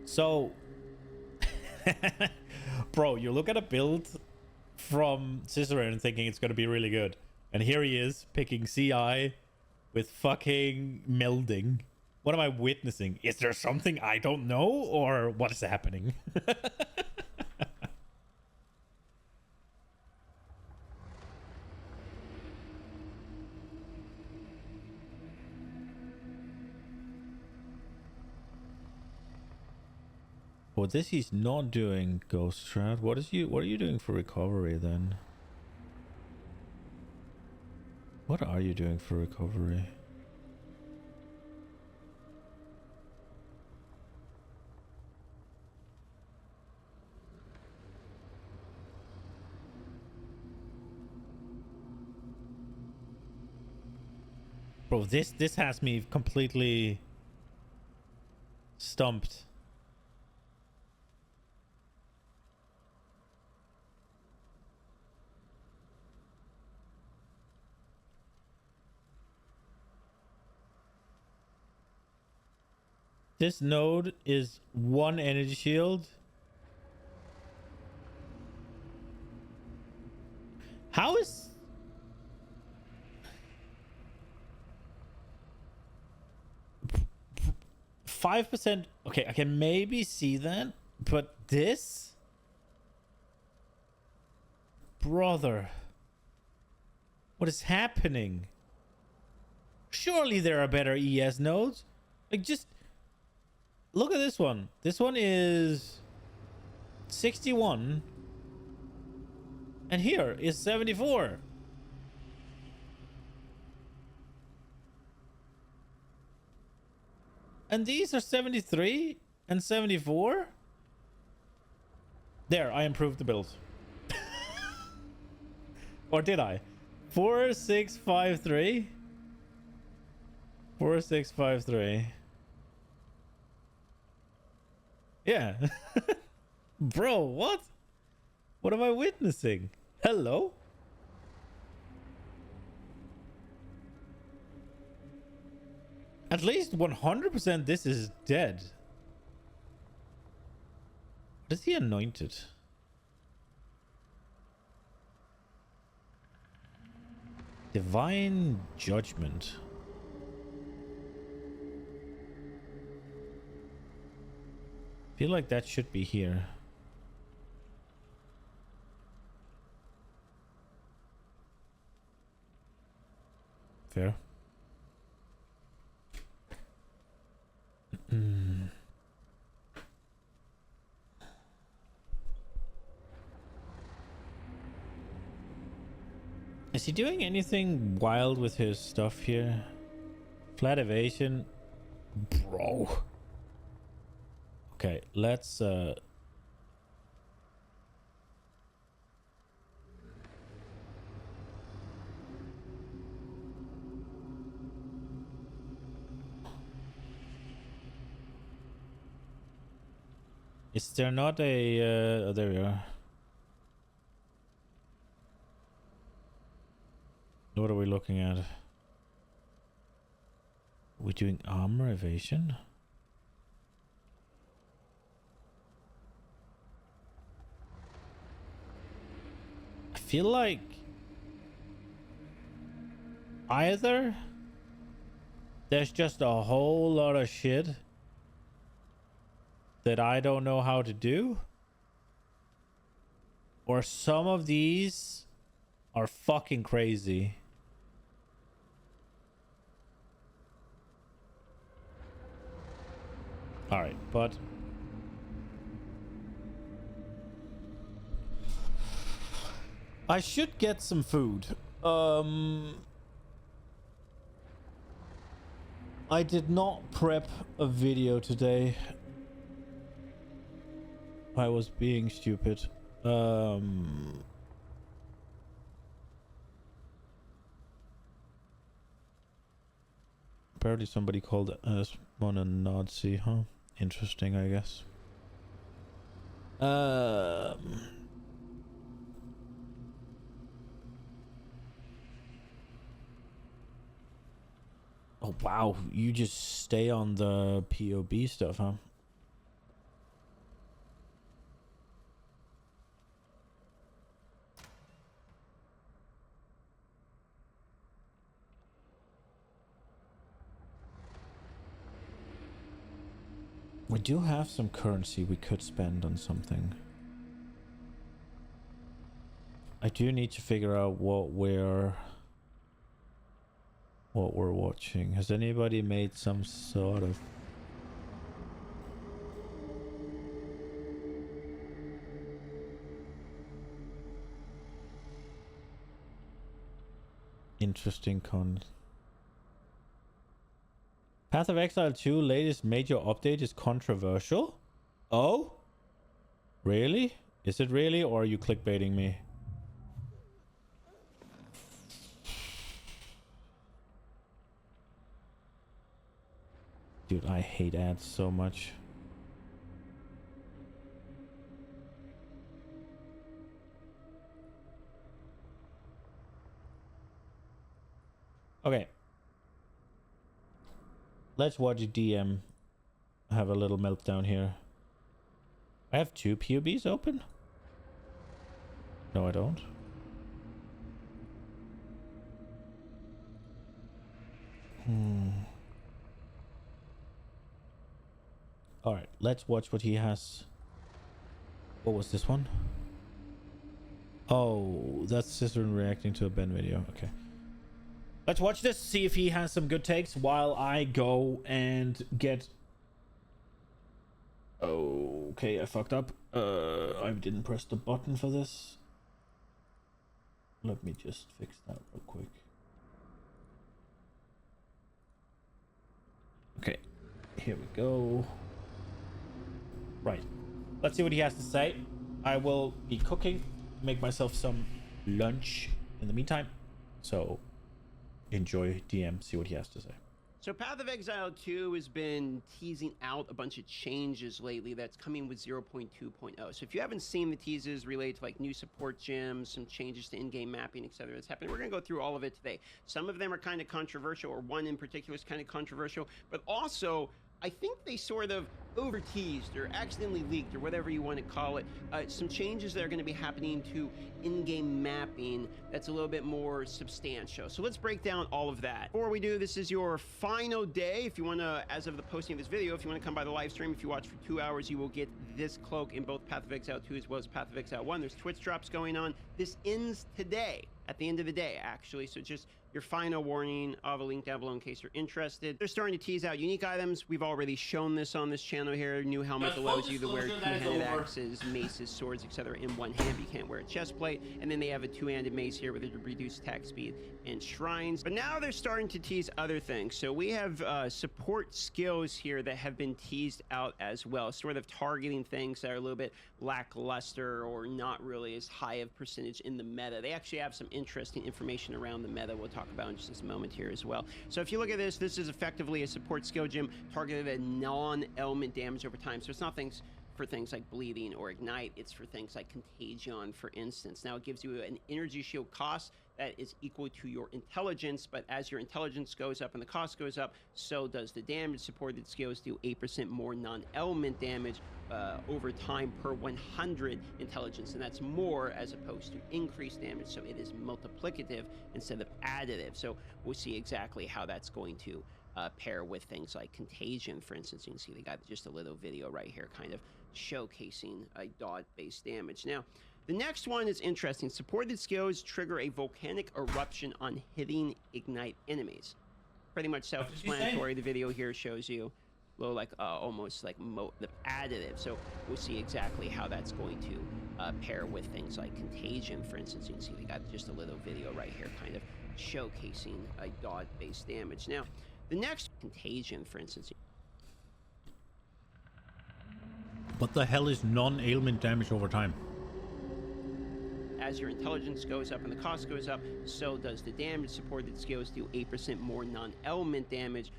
So, bro, you look at a build from Cicerone thinking it's going to be really good. And here he is picking CI with fucking melding. What am I witnessing? Is there something I don't know, or what is happening? Well, this he's not doing, Ghost Strat. What are you doing for recovery then? What are you doing for recovery? Bro, this has me completely stumped. This node is 1 energy shield. How is... 5%? Okay, I can maybe see that, but this? Brother. What is happening? Surely there are better ES nodes. Like, just... Look at this one. This one is 61. And here is 74. And these are 73 and 74. There, I improved the build. Or did I? 4653. 4653. Yeah. Bro, what? What am I witnessing? Hello? At least 100% this is dead. What is he anointed? Divine Judgment. Feel like that should be here. Fair. Is he doing anything wild with his stuff here? Flat evasion. Bro. Okay, let's is there not a oh, there we are. What are we looking at? We're doing armor evasion? I feel like either there's just a whole lot of shit that I don't know how to do, or some of these are fucking crazy. All right, but I should get some food. I did not prep a video today. I was being stupid. Apparently somebody called us one a Nazi, huh? Interesting, I guess. Oh wow, you just stay on the POB stuff, huh? We do have some currency we could spend on something. I do need to figure out what we're watching. Has anybody made some sort of... Interesting con. Path of Exile 2 latest major update is controversial. Oh? Really? Is it really, or are you clickbaiting me? Dude, I hate ads so much. Okay. Let's watch DM have a little meltdown here. I have 2 POBs open? No, I don't. Alright, let's watch what he has. What was this one? Oh, that's Cicerone reacting to a Ben video. Okay. Let's watch this, see if he has some good takes while I go and get... Okay, I fucked up. I didn't press the button for this. Let me just fix that real quick. Okay, here we go. Right, let's see what he has to say. I will be cooking, make myself some lunch in the meantime. So enjoy DM, see what he has to say. So Path of Exile 2 has been teasing out a bunch of changes lately that's coming with 0.2.0. So if you haven't seen the teases related to like new support gems, some changes to in-game mapping, etc. that's happening, we're going to go through all of it today. Some of them are kind of controversial, or one in particular is kind of controversial, but also I think they sort of over-teased or accidentally leaked, or whatever you want to call it, some changes that are going to be happening to in-game mapping that's a little bit more substantial. So let's break down all of that. Before we do, this is your final day. If you want to, as of the posting of this video, if you want to come by the live stream, if you watch for 2 hours, you will get this cloak in both Path of Exile 2 as well as Path of Exile 1. There's Twitch drops going on. This ends today, at the end of the day, actually. So just your final warning. I'll have a link down below in case you're interested. They're starting to tease out unique items. We've already shown this on this channel here. New helmet allows you to wear two-handed axes, maces, swords, etc. in one hand. You can't wear a chest plate. And then they have a two-handed mace here with a reduced attack speed and shrines. But now they're starting to tease other things. So we have support skills here that have been teased out as well, sort of targeting things that are a little bit lackluster or not really as high of percentage in the meta. They actually have some interesting information around the meta we'll talk about in just a moment here as well. So if you look at this, this is effectively a support skill gem targeted at non-element damage over time. So it's not things for things like bleeding or ignite, it's for things like contagion, for instance. Now it gives you an energy shield cost that is equal to your intelligence, but as your intelligence goes up and the cost goes up, so does the damage. Supported skills do 8% more non-element damage over time per 100 intelligence, and that's more as opposed to increased damage, so it is multiplicative instead of additive. So we'll see exactly how that's going to pair with things like contagion, for instance. You can see they got just a little video right here kind of showcasing a dot-based damage. Now, the next one is interesting. Supported skills trigger a volcanic eruption on hitting ignite enemies. Pretty much self-explanatory. The video here shows you a little like almost like the additive. So we'll see exactly how that's going to pair with things like contagion, for instance. You can see they got just a little video right here kind of showcasing a dot-based damage. Now, the next contagion, for instance. What the hell is non-ailment damage over time? As your intelligence goes up and the cost goes up, so does the damage. Supported skills do 8% more non-element damage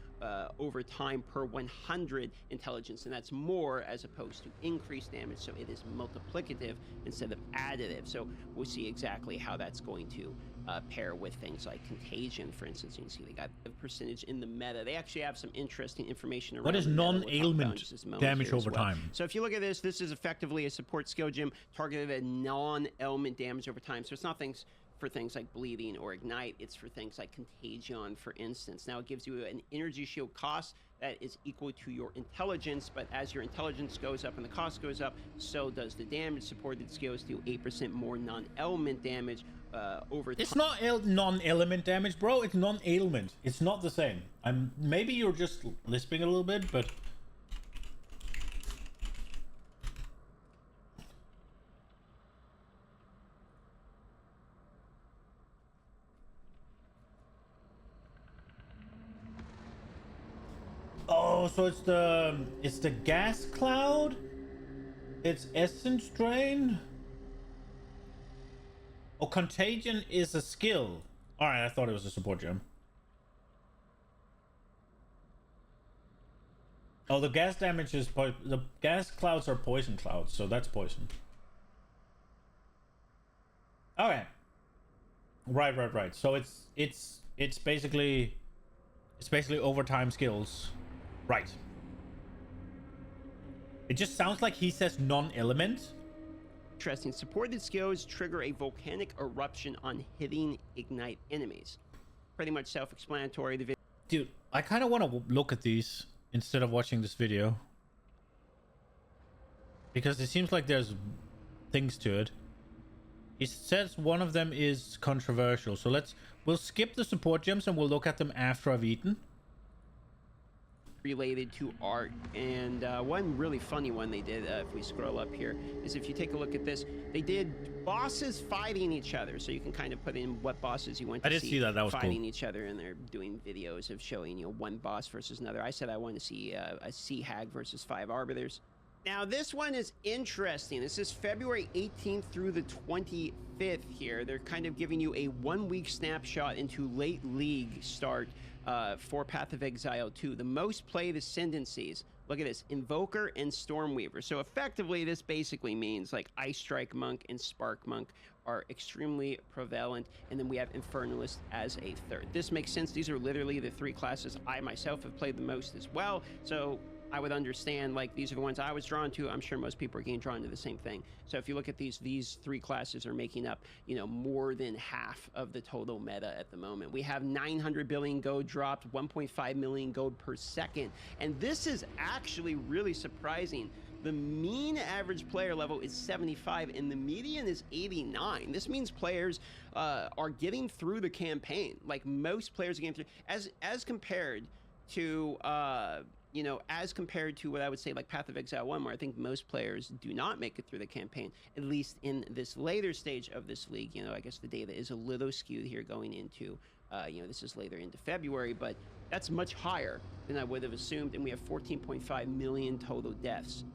over time per 100 intelligence, and that's more as opposed to increased damage, so it is multiplicative instead of additive. So we'll see exactly how that's going to pair with things like contagion, for instance. You can see they got a percentage in the meta. They actually have some interesting information around what is non-ailment damage over time. So if you look at this, this is effectively a support skill gem targeted at non-element damage over time. So it's not things for things like bleeding or ignite, it's for things like contagion, for instance. Now it gives you an energy shield cost that is equal to your intelligence, but as your intelligence goes up and the cost goes up, so does the damage. Supported skills do 8% more non-element damage over time. It's not non-element damage, bro. It's non-ailment. It's not the same. Maybe you're just lisping a little bit, but Oh, so it's the gas cloud. It's essence drain. Oh, contagion is a skill. All right, I thought it was a support gem. Oh, the gas damage is the gas clouds are poison clouds, so that's poison. Okay. Right. So it's basically overtime skills. Right. It just sounds like he says non-element. Interesting. Supported skills trigger a volcanic eruption on hitting ignite enemies. Pretty much self-explanatory. The video. Dude, I kind of want to look at these instead of watching this video, because it seems like there's things to it. It says one of them is controversial, so we'll skip the support gems and we'll look at them after I've eaten. Related to art, and one really funny one they did, if we scroll up here, is if you take a look at this, they did bosses fighting each other, so you can kind of put in what bosses you want to I did see that was fighting cool. each other, and they're doing videos of showing, you know, one boss versus another. I said I want to see a sea hag versus 5 arbiters. Now this one is interesting. This is February 18th through the 25th here. They're kind of giving you a 1-week snapshot into late league start for Path of Exile 2. The most played ascendancies. Look at this, Invoker and Stormweaver. So effectively this basically means like Ice Strike Monk and Spark Monk are extremely prevalent, and then we have Infernalist as a third. This makes sense. These are literally the 3 classes I myself have played the most as well, so I would understand, like, these are the ones I was drawn to. I'm sure most people are getting drawn to the same thing. So if you look at these 3 classes are making up, you know, more than half of the total meta at the moment. We have 900 billion gold dropped, 1.5 million gold per second. And this is actually really surprising. The mean average player level is 75 and the median is 89. This means players are getting through the campaign. Like, most players are getting through, as compared to you know, as compared to what I would say like Path of Exile 1, where I think most players do not make it through the campaign, at least in this later stage of this league. You know, I guess the data is a little skewed here going into, you know, this is later into February, but that's much higher than I would have assumed, and we have 14.5 million total deaths.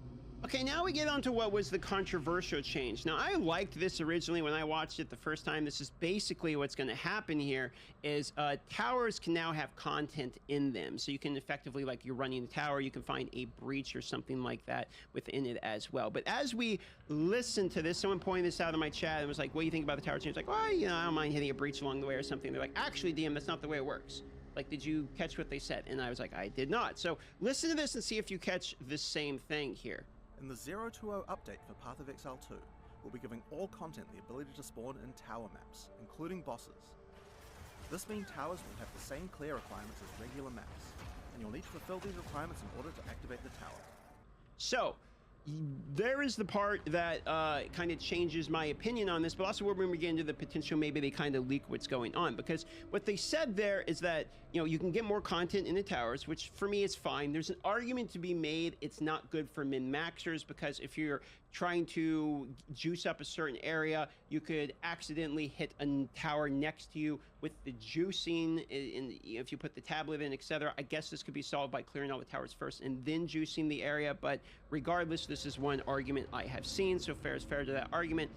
Okay, now we get on to what was the controversial change. Now, I liked this originally when I watched it the first time. This is basically what's going to happen here is towers can now have content in them. So you can effectively, like, you're running a tower, you can find a breach or something like that within it as well. But as we listened to this, someone pointed this out in my chat and was like, what do you think about the tower change? Like, well, you know, I don't mind hitting a breach along the way or something. They're like, actually, DM, that's not the way it works. Like, did you catch what they said? And I was like, I did not. So listen to this and see if you catch the same thing here. In the 020 update for Path of Exile 2, we'll be giving all content the ability to spawn in tower maps, including bosses. This means towers will have the same clear requirements as regular maps, and you'll need to fulfill these requirements in order to activate the tower. So, there is the part that kind of changes my opinion on this, but also when we get into the potential, maybe they kind of leak what's going on, because what they said there is that, you know, you can get more content in the towers, which for me is fine. There's an argument to be made. It's not good for min-maxers, because if you're trying to juice up a certain area, you could accidentally hit a tower next to you with the juicing, if you put the tablet in, etc. I guess this could be solved by clearing all the towers first and then juicing the area, but regardless, this is one argument I have seen, so fair is fair to that argument.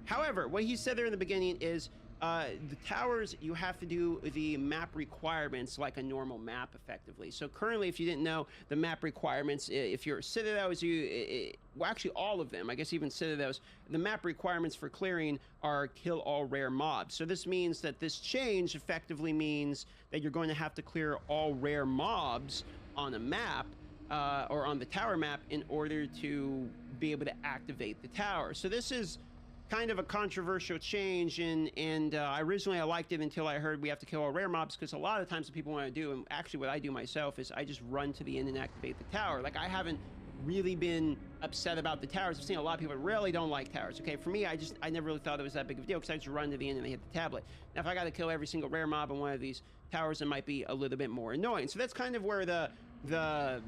However, what he said there in the beginning is the towers, you have to do the map requirements like a normal map, effectively. So currently, if you didn't know, the map requirements, if you're Citadels, well, actually all of them, I guess even Citadels, the map requirements for clearing are kill all rare mobs. So this means that this change effectively means that you're going to have to clear all rare mobs on a map, or on the tower map, in order to be able to activate the tower. So this is kind of a controversial change, and originally I liked it until I heard we have to kill all rare mobs, because a lot of times what people want to do, and actually what I do myself, is I just run to the end and activate the tower. Like, I haven't really been upset about the towers. I've seen a lot of people really don't like towers. Okay, for me, I never really thought it was that big of a deal, because I just run to the end and they hit the tablet. Now, if I got to kill every single rare mob on one of these towers, it might be a little bit more annoying. So that's kind of where the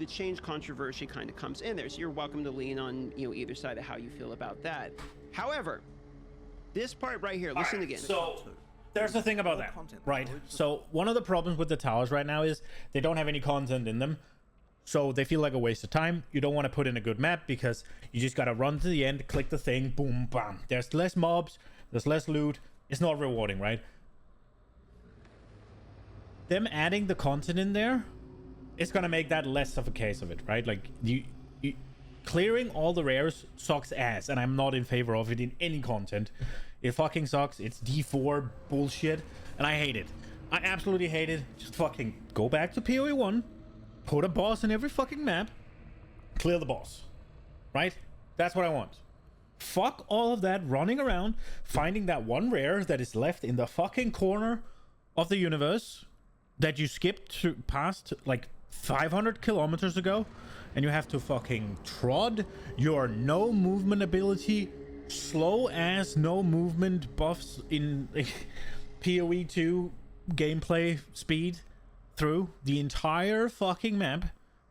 change controversy kind of comes in there. So you're welcome to lean on, you know, either side of how you feel about that. However, this part right here, listen again. So there's the thing about that, right? So one of the problems with the towers right now is they don't have any content in them. So they feel like a waste of time. You don't want to put in a good map because you just gotta run to the end, click the thing, boom, bam. There's less mobs, there's less loot. It's not rewarding, right? Them adding the content in there, it's gonna make that less of a case of it, right? Like you clearing all the rares sucks ass, and I'm not in favor of it in any content. It fucking sucks. It's D4 bullshit, and I hate it. I absolutely hate it. Just fucking go back to PoE 1, put a boss in every fucking map, clear the boss, right? That's what I want. Fuck all of that running around, finding that one rare that is left in the fucking corner of the universe that you skipped past like 500 kilometers ago, and you have to fucking trod your no movement ability, slow ass no movement buffs in PoE 2 gameplay speed through the entire fucking map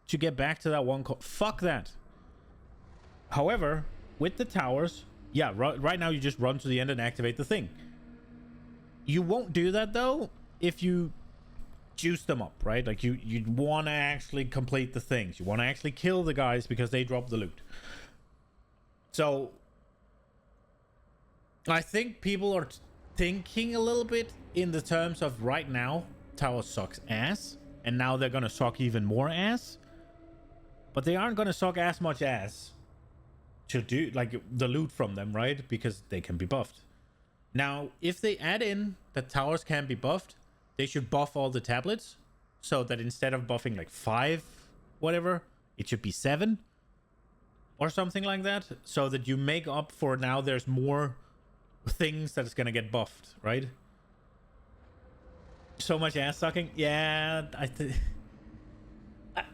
to get back to that one fuck that. However, with the towers, yeah, right now you just run to the end and activate the thing. You won't do that though if you juice them up, right? Like you want to actually complete the things. You want to actually kill the guys because they drop the loot. So I think people are thinking a little bit in the terms of right now tower sucks ass, and now they're gonna suck even more ass, but they aren't gonna suck as much ass to do like the loot from them, right? Because they can be buffed. Now if they add in that towers can be buffed, they should buff all the tablets so that instead of buffing like 5 whatever, it should be 7 or something like that, so that you make up for now there's more things that is gonna get buffed, right? So much ass sucking. Yeah,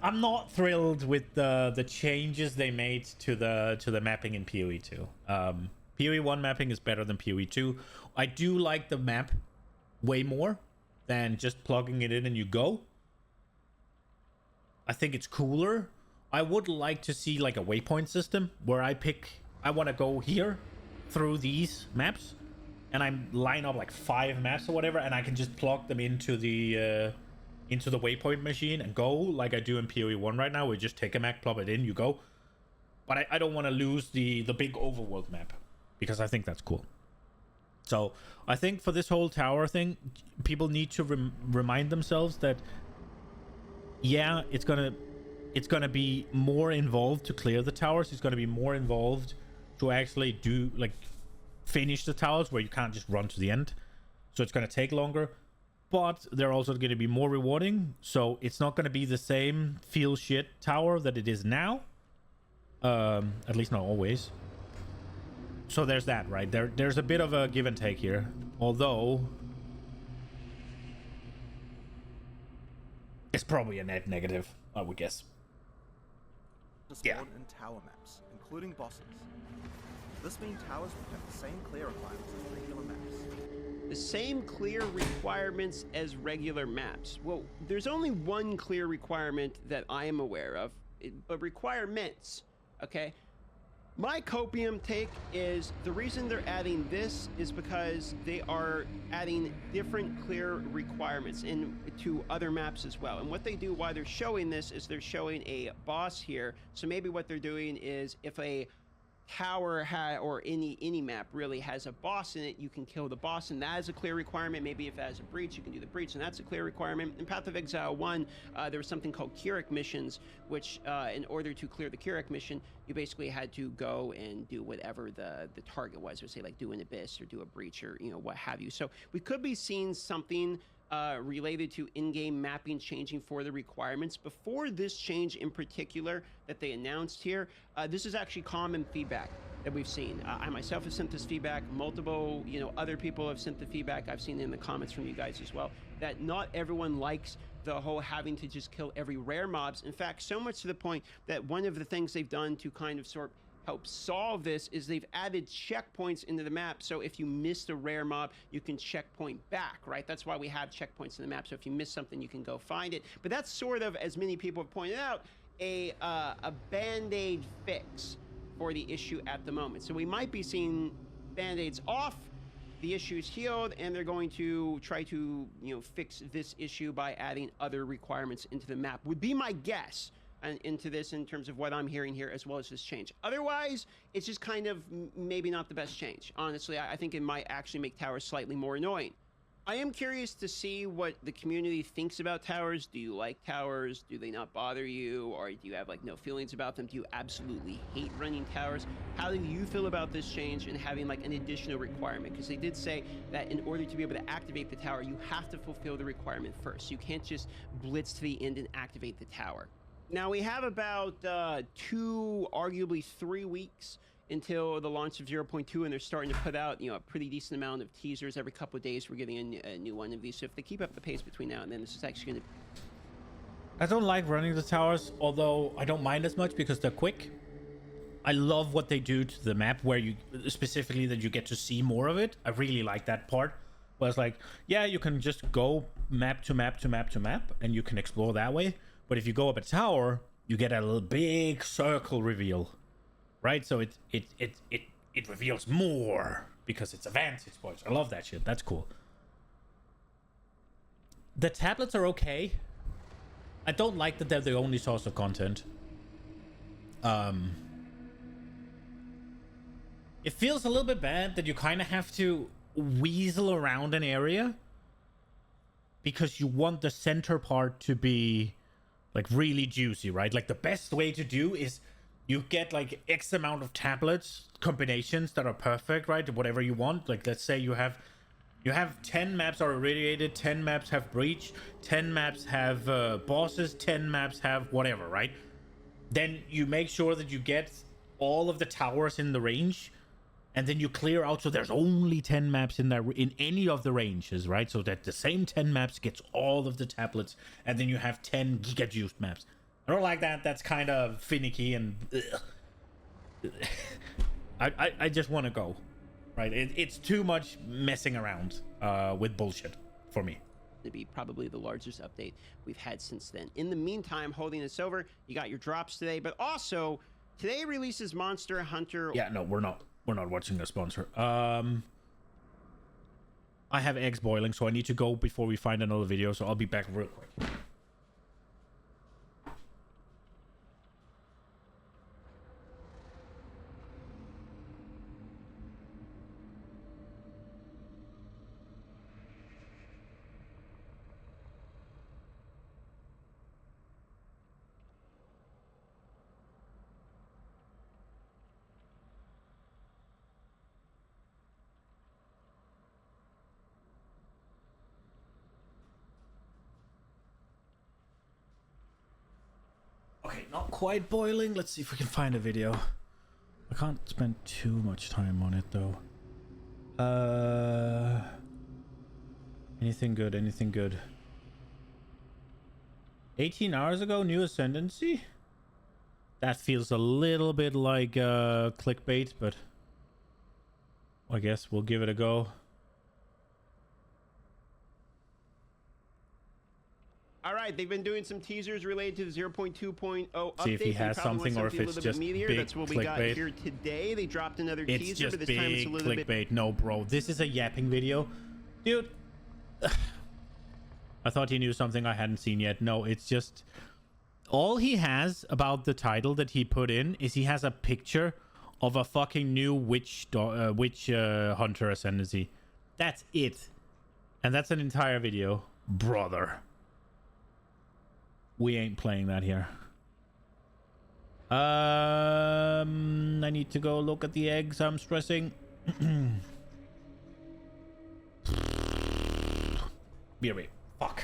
I'm not thrilled with the changes they made to the mapping in PoE 2. PoE 1 mapping is better than PoE 2. I do like the map way more than just plugging it in and you go. I think it's cooler. I would like to see like a waypoint system where I want to go here through these maps, and I line up like 5 maps or whatever, and I can just plug them into the waypoint machine and go like I do in PoE 1 right now. We just take a map, plug it in, you go. But I don't want to lose the big overworld map because I think that's cool. So I think for this whole tower thing, people need to remind themselves that, yeah, it's gonna be more involved to clear the towers. It's gonna be more involved to actually do like finish the towers where you can't just run to the end. So it's gonna take longer, but they're also gonna be more rewarding. So it's not gonna be the same feel shit tower that it is now. At least not always. So there's that, right? There's a bit of a give and take here. Although it's probably a net negative, I would guess. To spawn in tower maps, including bosses. This means towers will have the same clear requirements as regular maps. The same clear requirements as regular maps. Well, there's only one clear requirement that I am aware of, but requirements, okay? My copium take is the reason they're adding this is because they are adding different clear requirements to other maps as well. And what they do while they're showing this is they're showing a boss here. So maybe what they're doing is if a tower or any map really has a boss in it, you can kill the boss, and that is a clear requirement. Maybe if it has a breach, you can do the breach, and that's a clear requirement. In Path of Exile 1, there was something called Keurig missions, which in order to clear the Keurig mission, you basically had to go and do whatever the target was, or say like do an abyss or do a breach or what have you. So we could be seeing something related to in-game mapping changing for the requirements. Before this change in particular that they announced here, this is actually common feedback that we've seen. I myself have sent this feedback. Multiple, other people have sent the feedback. I've seen it in the comments from you guys as well, that not everyone likes the whole having to just kill every rare mobs. In fact, so much to the point that one of the things they've done to kind of help solve this is they've added checkpoints into the map. So if you missed a rare mob, you can checkpoint back, right? That's why we have checkpoints in the map. So if you miss something, you can go find it. But that's sort of, as many people have pointed out, a band-aid fix for the issue at the moment. So we might be seeing band-aids off, the issue's healed, and they're going to try to fix this issue by adding other requirements into the map, would be my guess. into this in terms of what I'm hearing here, as well as this change. Otherwise, it's just kind of maybe not the best change. Honestly, I think it might actually make towers slightly more annoying. I am curious to see what the community thinks about towers. Do you like towers? Do they not bother you? Or do you have like no feelings about them? Do you absolutely hate running towers? How do you feel about this change and having like an additional requirement? Because they did say that in order to be able to activate the tower, you have to fulfill the requirement first. You can't just blitz to the end and activate the tower. Now we have about 2, arguably 3 weeks until the launch of 0.2, and they're starting to put out, a pretty decent amount of teasers every couple of days. We're getting a new one of these. So if they keep up the pace between now and then, this is actually going to... I don't like running the towers, although I don't mind as much because they're quick. I love what they do to the map, where you specifically that you get to see more of it. I really like that part. Where it's like, yeah, you can just go map to map to map to map, and you can explore that way. But if you go up a tower, you get a little big circle reveal. Right, so it reveals more because it's a vantage point. I love that shit. That's cool. The tablets are okay. I don't like that they're the only source of content. It feels a little bit bad that you kind of have to weasel around an area because you want the center part to be like really juicy, right? Like the best way to do is you get like X amount of tablets combinations that are perfect, right? Whatever you want. Like let's say you have 10 maps are irradiated, 10 maps have breach, 10 maps have bosses, 10 maps have whatever, right? Then you make sure that you get all of the towers in the range, and then you clear out so there's only 10 maps in any of the ranges, right? So that the same 10 maps gets all of the tablets, and then you have 10 giga juiced maps. I don't like that. That's kind of finicky and I just want to go, right? It's too much messing around with bullshit for me. To be probably the largest update we've had since then. In the meantime, holding this over, you got your drops today, but also today releases Monster Hunter. Yeah, no, we're not watching a sponsor. I have eggs boiling, so I need to go before we find another video, so I'll be back real quick. Okay, not quite boiling. Let's see if we can find a video. I can't spend too much time on it though. Anything good? Anything good? 18 hours ago, new ascendancy? That feels a little bit like clickbait, but I guess we'll give it a go. All right, they've been doing some teasers related to the 0.2.0 update. See if he has something or if it's just big That's what we got clickbait. here today. They dropped another It's teaser, just but this time it's a big little clickbait. bit... No, bro. This is a yapping video. Dude. I thought he knew something I hadn't seen yet. No, it's just... All he has about the title that he put in is he has a picture of a fucking new witch hunter ascendancy. That's it. And that's an entire video. Brother. We ain't playing that here. I need to go look at the eggs. I'm stressing. BRB. Fuck.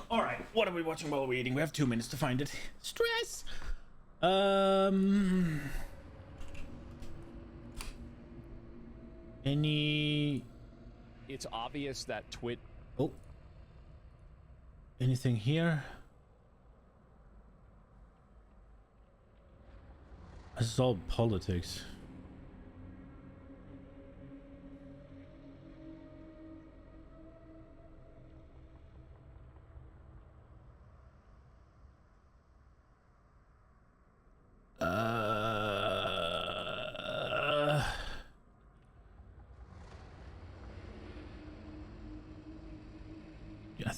All right, what are we watching while we're eating? We have 2 minutes to find it. Stress. Any? It's obvious that Oh. Anything here? This is all politics.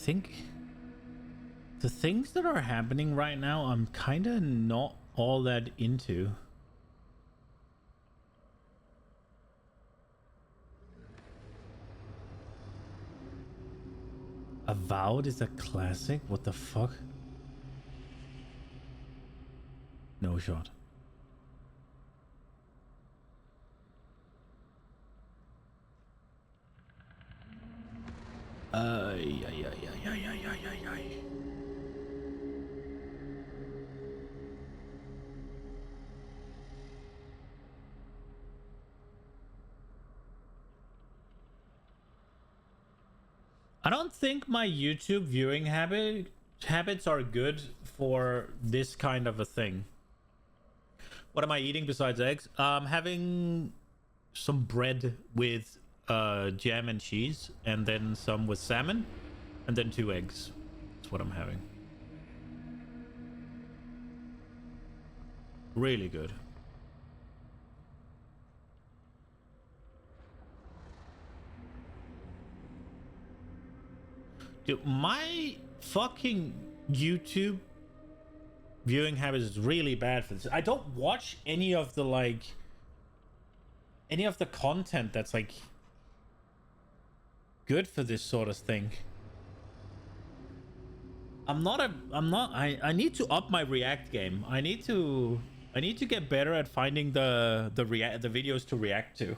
think the things that are happening right now, I'm kind of not all that into. Avowed is a classic? What the fuck? No shot. I don't think my YouTube viewing habits are good for this kind of a thing. What am I eating besides eggs? Having some bread with jam and cheese, and then some with salmon, and then 2 eggs. That's what I'm having. Really good. Dude, my fucking YouTube viewing habits is really bad for this. I don't watch any of the content that's like good for this sort of thing. I need to up my react game. I need to get better at finding the videos to react to.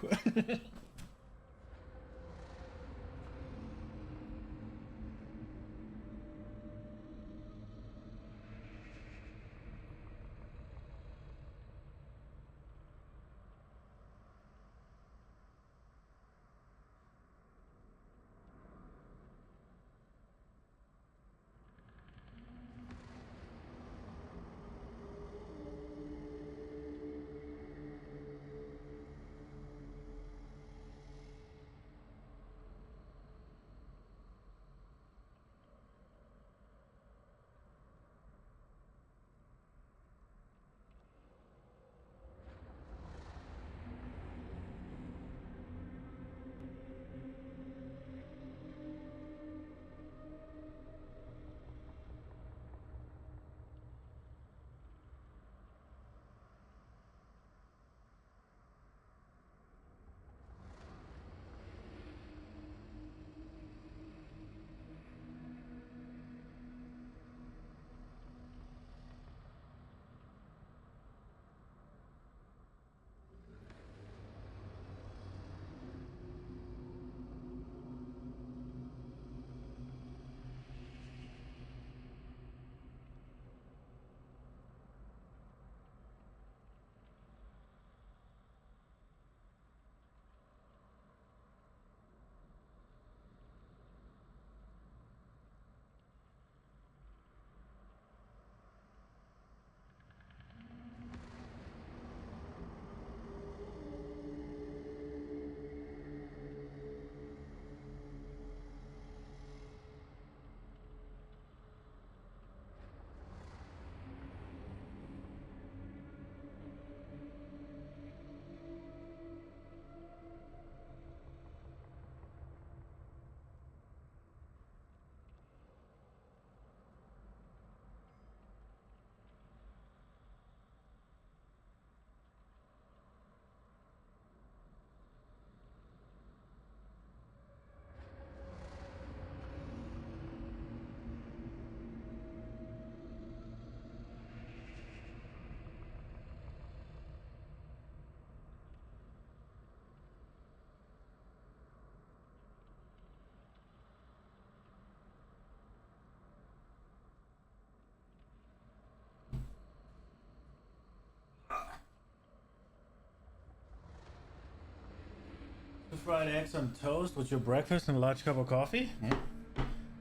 Fried eggs on toast with your breakfast and a large cup of coffee? Yeah.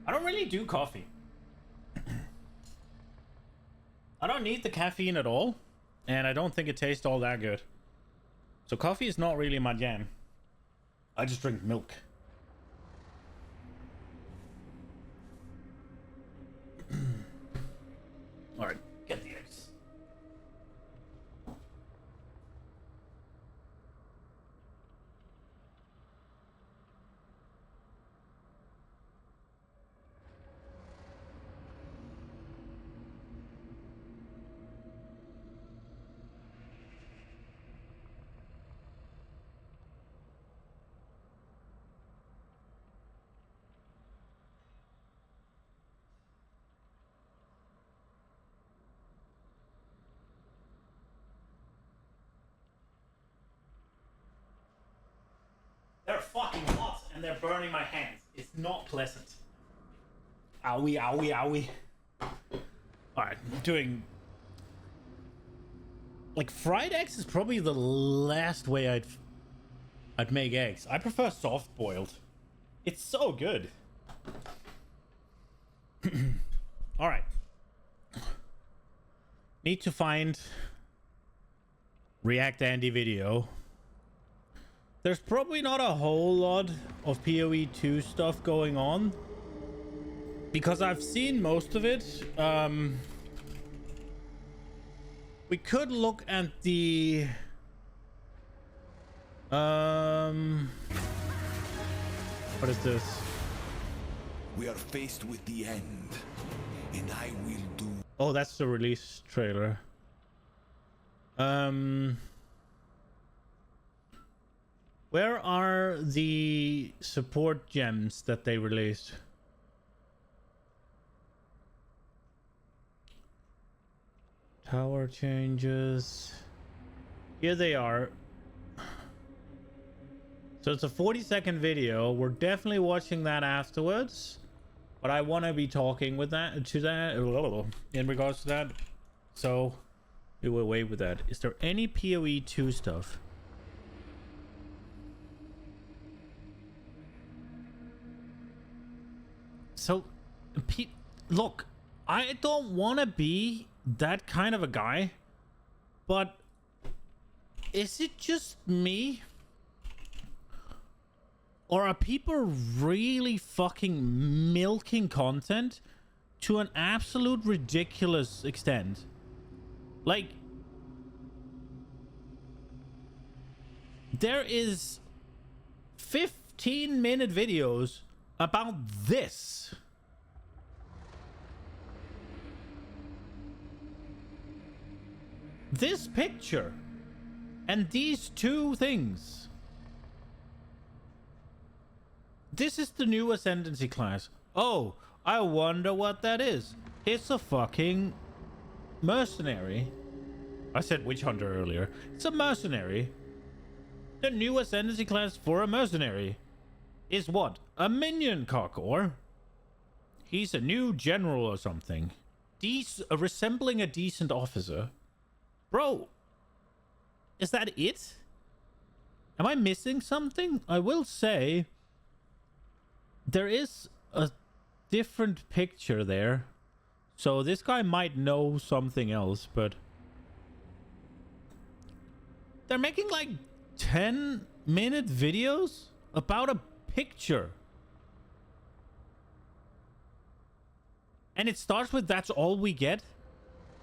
I don't really do coffee. I don't need the caffeine at all, and I don't think it tastes all that good. So coffee is not really my jam. I just drink milk. All right, get the eggs. fucking hot and they're burning my hands. It's not pleasant. Owie, owie, owie. Alright, I'm doing... Like, fried eggs is probably the last way I'd make eggs. I prefer soft-boiled. It's so good. Alright. Need to find React Andy video. There's probably not a whole lot of PoE 2 stuff going on, because I've seen most of it. We could look at the what is this? We are faced with the end, and I will do. Oh, that's the release trailer. Where are the support gems that they released? Tower changes. Here they are. So it's a 40-second video. We're definitely watching that afterwards. But I want to be talking with that in regards to that. So we will wait with that. Is there any PoE 2 stuff? So, look, I don't want to be that kind of a guy, but is it just me? Or are people really fucking milking content to an absolute ridiculous extent? Like, there is 15-minute videos about this. This picture and these two things. This is the new Ascendancy class. Oh, I wonder what that is. It's a fucking mercenary. I said witch hunter earlier. It's a mercenary. The new Ascendancy class for a mercenary is what? A minion cockor? He's a new general or something. Resembling a decent officer. Bro, is that it? Am I missing something? I will say there is a different picture there. So this guy might know something else, but they're making like 10-minute videos about a picture. And it starts with "that's all we get."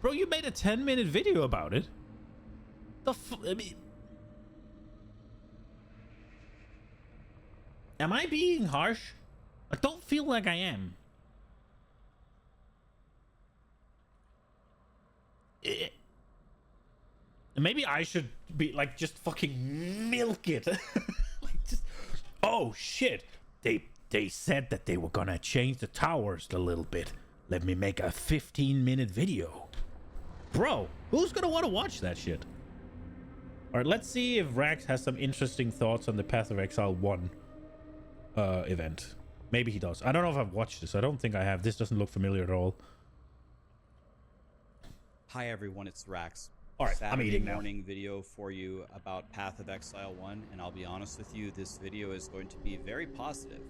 Bro, you made a 10-minute video about it. I mean, am I being harsh? I don't feel like I am. Maybe I should be like, just fucking milk it. Like, just, oh shit. They said that they were gonna change the towers a little bit. Let me make a 15-minute video. Bro, who's gonna want to watch that shit? Alright, let's see if Rax has some interesting thoughts on the Path of Exile 1 event. Maybe he does. I don't know if I've watched this. I don't think I have. This doesn't look familiar at all. Hi everyone, it's Rax. Alright, I'm Saturday eating now. Morning video for you about Path of Exile 1, and I'll be honest with you, this video is going to be very positive.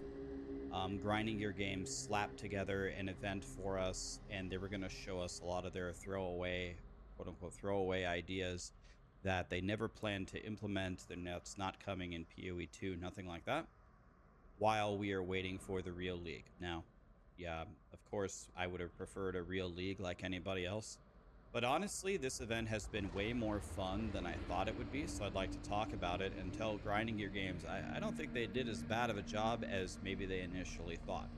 Grinding Your Game slapped together an event for us, and they were going to show us a lot of their throwaway, quote-unquote throwaway ideas that they never planned to implement. That's not coming in PoE 2, nothing like that, while we are waiting for the real league. Now, yeah, of course, I would have preferred a real league like anybody else. But honestly, this event has been way more fun than I thought it would be, so I'd like to talk about it and tell Grinding Your Games I don't think they did as bad of a job as maybe they initially thought.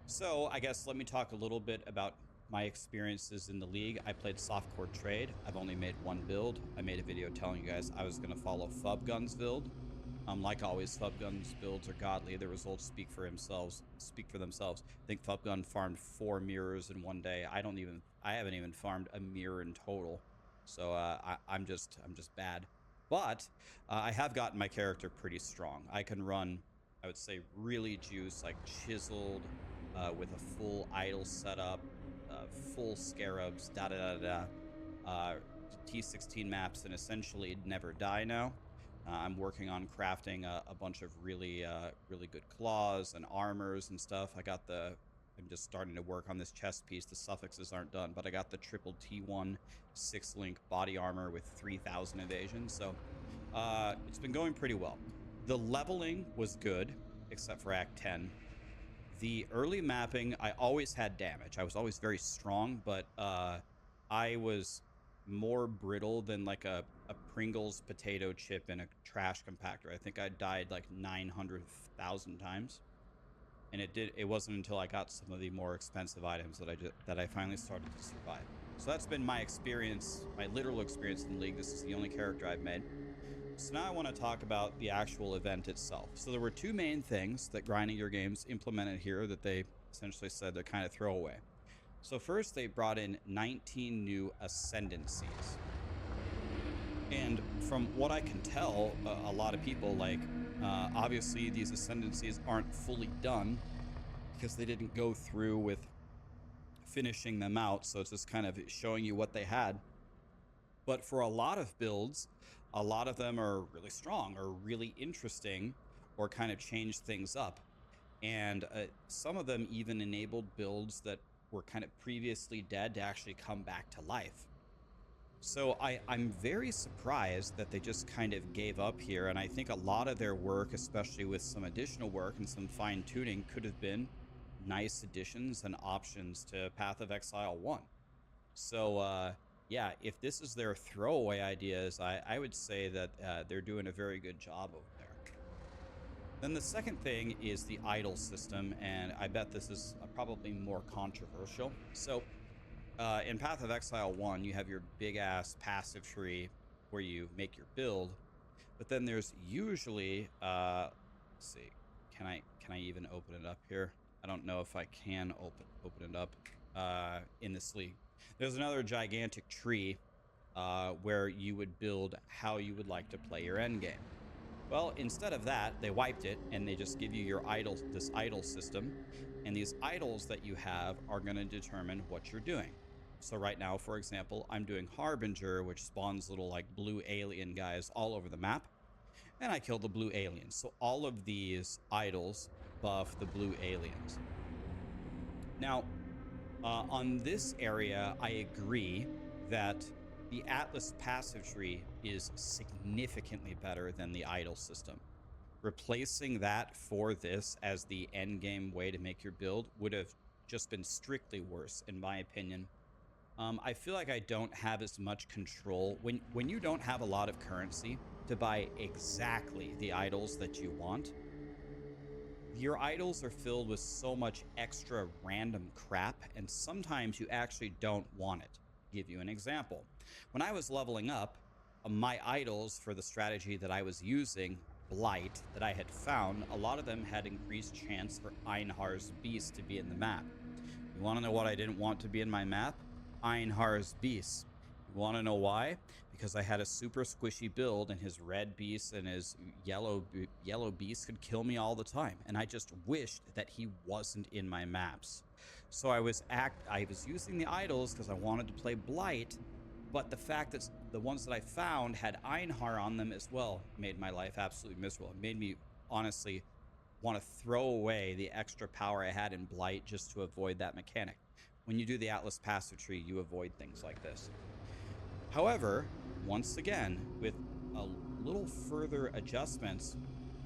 So I guess let me talk a little bit about my experiences in the league. I played softcore trade. I've only made one build. I made a video telling you guys I was going to follow Fubgun's build. Like always, Fubgun's builds are godly. The results speak for themselves. I think Fubgun farmed 4 mirrors in one day. I haven't even farmed a mirror in total. So I'm just bad. But I have gotten my character pretty strong. I can run, I would say, really juice, like chiseled, with a full idle setup, full scarabs, da da da da. T16 maps and essentially never die now. I'm working on crafting a bunch of really good claws and armors and stuff. I'm just starting to work on this chest piece. The suffixes aren't done, but I got the triple T1 6-link body armor with 3000 evasion. So it's been going pretty well. The leveling was good, except for Act 10. The early mapping, I always had damage. I was always very strong, but I was more brittle than like a Pringles potato chip in a trash compactor. I think I died like 900,000 times. And it wasn't until I got some of the more expensive items that I finally started to survive. So that's been my experience, my literal experience in the League. This is the only character I've made. So now I want to talk about the actual event itself. So there were two main things that Grinding Your Games implemented here that they essentially said to kind of throw away. So first, they brought in 19 new ascendancies. And from what I can tell, a lot of people, like, obviously these ascendancies aren't fully done because they didn't go through with finishing them out. So it's just kind of showing you what they had. But for a lot of builds, a lot of them are really strong or really interesting or kind of change things up. And some of them even enabled builds that were kind of previously dead to actually come back to life. So I'm very surprised that they just kind of gave up here. And I think a lot of their work, especially with some additional work and some fine tuning, could have been nice additions and options to Path of Exile 1. So yeah, if this is their throwaway ideas, I would say that they're doing a very good job over there. Then the second thing is the idle system, and I bet this is probably more controversial. So in Path of Exile 1, you have your big-ass passive tree where you make your build, but then there's usually, let's see, can I even open it up here? I don't know if I can open it up in this league. There's another gigantic tree where you would build how you would like to play your endgame. Well, instead of that, they wiped it and they just give you your this idle system. And these idols that you have are going to determine what you're doing. So right now, for example, I'm doing Harbinger, which spawns little like blue alien guys all over the map. And I kill the blue aliens. So all of these idols buff the blue aliens. Now, on this area, I agree that the Atlas passive tree is significantly better than the idle system. Replacing that for this as the end game way to make your build would have just been strictly worse, in my opinion. I feel like I don't have as much control. When you don't have a lot of currency to buy exactly the idols that you want, your idols are filled with so much extra random crap, and sometimes you actually don't want it. Give you an example. When I was leveling up, my idols for the strategy that I was using, Blight, that I had found, a lot of them had increased chance for Einhar's Beast to be in the map. You want to know what I didn't want to be in my map? Einhar's Beast. You want to know why? Because I had a super squishy build, and his red beast and his yellow beast could kill me all the time, and I just wished that he wasn't in my maps. So I was using the idols because I wanted to play Blight, but the fact that the ones that I found had Einhar on them as well made my life absolutely miserable. It made me honestly want to throw away the extra power I had in Blight just to avoid that mechanic. When you do the Atlas passive tree, you avoid things like this. However, once again, with a little further adjustments,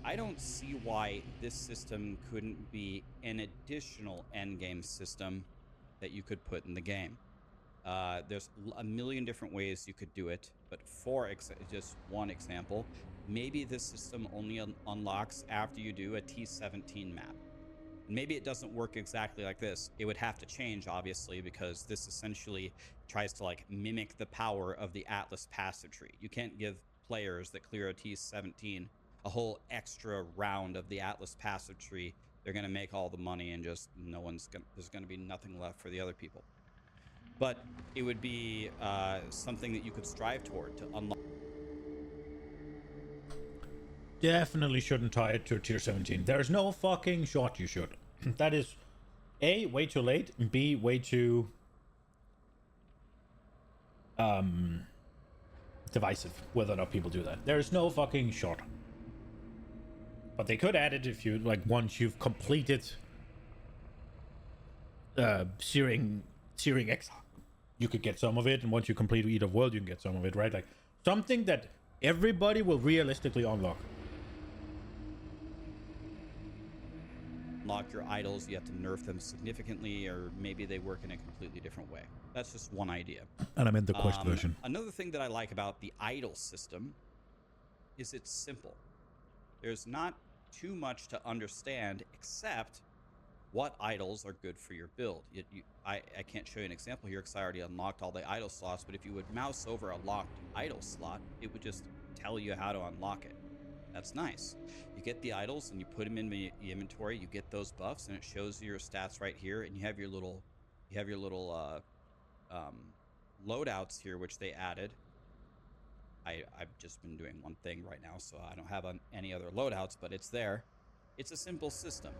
I don't see why this system couldn't be an additional endgame system that you could put in the game. There's a million different ways you could do it, but for just one example, maybe this system only unlocks after you do a T17 map. Maybe it doesn't work exactly like this. It would have to change, obviously, because this essentially tries to like mimic the power of the Atlas passive tree. You can't give players that clear a T17 a whole extra round of the Atlas passive tree. They're going to make all the money and just there's going to be nothing left for the other people. But it would be something that you could strive toward to unlock. definitely shouldn't tie it to tier 17. There's no fucking shot you should. That is A, way too late, and B, way too divisive whether or not people do that. There's no fucking shot. But they could add it if you, like, once you've completed Searing Exile, you could get some of it, and once you complete Eat of World, you can get some of it, right? Like, something that everybody will realistically unlock. Unlock your idols, you have to nerf them significantly, or maybe they work in a completely different way. That's just one idea. And I'm in the Quest version. Another thing that I like about the idol system is it's simple. There's not too much to understand except what idols are good for your build. I can't show you an example here because I already unlocked all the idol slots, but if you would mouse over a locked idol slot, it would just tell you how to unlock it. That's nice. You get the idols and you put them in the inventory, you get those buffs, and it shows you your stats right here, and you have your little loadouts here, which they added. I've just been doing one thing right now, so I don't have any other loadouts, but it's there. It's a simple system.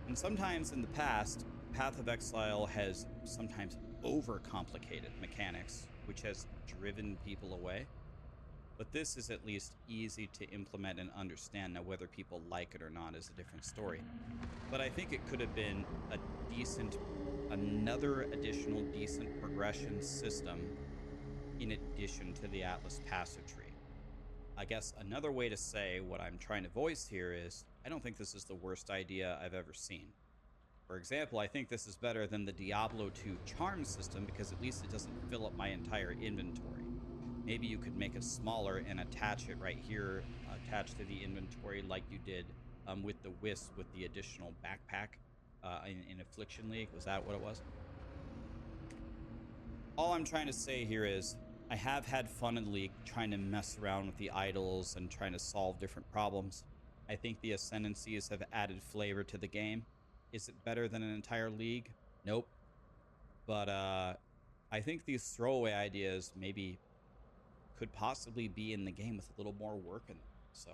And sometimes in the past, Path of Exile has sometimes overcomplicated mechanics, which has driven people away. But this is at least easy to implement and understand. Now, whether people like it or not is a different story. But I think it could have been another additional decent progression system in addition to the Atlas passive tree. I guess another way to say what I'm trying to voice here is, I don't think this is the worst idea I've ever seen. For example, I think this is better than the Diablo 2 charm system because at least it doesn't fill up my entire inventory. Maybe you could make it smaller and attach it right here, attached to the inventory like you did with the Wisp with the additional backpack in Affliction League. Was that what it was? All I'm trying to say here is I have had fun in League trying to mess around with the idols and trying to solve different problems. I think the Ascendancies have added flavor to the game. Is it better than an entire League? Nope. But I think these throwaway ideas maybe could possibly be in the game with a little more work in them. So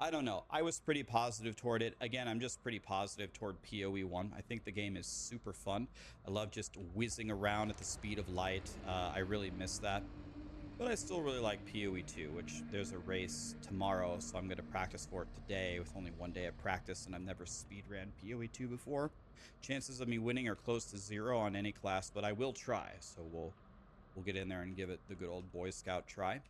I don't know. I was pretty positive toward it. Again, I'm just pretty positive toward PoE 1. I think the game is super fun. I love just whizzing around at the speed of light. I really miss that. But I still really like PoE 2, which there's a race tomorrow, so I'm going to practice for it today with only one day of practice, and I've never speedran PoE 2 before. Chances of me winning are close to 0 on any class, but I will try, so we'll get in there and give it the good old Boy Scout try.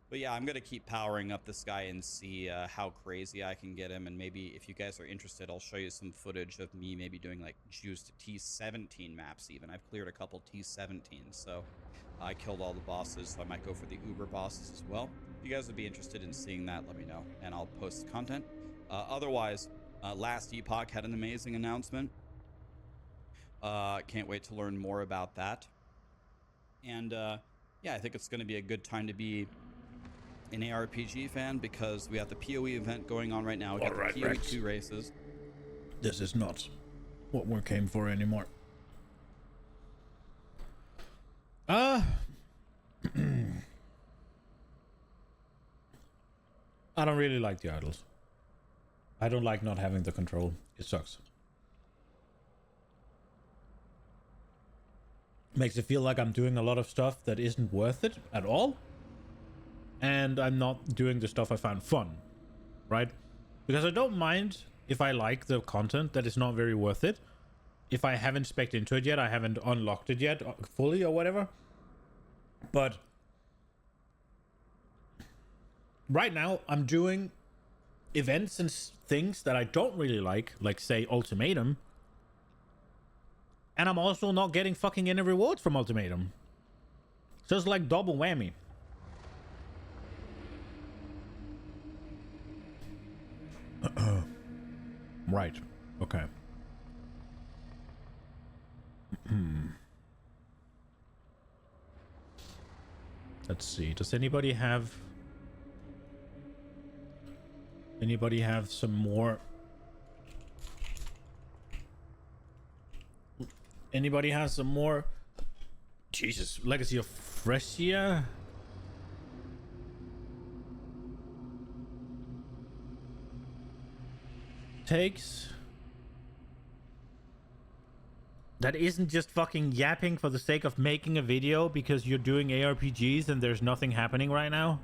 But yeah, I'm going to keep powering up this guy and see how crazy I can get him, and maybe if you guys are interested, I'll show you some footage of me maybe doing like juiced T17 maps even. I've cleared a couple T17s, so I killed all the bosses, so I might go for the Uber bosses as well. If you guys would be interested in seeing that, let me know, and I'll post content. Otherwise, Last Epoch had an amazing announcement. Can't wait to learn more about that. And yeah, I think it's going to be a good time to be an ARPG fan because we have the PoE event going on right now. We got the PoE 2 races. This is not what we came for anymore. I don't really like the idols. I don't like not having the control. It sucks. Makes it feel like I'm doing a lot of stuff that isn't worth it at all. And I'm not doing the stuff I find fun. Right? Because I don't mind if I like the content that is not very worth it. If I haven't spec'd into it yet, I haven't unlocked it yet fully or whatever. But right now I'm doing events and things that I don't really like say Ultimatum. And I'm also not getting fucking any rewards from Ultimatum. So it's like double whammy. Right. Okay. Let's see. Does anybody have some more? Anybody has some more? Jesus, Legacy of Phrecia. takes that isn't just fucking yapping for the sake of making a video because you're doing ARPGs and there's nothing happening right now?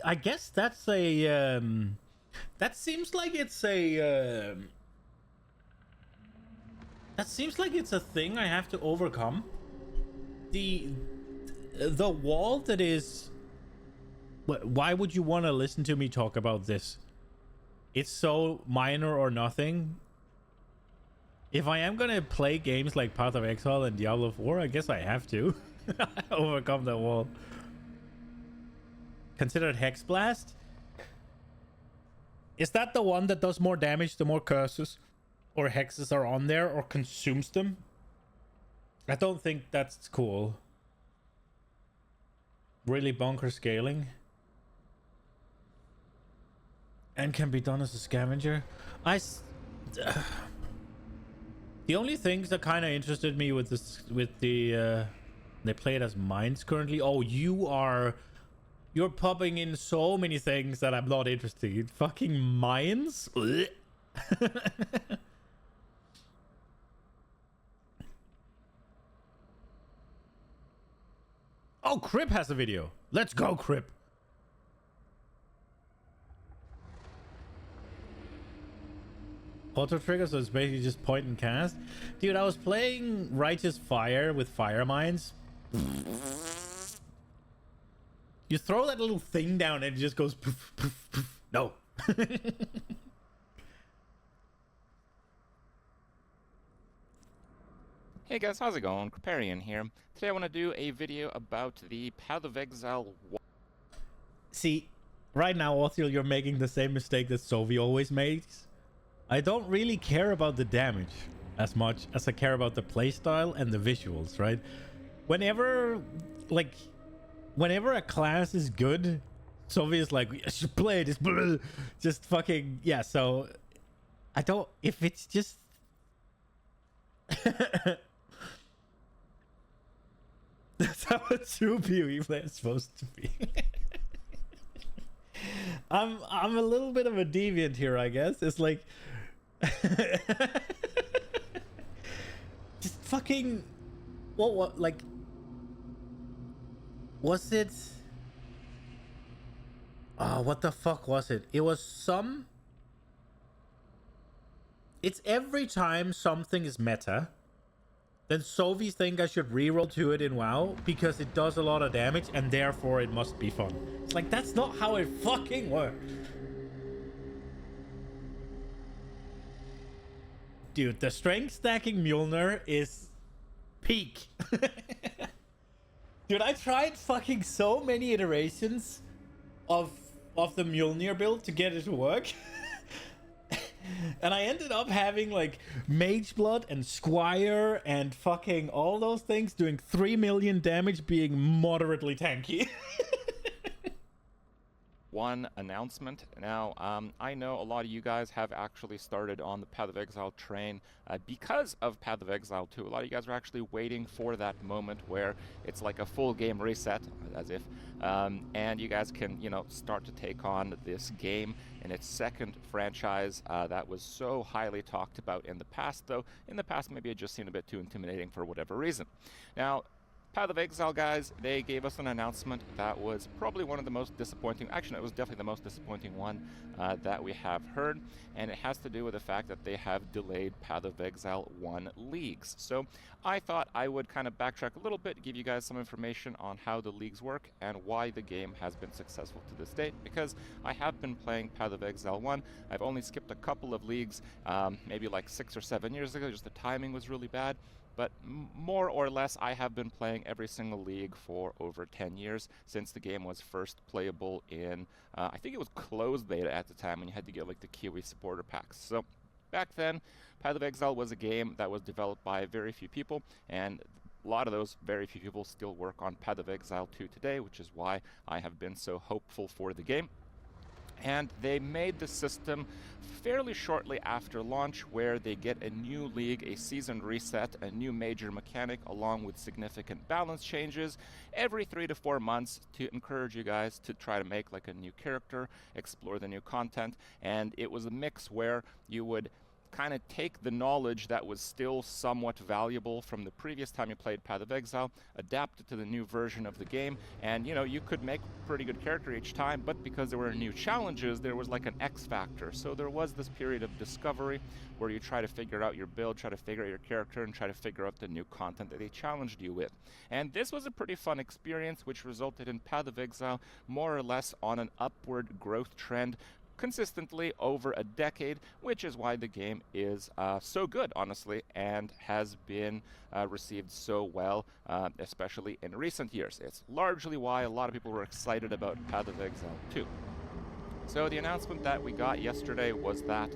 I guess that's a that seems like it's a that seems like it's a thing I have to overcome. The wall that is... Why would you want to listen to me talk about this? It's so minor or nothing. If I am gonna play games like Path of Exile and Diablo 4, I guess I have to overcome that wall. Considered Hex Blast? Is that the one that does more damage the more curses or hexes are on there or consumes them? I don't think that's cool. Really bonker scaling. And can be done as a scavenger. The only things that kind of interested me with this, with the they play it as mines currently. Oh, you're popping in so many things that I'm not interested in. Fucking mines? Oh, Crip has a video. Let's go, Crip. Auto trigger, so it's basically just point and cast. Dude, I was playing Righteous Fire with fire mines. You throw that little thing down and it just goes poof, poof, poof. No. Hey guys, how's it going? Criparian here. Today I want to do a video about the Path of Exile 1. See, right now, Othil, you're making the same mistake that Sovi always makes. I don't really care about the damage as much as I care about the playstyle and the visuals, right? Whenever a class is good, Sovi is like, I should play this, just fucking, yeah, so I don't, if it's just... That's how a true PoE player is supposed to be. I'm a little bit of a deviant here, I guess. It's like just fucking what like was it? Oh, what the fuck was it? It was some... It's every time something is meta, then Sovi think I should reroll to it in WoW because it does a lot of damage and therefore it must be fun. It's like, that's not how it fucking works. Dude, the strength stacking Mjolnir is peak. Dude, I tried fucking so many iterations of the Mjolnir build to get it to work. And I ended up having like Mage Blood and Squire and fucking all those things doing 3 million damage, being moderately tanky. One announcement. Now, I know a lot of you guys have actually started on the Path of Exile train because of Path of Exile 2. A lot of you guys are actually waiting for that moment where it's like a full game reset, as if, and you guys can, you know, start to take on this game in its second franchise that was so highly talked about in the past, though in the past maybe it just seemed a bit too intimidating for whatever reason. Now, Path of Exile guys, they gave us an announcement that was probably one of the most disappointing, actually it was definitely the most disappointing one that we have heard, and it has to do with the fact that they have delayed Path of Exile 1 leagues. So I thought I would kind of backtrack a little bit, give you guys some information on how the leagues work and why the game has been successful to this date, because I have been playing Path of Exile 1. I've only skipped a couple of leagues, maybe like 6 or 7 years ago, just the timing was really bad. But more or less, I have been playing every single league for over 10 years since the game was first playable in, I think it was closed beta at the time when you had to get like the Kiwi supporter packs. So back then, Path of Exile was a game that was developed by very few people, and a lot of those very few people still work on Path of Exile 2 today, which is why I have been so hopeful for the game. And they made the system fairly shortly after launch, where they get a new league, a season reset, a new major mechanic, along with significant balance changes every 3 to 4 months to encourage you guys to try to make like a new character, explore the new content. And it was a mix where you would kind of take the knowledge that was still somewhat valuable from the previous time you played Path of Exile, adapt it to the new version of the game, and you know, you could make a pretty good character each time, but because there were new challenges, there was like an X factor. So there was this period of discovery where you try to figure out your build, try to figure out your character, and try to figure out the new content that they challenged you with. And this was a pretty fun experience, which resulted in Path of Exile more or less on an upward growth trend consistently over a decade, which is why the game is so good, honestly, and has been received so well, especially in recent years. It's largely why a lot of people were excited about Path of Exile 2. So the announcement that we got yesterday was that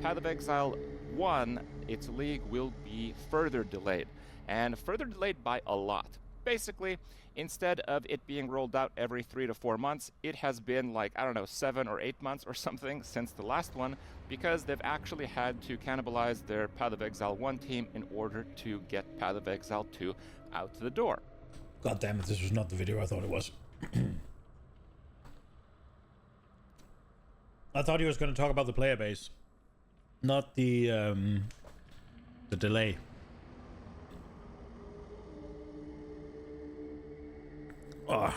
Path of Exile 1, its league, will be further delayed, and further delayed by a lot. Basically, instead of it being rolled out every 3 to 4 months, it has been like, I don't know, 7 or 8 months or something since the last one, because they've actually had to cannibalize their Path of Exile 1 team in order to get Path of Exile 2 out the door. God damn it, this was not the video I thought it was. I thought he was going to talk about the player base, not the delay. Oh.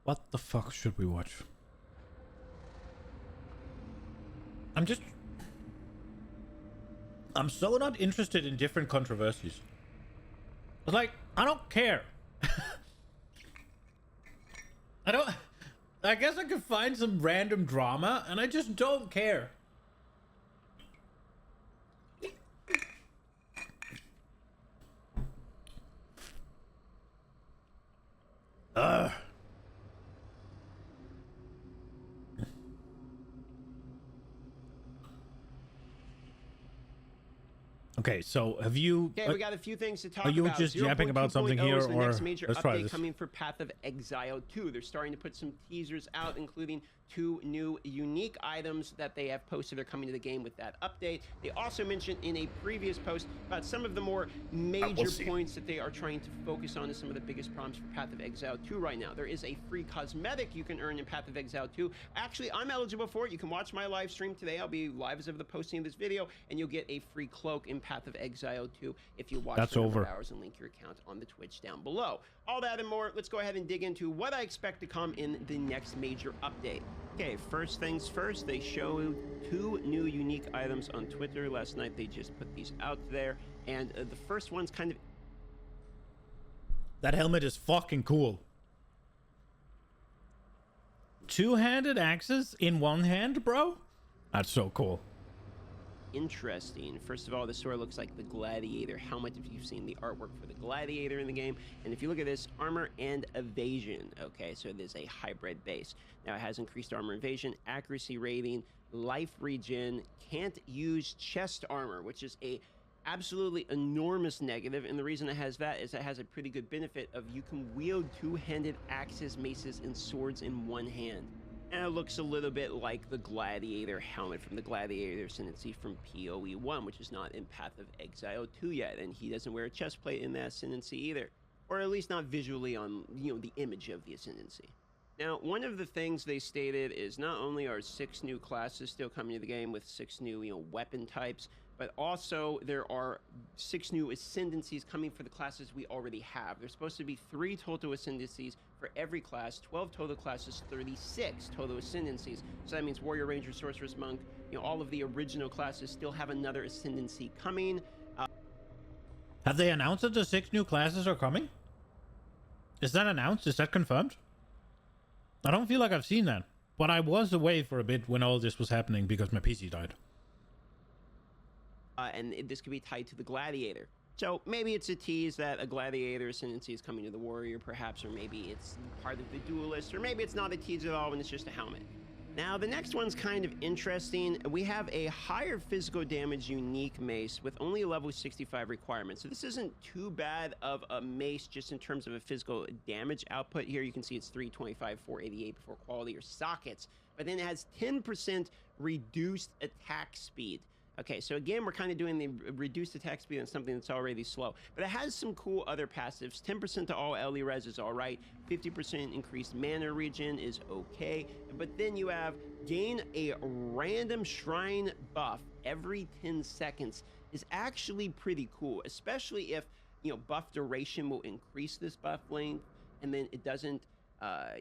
What the fuck should we watch? I'm so not interested in different controversies. It's like, I don't care. I guess I could find some random drama, and I just don't care. Okay, so have you... Okay, we got a few things to talk about. Are you just yapping about something here, is the or... next major Let's try update this. coming for Path of Exile 2. They're starting to put some teasers out, including 2 new unique items that they have posted. They're coming to the game with that update. They also mentioned in a previous post about some of the more major points that they are trying to focus on as some of the biggest problems for Path of Exile 2 right now. There is a free cosmetic you can earn in Path of Exile 2. Actually, I'm eligible for it. You can watch my live stream today. I'll be live as of the posting of this video, and you'll get a free cloak in Path of Exile 2 if you watch That's for a number over. of hours and link your account on the Twitch down below. All that and more, let's go ahead and dig into what I expect to come in the next major update. Okay, first things first, they showed 2 new unique items on Twitter. Last night they just put these out there, and the first one's kind of... That helmet is fucking cool. 2-handed axes in one hand, bro? That's so cool. interesting. First of all, this sort of looks like the Gladiator helmet, if you've seen the artwork for the Gladiator in the game. And if you look at this, armor and evasion. Okay, so it is a hybrid base. Now it has increased armor evasion, accuracy rating, life regen, can't use chest armor, which is a absolutely enormous negative. And the reason it has that is it has a pretty good benefit of you can wield two-handed axes, maces, and swords in one hand. And it looks a little bit like the Gladiator helmet from the Gladiator Ascendancy from PoE 1, which is not in Path of Exile 2 yet. And he doesn't wear a chest plate in that Ascendancy either. Or at least not visually on, the image of the Ascendancy. Now, one of the things they stated is not only are 6 new classes still coming to the game with 6 new, weapon types, but also there are 6 new Ascendancies coming for the classes we already have. There's supposed to be 3 total Ascendancies for every class, 12 total classes, 36 total Ascendancies. So that means Warrior, Ranger, Sorceress, Monk, all of the original classes still have another Ascendancy coming. Have they announced that the 6 new classes are coming? Is that announced? Is that confirmed? I don't feel like I've seen that, but I was away for a bit when all this was happening because my PC died. And this could be tied to the Gladiator. So maybe it's a tease that a Gladiator Ascendancy is coming to the Warrior, perhaps, or maybe it's part of the Duelist, or maybe it's not a tease at all and it's just a helmet. Now, the next one's kind of interesting. We have a higher physical damage unique mace with only a level 65 requirement. So this isn't too bad of a mace just in terms of a physical damage output. Here you can see it's 325, 488 before quality or sockets. But then it has 10% reduced attack speed. Okay, so again, we're kind of doing the reduced attack speed on something that's already slow. But it has some cool other passives. 10% to all LE res is all right. 50% increased mana regen is okay. But then you have gain a random shrine buff every 10 seconds is actually pretty cool, especially if, you know, buff duration will increase this buff length, and then it doesn't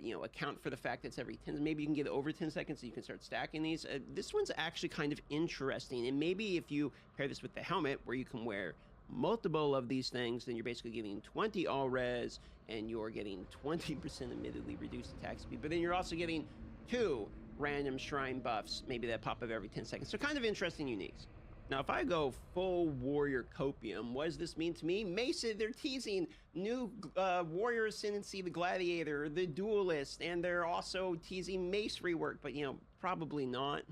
you know, account for the fact that it's every 10. Maybe you can get it over 10 seconds so you can start stacking these. This one's actually kind of interesting. And maybe if you pair this with the helmet where you can wear multiple of these things, then you're basically getting 20 all res and you're getting 20% admittedly reduced attack speed. But then you're also getting 2 random shrine buffs, maybe that pop up every 10 seconds. So kind of interesting uniques. Now, if I go full warrior copium, what does this mean to me? Mesa, they're teasing new warrior ascendancy, the gladiator, the duelist, and they're also teasing mace rework, but, you know, probably not.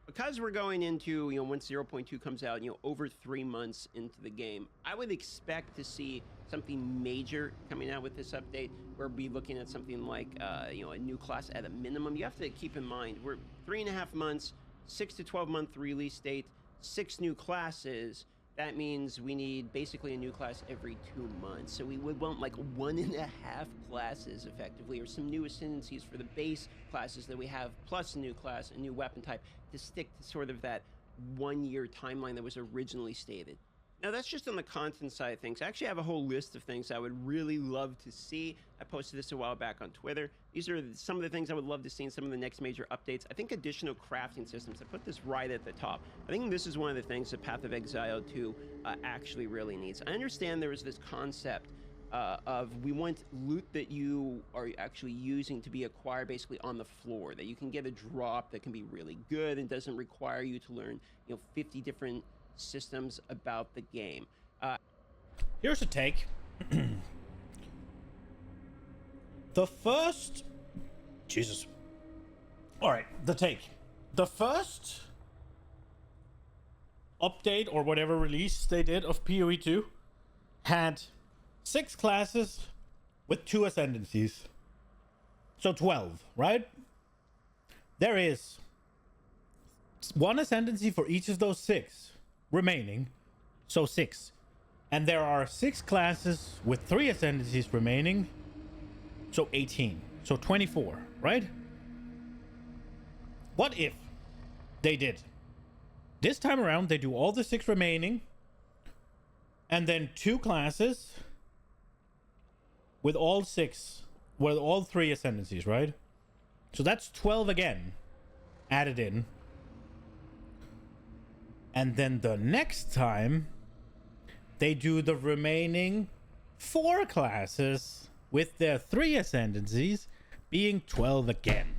Because we're going into, you know, once 0.2 comes out, you know, over 3 months into the game, I would expect to see something major coming out with this update. We'll be looking at something like, you know, a new class at a minimum. You have to keep in mind, we're 3.5 months, 6 to 12 month release date, 6 new classes. That means we need basically a new class every 2 months. So we would want like 1.5 classes effectively, or some new ascendancies for the base classes that we have, plus a new class, a new weapon type, to stick to sort of that 1 year timeline that was originally stated. Now, that's just on the content side of things. I actually have a whole list of things I would really love to see. I posted this a while back on Twitter. These are some of the things I would love to see in some of the next major updates. I think additional crafting systems. I put this right at the top. I think this is one of the things that Path of Exile 2 actually really needs. I understand there was this concept of we want loot that you are actually using to be acquired basically on the floor, that you can get a drop that can be really good and doesn't require you to learn, you know, 50 different systems about the game. Here's a take. The first... Jesus. Alright, the take. The first update or whatever release they did of PoE 2 had 6 classes with 2 ascendancies. So 12, right? There is 1 ascendancy for each of those 6 remaining, so 6. And there are 6 classes with 3 ascendancies remaining, so 18. So 24, right? What if they did? This time around, they do all the 6 remaining, and then 2 classes with all 6, with all 3 ascendancies, right? So that's 12 again, added in. And then the next time, they do the remaining 4 classes with their 3 ascendancies, being 12 again.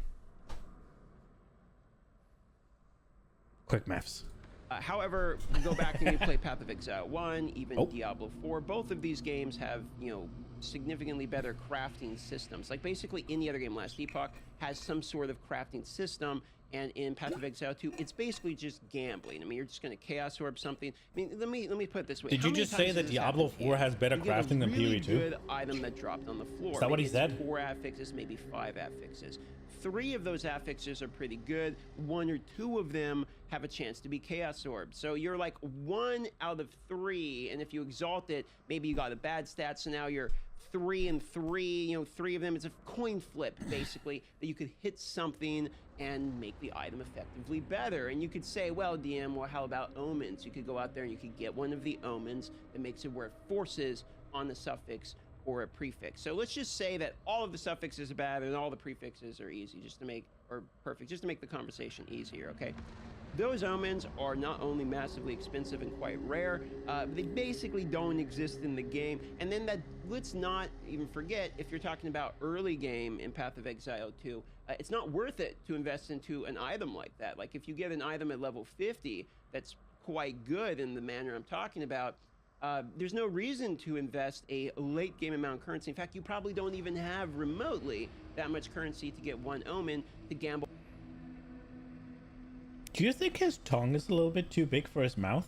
Quick maths. However, go back and you play Path of Exile 1, even Diablo 4. Both of these games have, you know, significantly better crafting systems. Like basically any other game, Last Epoch has some sort of crafting system. And in Path of Exile 2, it's basically just gambling. I mean, you're just going to Chaos Orb something. I mean, let me put it this way. Did you just say that Diablo 4 has better crafting than PoE 2? Good item that dropped on the floor. Is that what he said? 4 affixes, maybe 5 affixes. 3 of those affixes are pretty good. 1 or 2 of them have a chance to be Chaos Orb. So you're like 1 out of 3, and if you exalt it, maybe you got a bad stat, so now you're 3 and 3, you know, 3 of them. It's a coin flip, basically, that you could hit something and make the item effectively better. And you could say, well, DM, well, how about omens? You could go out there and you could get one of the omens that makes it where it forces on the suffix or a prefix. So let's just say that all of the suffixes are bad and all the prefixes are easy, just to make, or perfect, just to make the conversation easier, okay? Those omens are not only massively expensive and quite rare, they basically don't exist in the game. And then that, let's not even forget, if you're talking about early game in Path of Exile 2, it's not worth it to invest into an item like that. Like if you get an item at level 50 that's quite good in the manner I'm talking about, there's no reason to invest a late game amount of currency. In fact, you probably don't even have remotely that much currency to get 1 omen to gamble. Do you think his tongue is a little bit too big for his mouth?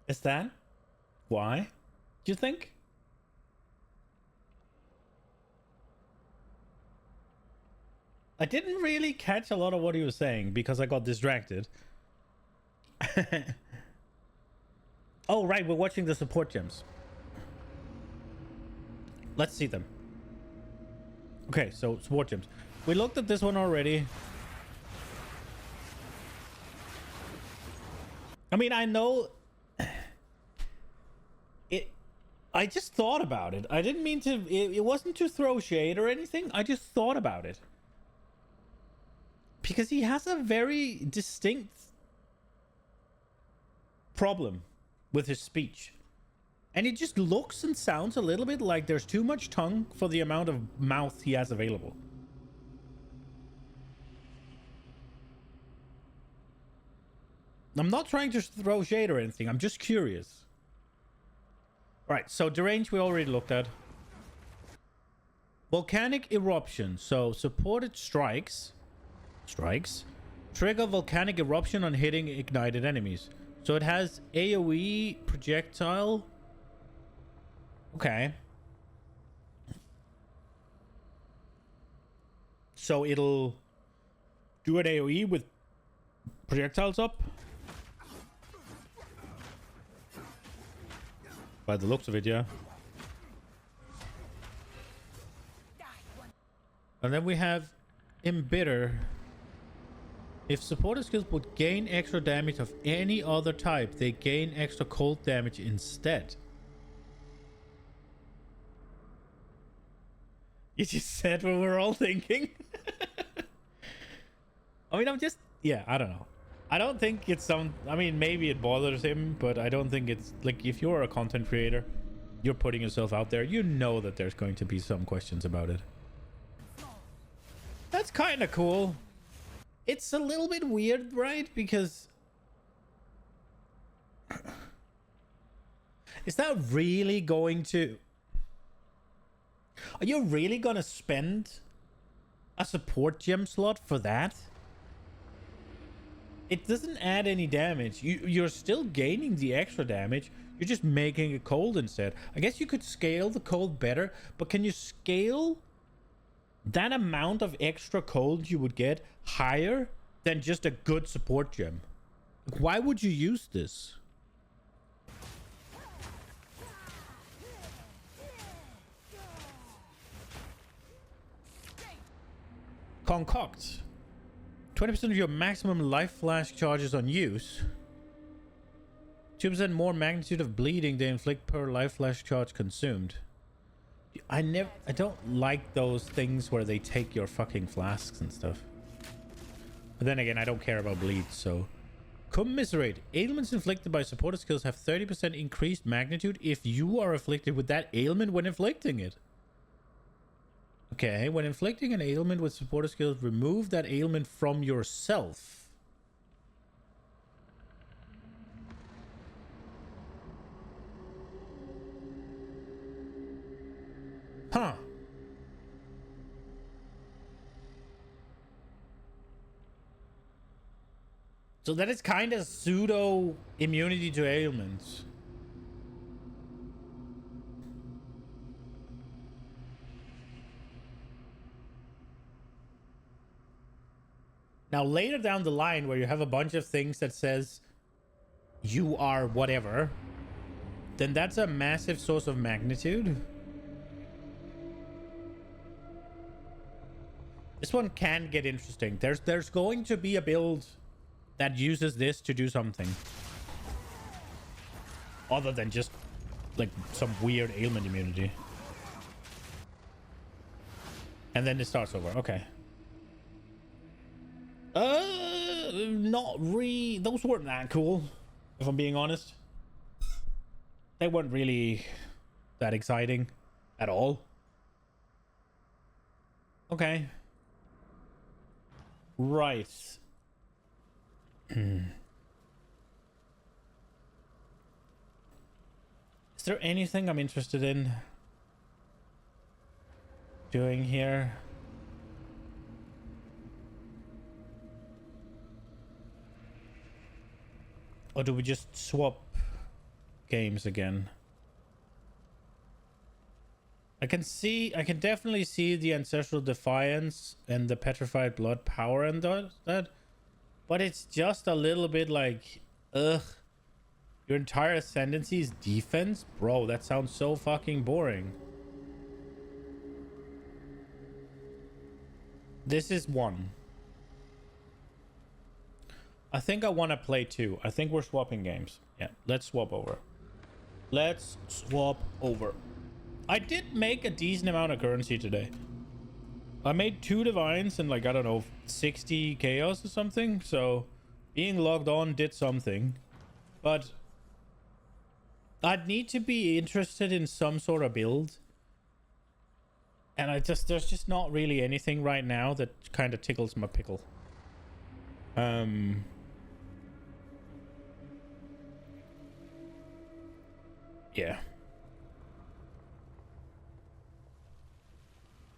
Is that why? Do you think? I didn't really catch a lot of what he was saying because I got distracted. Oh, right, we're watching the support gems. Let's see them. Okay, so support gems. We looked at this one already. I mean, I know it. I just thought about it. I didn't mean to. It wasn't to throw shade or anything. I just thought about it. Because he has a very distinct problem with his speech. And it just looks and sounds a little bit like there's too much tongue for the amount of mouth he has available. I'm not trying to throw shade or anything. I'm just curious. Right, so deranged we already looked at. Volcanic eruption. So supported strikes trigger volcanic eruption on hitting ignited enemies. So it has AoE projectile. Okay. So it'll do an AoE with projectiles up. By the looks of it, yeah. And then we have Embitter. If supporter skills would gain extra damage of any other type, they gain extra cold damage instead. You just said what we're all thinking. I mean, yeah, I don't know. I don't think it's I mean, maybe it bothers him, but I don't think it's like, if you're a content creator, you're putting yourself out there, you know that there's going to be some questions about it. That's kind of cool. It's a little bit weird, right? Because is that really going to... Are you really gonna spend a support gem slot for that? It doesn't add any damage. You're still gaining the extra damage. You're just making it cold instead. I guess you could scale the cold better, but can you scale that amount of extra cold you would get higher than just a good support gem? Like, why would you use this? Concoct. 20% of your maximum life flash charges on use. 2% more magnitude of bleeding they inflict per life flash charge consumed. I don't like those things where they take your fucking flasks and stuff. But then again, I don't care about bleed, so... Commiserate. Ailments inflicted by supporter skills have 30% increased magnitude if you are afflicted with that ailment when inflicting it. Okay, when inflicting an ailment with supporter skills, remove that ailment from yourself. Huh. So that is kind of pseudo immunity to ailments. Now later down the line where you have a bunch of things that says you are whatever, then that's a massive source of magnitude. This one can get interesting. There's going to be a build that uses this to do something other than just like some weird ailment immunity. And then it starts over. Okay. Not really. Those weren't that cool, if I'm being honest. They weren't really that exciting at all. Okay. Right. Is there anything I'm interested in? doing here? Or do we just swap games again? I can definitely see the Ancestral Defiance and the Petrified Blood power and that. But it's just a little bit like, ugh. Your entire ascendancy is defense? Bro, that sounds so fucking boring. This is 1. I think I want to play 2. I think we're swapping games. Yeah, let's swap over. Let's swap over. I did make a decent amount of currency today. I made 2 divines and like, I don't know, 60 chaos or something. So being logged on did something. But I'd need to be interested in some sort of build. And there's just not really anything right now that kind of tickles my pickle. Yeah.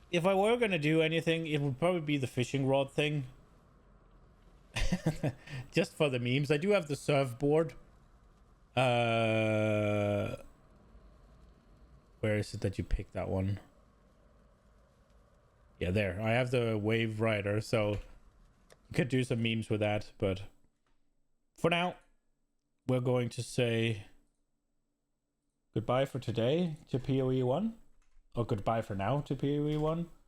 If I were gonna do anything, it would probably be the fishing rod thing. Just for the memes. I do have the surfboard. Where is it that you picked that one? Yeah, there. I have the wave rider, so you could do some memes with that. But for now, we're going to say goodbye for today to PoE 1. Or goodbye for now to PoE 1.